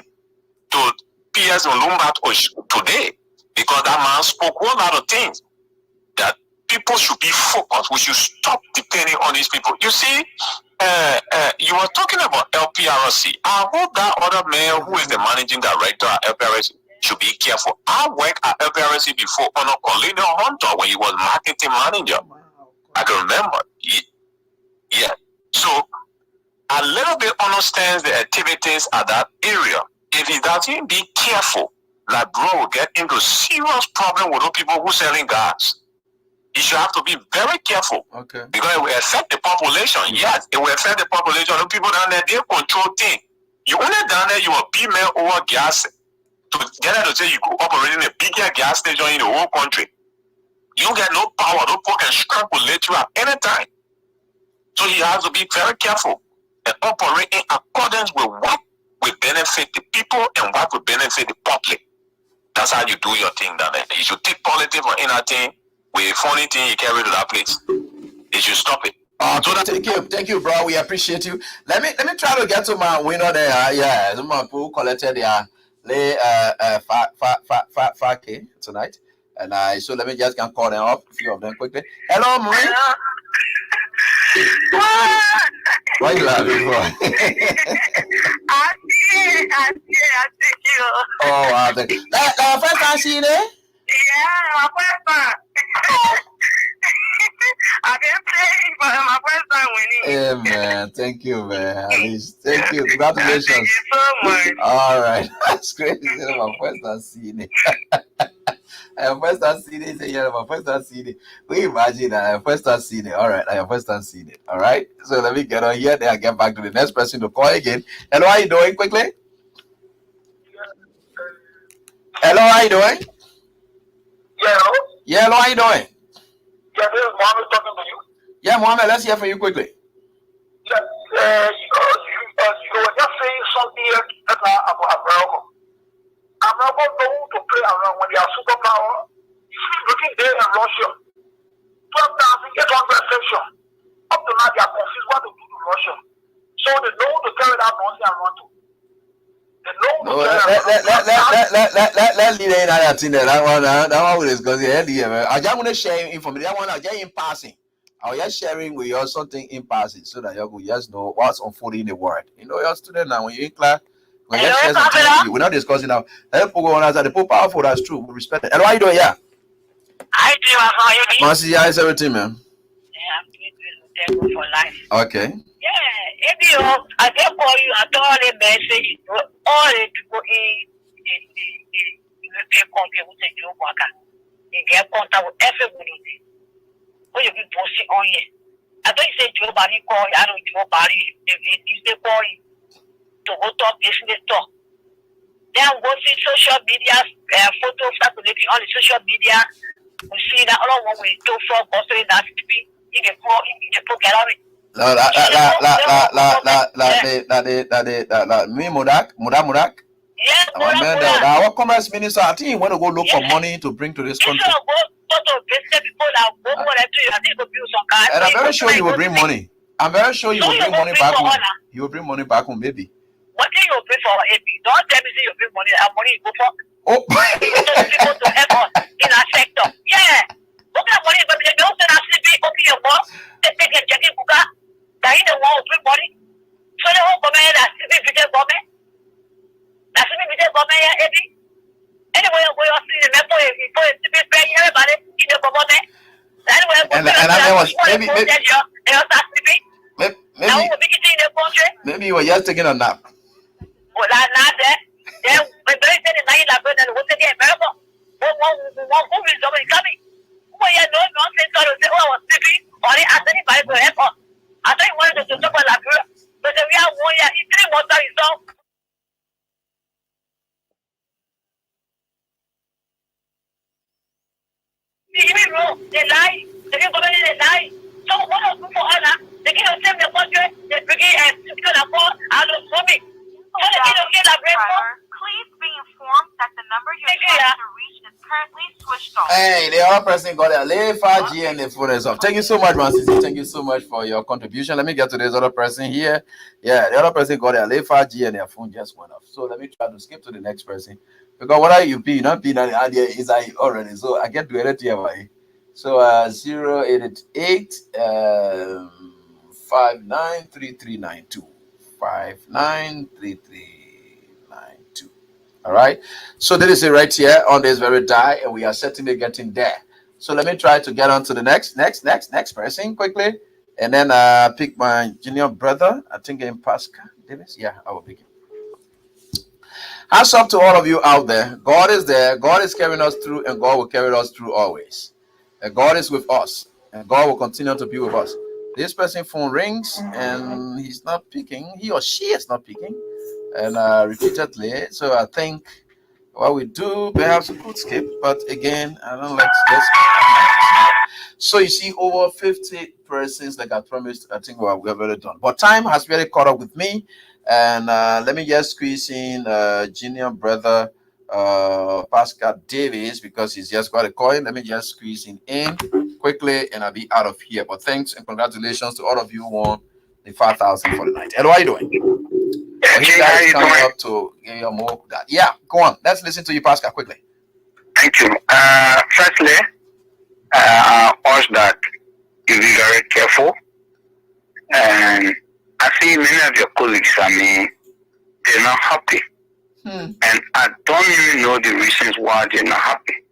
to P.S. Olumba today, because that man spoke a whole lot of things that people should be focused. We should stop depending on these people. You see, you were talking about LPRC. I hope that other man who is the managing director at LPRC should be careful. I worked at LPRC before under Colonel Hunter when he was marketing manager. I can remember. Yeah. So a little bit understands the activities at that area. If he doesn't be careful, like bro will get into serious problem with those people who selling gas. You should have to be very careful. Okay. Because it will affect the population. Yes, it will affect the population. The people down there, they control things. You only down there, you will be man over gas to get to say you could operate in a bigger gas station in the whole country. You don't get no power. Those people can scrapulate you at any time. So he has to be very careful and operate in accordance with what will benefit the people and what will benefit the public. That's how you do your thing down there. You should take politics or anything with a funny thing you carry to that place. You should stop it. Thank you, bro. We appreciate you. Let me try to get to my winner there. Yeah, some people collected their 5K tonight, and so let me just call them up, a few of them quickly. Hello, Marie. Why are you laughing for? I see you. Oh, wow. That first time seeing it? Yeah, my first time. I've been playing, but my first time winning. Yeah, man. Thank you, man. At least. Thank you. Congratulations. Thank you so much. All right. That's great. My first time seeing it. I first time seeing it. Yeah, my first time seeing it. We imagine that I first time seeing it. All right. I first time seeing it. All right. So let me get on here. Then I get back to the next person to call again. Hello, how you doing? Quickly. Hello, how you doing? Hello? Yeah, hello, how you doing? Yeah, this is Mohammed talking to you. Yeah, Mohammed, let's hear from you quickly. Yeah, you were just saying something about America. America known to play around when they are superpower. You see, looking there in Russia, 12,800 sections. Up to now, they are confused what to do to Russia. So they know to carry that nonsense around to. Let's leave that thing there. That one will discuss it. I just want to share information. That one I just in passing. I was just sharing with you something in passing so that you will just know what's unfolding in the world. You know, your student now when you're in class, when you share something, we're not discussing now. Let people go on as the people powerful. That's true. We respect it. And what are you doing? Yeah. Hi, Jim. How are you doing? Mercy, yeah, it's everything, man. Yeah, I'm doing good for life. Okay. Yeah, if you, I can call you at all the message, all the people in the European country who say Joe Waka. They get contact with everybody. What you be posting on here? I don't say Joe Barry call you, I don't Joe Barry. You say call you to go talk, business talk. Then go see social media, photos circulating on the social media. We see that all one way to for posting that TV. You can go, get on it. Me Mudak. Yes, our commerce minister, I think he want to go look for money to bring to this country. And I'm very sure you will bring money. I'm very sure you will bring money back home. You will bring money back home, baby. What do you bring for AP? Don't tell me say you bring money. Money you go for. Oh. People to help us in our sector. Yeah. Look at money, but they don't say that CB open your boss. They take a jacket buka. That in the wall bring money. So they won't come here. That CB video government. That CB video government here, AP. Anyway, you go see the member. You go CB pay everybody in the government. Anyway, maybe you were just taking a nap. Well, not that. Then we very said the night like that. What's the America? One movie is already coming. Who you know nonsense? So say, oh, I was sleeping. Or they asked anybody to help us. I thought you wanted to talk about Liberia. But we have 1 year. In 3 months, is all. They lie. They give government they lie. So what else do for honor? They give us the country. They bring it and people are poor. I don't know me. So they give us Please be informed that the number you're trying to reach is currently switched off. Hey, the other person got their LA5G and the phone is off. Thank you so much, man. Thank you so much for your contribution. Let me get to this other person here. Yeah, the other person got their LA5G and their phone just went off. So let me try to skip to the next person. Because what are you P? Not P, the idea is I already. So I get to edit here. So 088 593392. 593392. All right. So this is it right here on this very die, and we are certainly getting there. So let me try to get on to the next person quickly, and then pick my junior brother. I think in Pascal Davis. Yeah, I will pick him. Hands up to all of you out there. God is there. God is carrying us through, and God will carry us through always. And God is with us, and God will continue to be with us. This person's phone rings, and he's not picking. He or she is not picking, and repeatedly. So I think what we do, perhaps we could skip, but again, I don't like this. So you see, over 50 persons, like I promised. I think we're already done. But time has really caught up with me. And let me just squeeze in junior brother Pascal Davis, because he's just got a coin. Let me just squeeze him in quickly, and I'll be out of here. But thanks and congratulations to all of you who won the 5,000 for the night. Hello, how are you doing? You guys coming up to give you more of that. Yeah, go on. Let's listen to you, Pascal, quickly. Thank you. Firstly, I urge that you be very careful. And I see many of your colleagues, they're not happy. And I don't even know the reasons why they're not happy.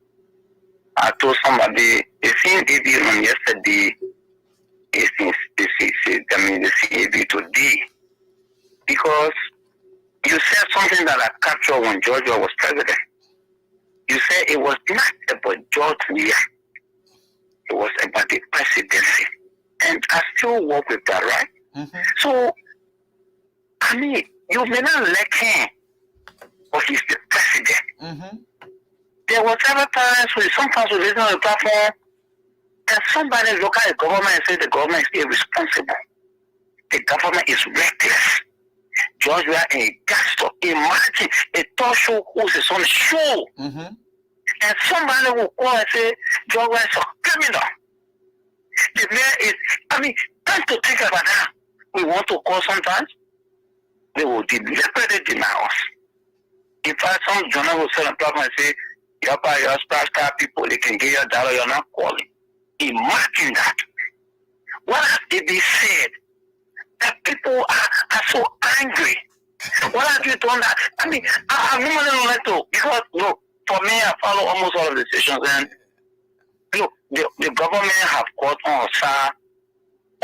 I told somebody, the CAB on yesterday is the CAB today. Because you said something that I captured when Georgia was president. You said it was not about Georgia. It was about the presidency. And I still work with that, right? So, you may not like him, but he's the president. There were several times sometimes we listen on the platform, and somebody look at the government and say the government is irresponsible. The government is reckless. George, we are in a gas. Imagine a talk show host is on the show, and somebody will call and say, George, we are a criminal. The mayor is, time to think about that. We want to call sometimes, they will deliberately deny us. In fact, some journal will sit on the platform and say, your splash card people, they can get your dollar, you're not calling. Imagine that. What has it been said? That people are so angry. What have you done that? I normally don't like to, because, look, for me, I follow almost all of the stations, and look, the government have caught on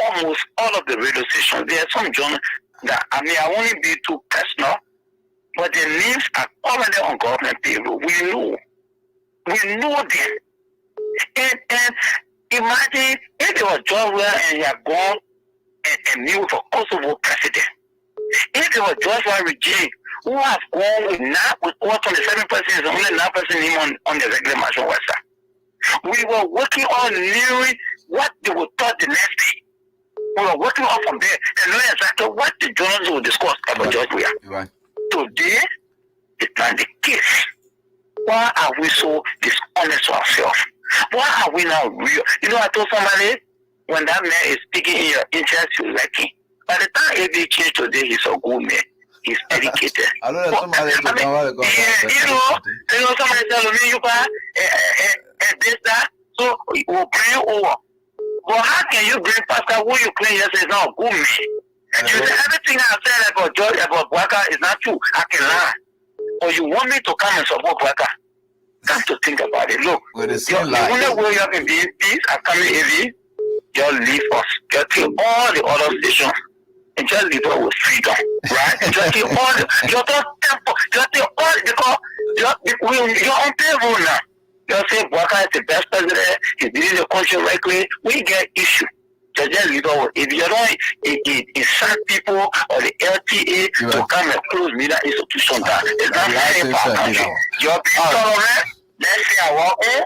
almost all of the radio stations. There are some journals that, I won't be too personal, but the names are already on government payroll. We know them. And imagine if there was George Weah and he had gone and knew for Kosovo president. If there was George Weah regime who have gone with all 27 persons, only 9 persons on the regular marshal website. We were working on knowing what they would thought the next day. We were working on from there and knowing exactly what the journalists will discuss about George Weah. Right. Today, it's not the case. Why are we so dishonest to ourselves? Why are we now real? You know, I told somebody, when that man is speaking in your interest, you like him. By the time AB changed today, he's a good man. He's educated. I know that somebody somebody tell me, you buy this, that, so we will bring you over. Well, how can you bring Pastor who you claim yes is not a good man? And you say everything I said about George, about Bwaka is not true. I can lie. Or you want me to come and support Bwaka? Got to think about it. Look, the only way you have been peace are coming heavy. Just leave us. Just take all the other stations and just leave us with freedom, right? Just take all the, just take all because you're on payroll now. Just say Bwaka is the best president. He's leading the country rightly. We get issue. Just leave us. If you don't incite people or the LTA to come and close media institution, that is not fair for our country. You're being tolerant. Let's say our own.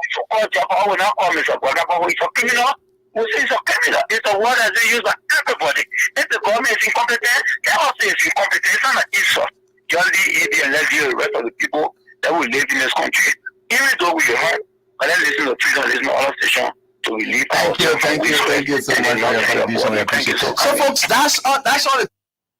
We will not call Mr. Bwaka, but it's a criminal. We say it's a criminal. It's a word that's used by everybody. If the government is incompetent, they all say it's incompetent. It's not an insult. Just leave it and let's deal with the rest of the people that will live in this country. Even though we hurt, but let's listen to freedom, listen to all station to relieve ourselves. Thank you so much. So, folks, that's all.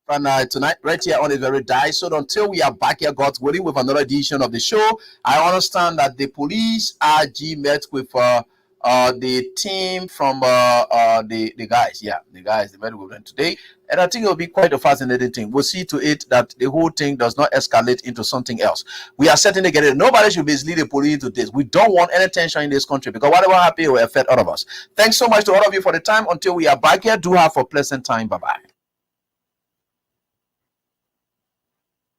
And tonight, right here on the very dice. So until we are back here, God's willing, with another edition of the show, I understand that the police RG met with the team from the guys. Yeah, the guys, they met with them today. And I think it will be quite a fascinating thing. We'll see to it that the whole thing does not escalate into something else. We are certainly getting it. Nobody should mislead the police into this. We don't want any tension in this country because whatever happens will affect all of us. Thanks so much to all of you for the time. Until we are back here, do have a pleasant time. Bye-bye.